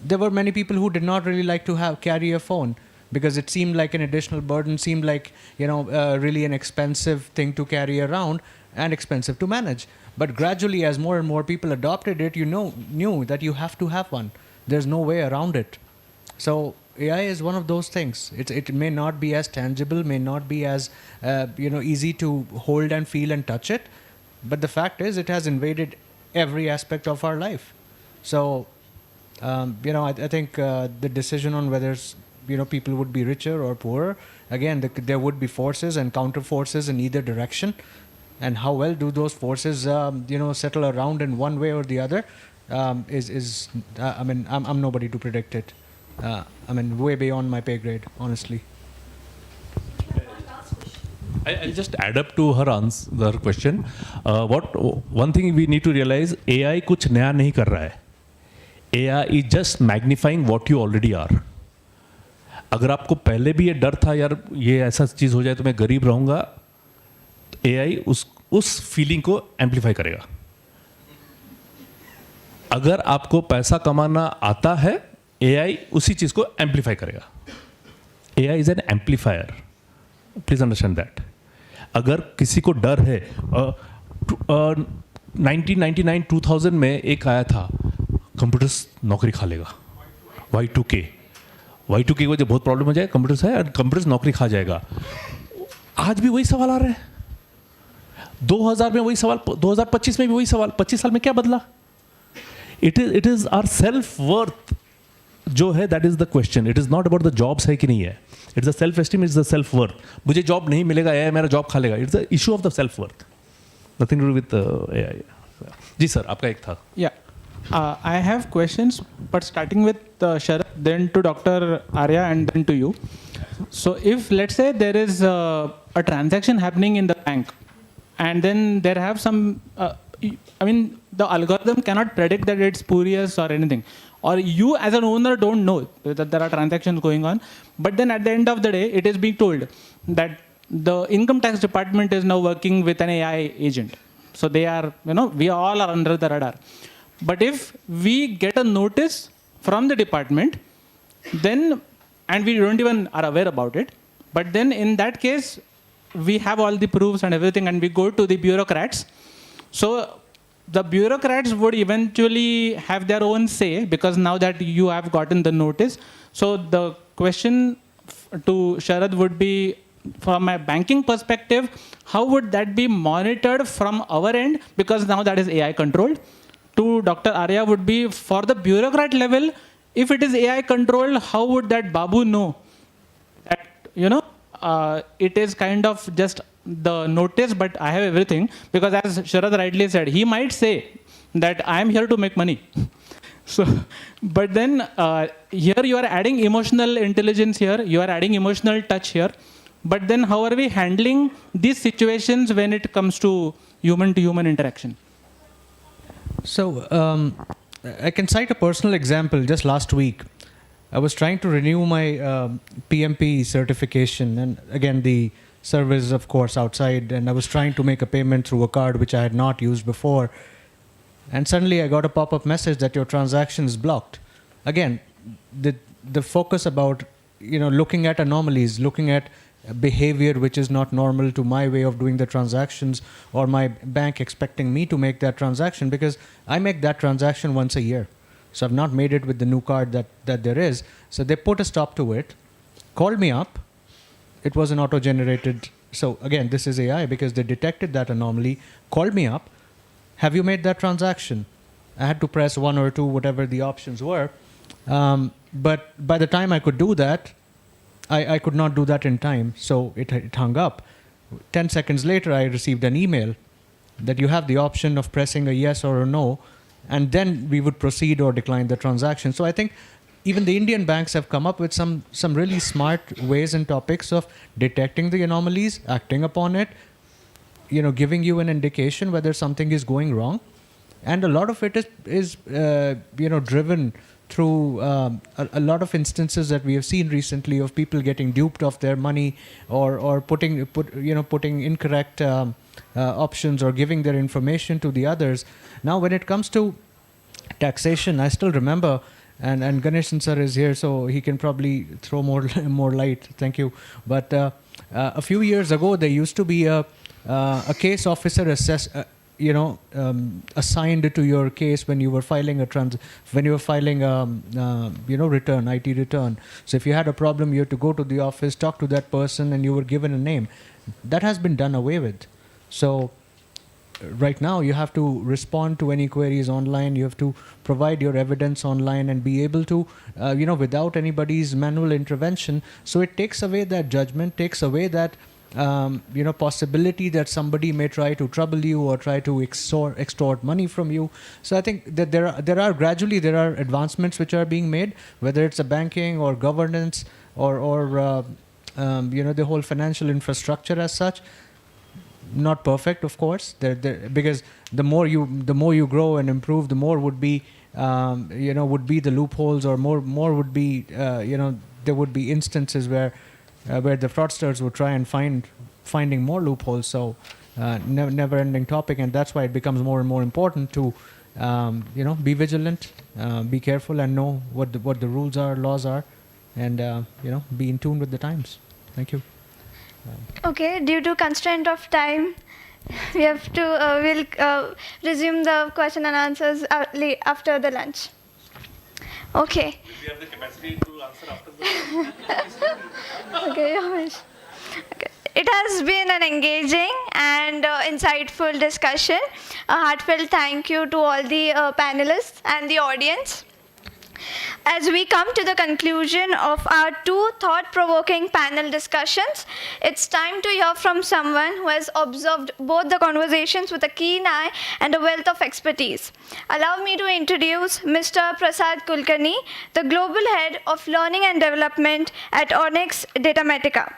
there were many people who did not really like to carry a phone because it seemed like an additional burden, seemed like really an expensive thing to carry around and expensive to manage. But gradually, as more and more people adopted it, knew that you have to have one. There's no way around it. So AI is one of those things. It may not be as tangible, may not be as easy to hold and feel and touch it, but the fact is it has invaded every aspect of our life. So I think the decision on whether people would be richer or poorer, again there would be forces and counter forces in either direction, and how well do those forces settle around in one way or the other I'm nobody to predict it. Way beyond my pay grade, honestly. I'll just add up to her answer, her question. One thing we need to realize, AI कुछ नया नहीं कर रहा है. AI is just magnifying what you already are. अगर आपको पहले भी ये डर था यार ये ऐसा चीज़ हो जाए तो मैं गरीब रहूँगा, AI उस फीलिंग को एम्पलीफाई करेगा. अगर आपको पैसा कमाना आता है, AI उसी चीज़ को एम्पलीफाई करेगा. AI is an amplifier, please understand that. अगर किसी को डर है, 1999 2000 में एक आया था कंप्यूटर्स नौकरी खा लेगा, Y2K की वजह बहुत प्रॉब्लम हो जाए, कंप्यूटर्स है और कंप्यूटर्स नौकरी खा जाएगा. आज भी वही सवाल आ रहा है, 2000 में वही सवाल, 2025 में भी वही सवाल. 25 साल में क्या बदला? It is our self worth जो है, that is the question. It is not about the jobs है कि नहीं है, it's the self esteem, it's the self worth. मुझे जॉब नहीं मिलेगा, AI मेरा जॉब खा लेगा, it's the issue of the self worth, nothing to do with AI. जी सर, आपका एक था. I have questions, but starting with Sharad, then to Dr. Arya, and then to you. So if, let's say, there is a transaction happening in the bank, and then there have some, the algorithm cannot predict that it's spurious or anything. Or you as an owner don't know that there are transactions going on, but then at the end of the day, it is being told that the income tax department is now working with an AI agent. So they are, we all are under the radar. But if we get a notice from the department, then, and we don't even are aware about it, but then in that case, we have all the proofs and everything, and we go to the bureaucrats. So the bureaucrats would eventually have their own say, because now that you have gotten the notice. So the question to Sharad would be, from a banking perspective, how would that be monitored from our end? Because now that is AI controlled. To Dr. Arya would be, for the bureaucrat level, if it is AI controlled, how would that Babu know that, it is kind of just the notice, but I have everything? Because as Sharad rightly said, he might say that I am here to make money. So, but then here you are adding emotional intelligence here, you are adding emotional touch here. But then how are we handling these situations when it comes to human interaction? So I can cite a personal example. Just last week, I was trying to renew my PMP certification, and again the service is of course outside, and I was trying to make a payment through a card which I had not used before, and suddenly I got a pop-up message that your transaction is blocked. Again, the focus about looking at anomalies, looking at behavior which is not normal to my way of doing the transactions, or my bank expecting me to make that transaction, because I make that transaction once a year. So I've not made it with the new card that there is. So they put a stop to it, called me up. It was an auto-generated. So again, this is AI, because they detected that anomaly, called me up. Have you made that transaction? I had to press 1 or 2, whatever the options were. But by the time I could do that, I could not do that in time, so it hung up. 10 seconds later, I received an email that you have the option of pressing a yes or a no, and then we would proceed or decline the transaction. So I think even the Indian banks have come up with some really smart ways and topics of detecting the anomalies, acting upon it, giving you an indication whether something is going wrong. And a lot of it is driven through a lot of instances that we have seen recently of people getting duped of their money, or putting incorrect options, or giving their information to the others. Now, when it comes to taxation, I still remember, and Ganeshan sir is here, so he can probably throw more light. Thank you. But a few years ago, there used to be a case officer assigned to your case when you were filing return, IT return. So if you had a problem, you had to go to the office, talk to that person, and you were given a name. That has been done away with. So right now, you have to respond to any queries online. You have to provide your evidence online and be able to, without anybody's manual intervention. So it takes away that judgment, takes away that possibility that somebody may try to trouble you or try to extort money from you. So I think that there are advancements which are being made, whether it's a banking or governance or the whole financial infrastructure as such. Not perfect, of course, because the more you grow and improve, the more would be the loopholes, or more would be there would be instances where the fraudsters would try and finding more loopholes. So never-ending topic, and that's why it becomes more and more important to be vigilant, be careful, and know what the rules are, laws are, and be in tune with the times. Thank you. Okay, due to constraint of time, we have to we'll resume the question and answers after the lunch. Okay. Will we have the capacity to answer after the Okay, Yomesh. Okay. It has been an engaging and insightful discussion. A heartfelt thank you to all the panelists and the audience. As we come to the conclusion of our 2 thought-provoking panel discussions, it's time to hear from someone who has observed both the conversations with a keen eye and a wealth of expertise. Allow me to introduce Mr. Prasad Kulkarni, the Global Head of Learning and Development at Onyx Datamatica.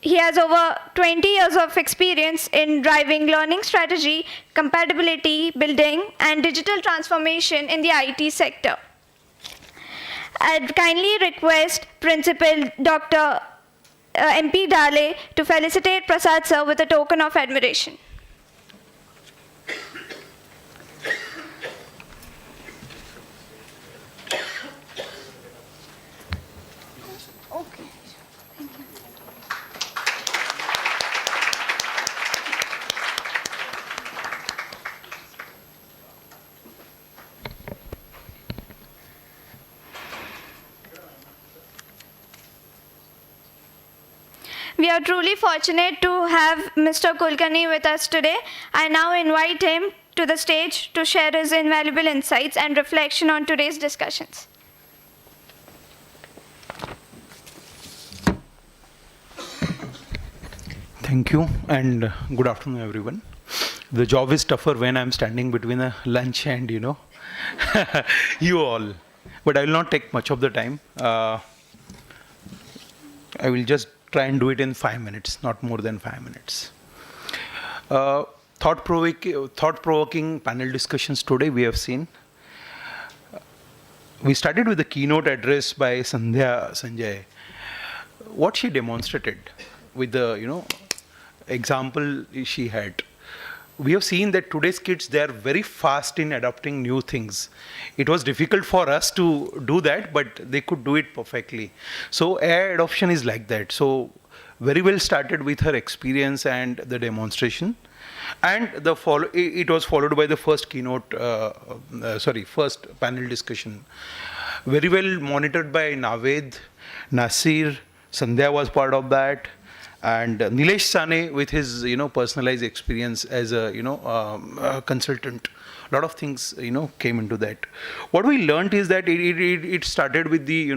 He has over 20 years of experience in driving learning strategy, compatibility building, and digital transformation in the IT sector. I'd kindly request Principal Dr. MP Dale to felicitate Prasad sir with a token of admiration. Okay. Thank you. We are truly fortunate to have Mr. Kulkarni with us today. I now invite him to the stage to share his invaluable insights and reflection on today's discussions. Thank you and good afternoon, everyone. The job is tougher when I'm standing between a lunch and, you all. But I will not take much of the time. I will just try and do it in 5 minutes, not more than 5 minutes. Thought-provoking panel discussions today we have seen. We started with the keynote address by Sanjay. What she demonstrated with the, example she had. We have seen that today's kids, they are very fast in adopting new things. It was difficult for us to do that, but they could do it perfectly. So AI adoption is like that. So very well started with her experience and the demonstration. And it was followed by the first keynote, first panel discussion. Very well monitored by Naved, Nasir, Sandhya was part of that. And Nilesh Sane with his, personalized experience as a, consultant. A lot of things, came into that. What we learned is that it started with the,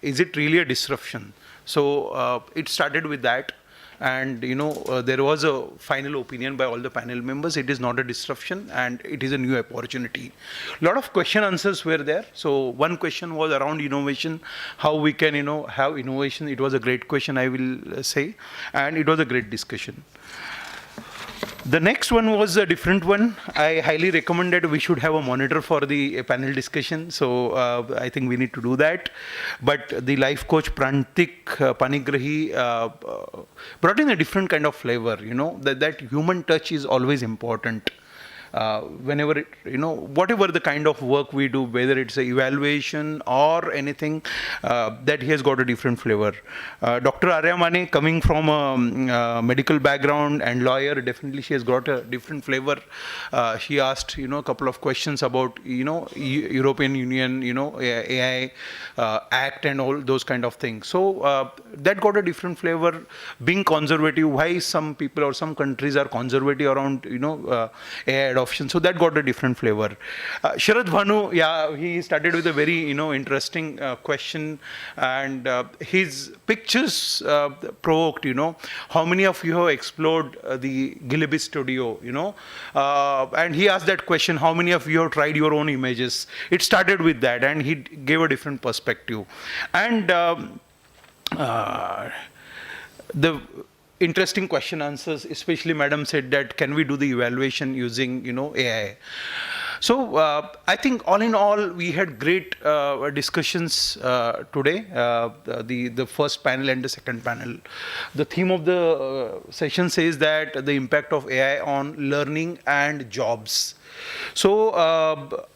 is it really a disruption? So it started with that. And, there was a final opinion by all the panel members. It is not a disruption and it is a new opportunity. A lot of question answers were there. So one question was around innovation, how we can, have innovation. It was a great question, I will say. And it was a great discussion. The next one was a different one. I highly recommend that we should have a monitor for the panel discussion. So I think we need to do that. But the life coach Prantik Panigrahi brought in a different kind of flavor, that human touch is always important. Whenever, whatever the kind of work we do, whether it's an evaluation or anything, that he has got a different flavor. Dr. Arya Mane, coming from a medical background and lawyer, definitely she has got a different flavor. She asked, a couple of questions about, European Union, AI Act and all those kind of things. So that got a different flavor. Being conservative, why some people or some countries are conservative around, AI adoption. So that got a different flavor. Sharad Bhanu, he started with a very, interesting question, and his pictures provoked, how many of you have explored the Gillibis studio, and he asked that question, how many of you have tried your own images? It started with that, and he gave a different perspective. And the interesting question answers, especially madam said that can we do the evaluation using AI. So I think all in all we had great discussions today, the first panel and the second panel. The theme of the session says that the impact of AI on learning and jobs. So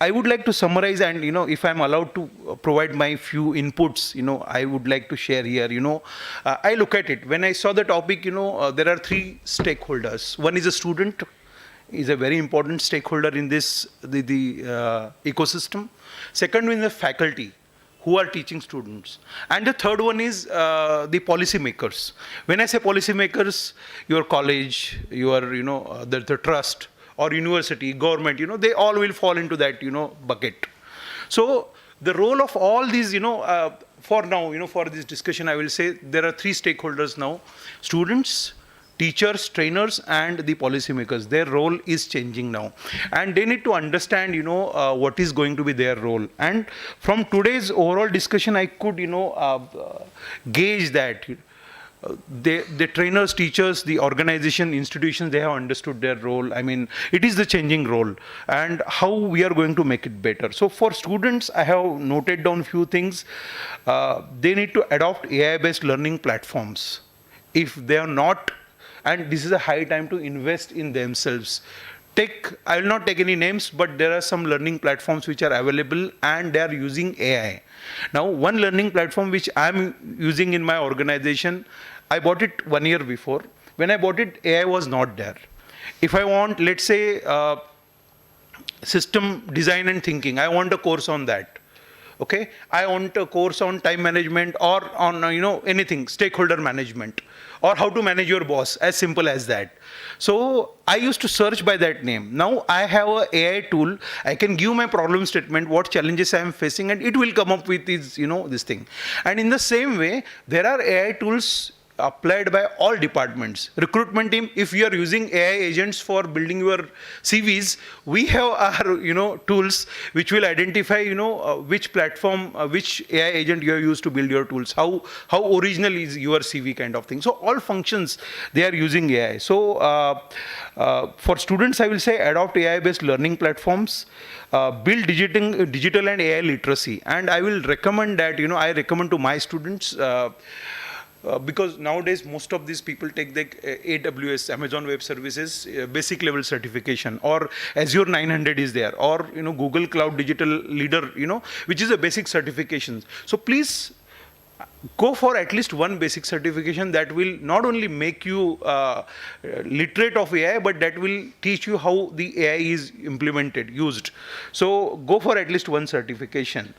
I would like to summarize, and if I'm allowed to provide my few inputs, I would like to share here. I look at it when I saw the topic. There are three stakeholders. One is a student, is a very important stakeholder in this the ecosystem. Second one is the faculty who are teaching students, and the third one is the policymakers. When I say policymakers, your college, your the trust, or university, government, they all will fall into that, bucket. So the role of all these, for now, for this discussion, I will say there are three stakeholders now: students, teachers, trainers, and the policymakers. Their role is changing now, and they need to understand, what is going to be their role. And from today's overall discussion, I could, gauge that the trainers, teachers, the organization, institutions, they have understood their role. I mean, it is the changing role, and how we are going to make it better. So for students, I have noted down few things. They need to adopt AI-based learning platforms. If they are not, and this is a high time to invest in themselves. I will not take any names, but there are some learning platforms which are available and they are using AI. Now, one learning platform which I am using in my organization, I bought it 1 year before. When I bought it, AI was not there. If I want, let's say, system design and thinking, I want a course on that. Okay, I want a course on time management or on anything, stakeholder management, or how to manage your boss, as simple as that. So I used to search by that name. Now I have a AI tool. I can give my problem statement, what challenges I am facing, and it will come up with this thing. And in the same way, there are AI tools applied by all departments. Recruitment team, if you are using AI agents for building your CVs, we have our tools which will identify which platform, which AI agent you have used to build your tools, how original is your CV kind of thing. So all functions they are using AI. So for students, I will say adopt AI-based learning platforms. Build digital and AI literacy, and I will recommend that I recommend to my students. Because nowadays most of these people take the AWS, Amazon Web Services, basic level certification, or Azure 900 is there, or Google Cloud Digital Leader, which is a basic certification. So please go for at least one basic certification that will not only make you literate of AI, but that will teach you how the AI is implemented, used. So go for at least one certification.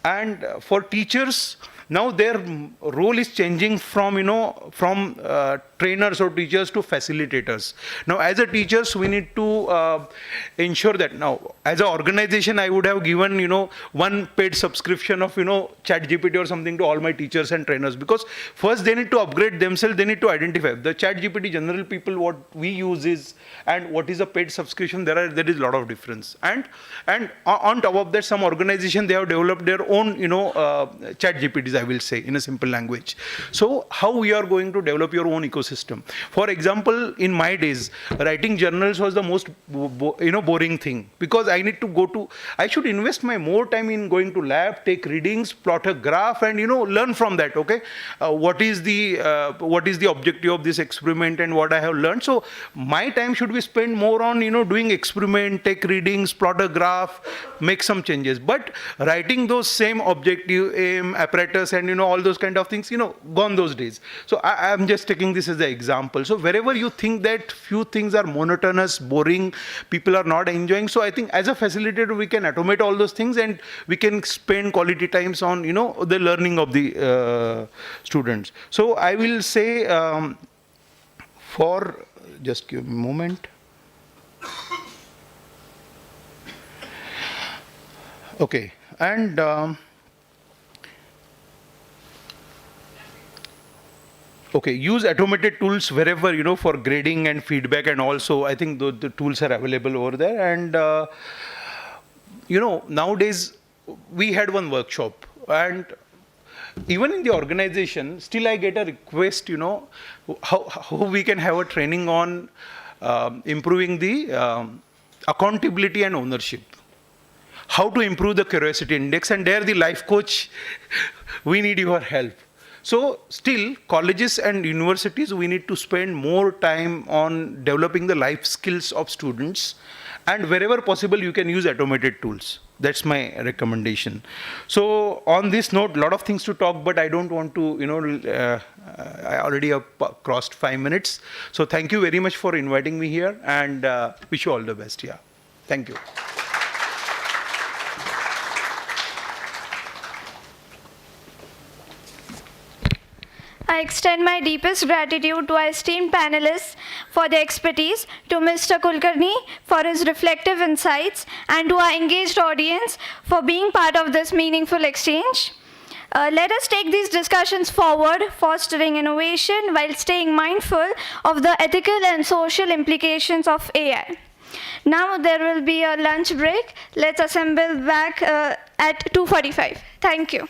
And for teachers, now their role is changing from trainers or teachers to facilitators. Now as a teachers, we need to ensure that now as an organization, I would have given one paid subscription of ChatGPT or something to all my teachers and trainers, because first they need to upgrade themselves. They need to identify the ChatGPT general people what we use is, and what is a paid subscription. There is a lot of difference. And on top of that, some organization, they have developed their own ChatGPTs, I will say, in a simple language. So how we are going to develop your own ecosystem? For example, in my days, writing journals was the most boring thing, because I need to I should invest my more time in going to lab, take readings, plot a graph, and learn from that. Okay, what is the objective of this experiment and what I have learned. So my time should be spent more on doing experiment, take readings, plot a graph, make some changes. But writing those same objective, aim, apparatus, and all those kind of things, gone those days. So I am just taking this as an example. So wherever you think that few things are monotonous, boring, people are not enjoying, so I think as a facilitator we can automate all those things, and we can spend quality times on the learning of the students. So I will say for just give me a moment. Okay, and okay, use automated tools wherever, for grading and feedback, and also I think the tools are available over there. And, nowadays we had one workshop, and even in the organization, still I get a request, how we can have a training on improving the accountability and ownership. How to improve the curiosity index, and there the life coach, we need your help. So still, colleges and universities, we need to spend more time on developing the life skills of students, and wherever possible, you can use automated tools. That's my recommendation. So on this note, a lot of things to talk, but I don't want to, I already have crossed 5 minutes. So thank you very much for inviting me here, and wish you all the best. Yeah, thank you. I extend my deepest gratitude to our esteemed panelists for their expertise, to Mr. Kulkarni for his reflective insights, and to our engaged audience for being part of this meaningful exchange. Let us take these discussions forward, fostering innovation while staying mindful of the ethical and social implications of AI. Now there will be a lunch break. Let's assemble back at 2:45. Thank you.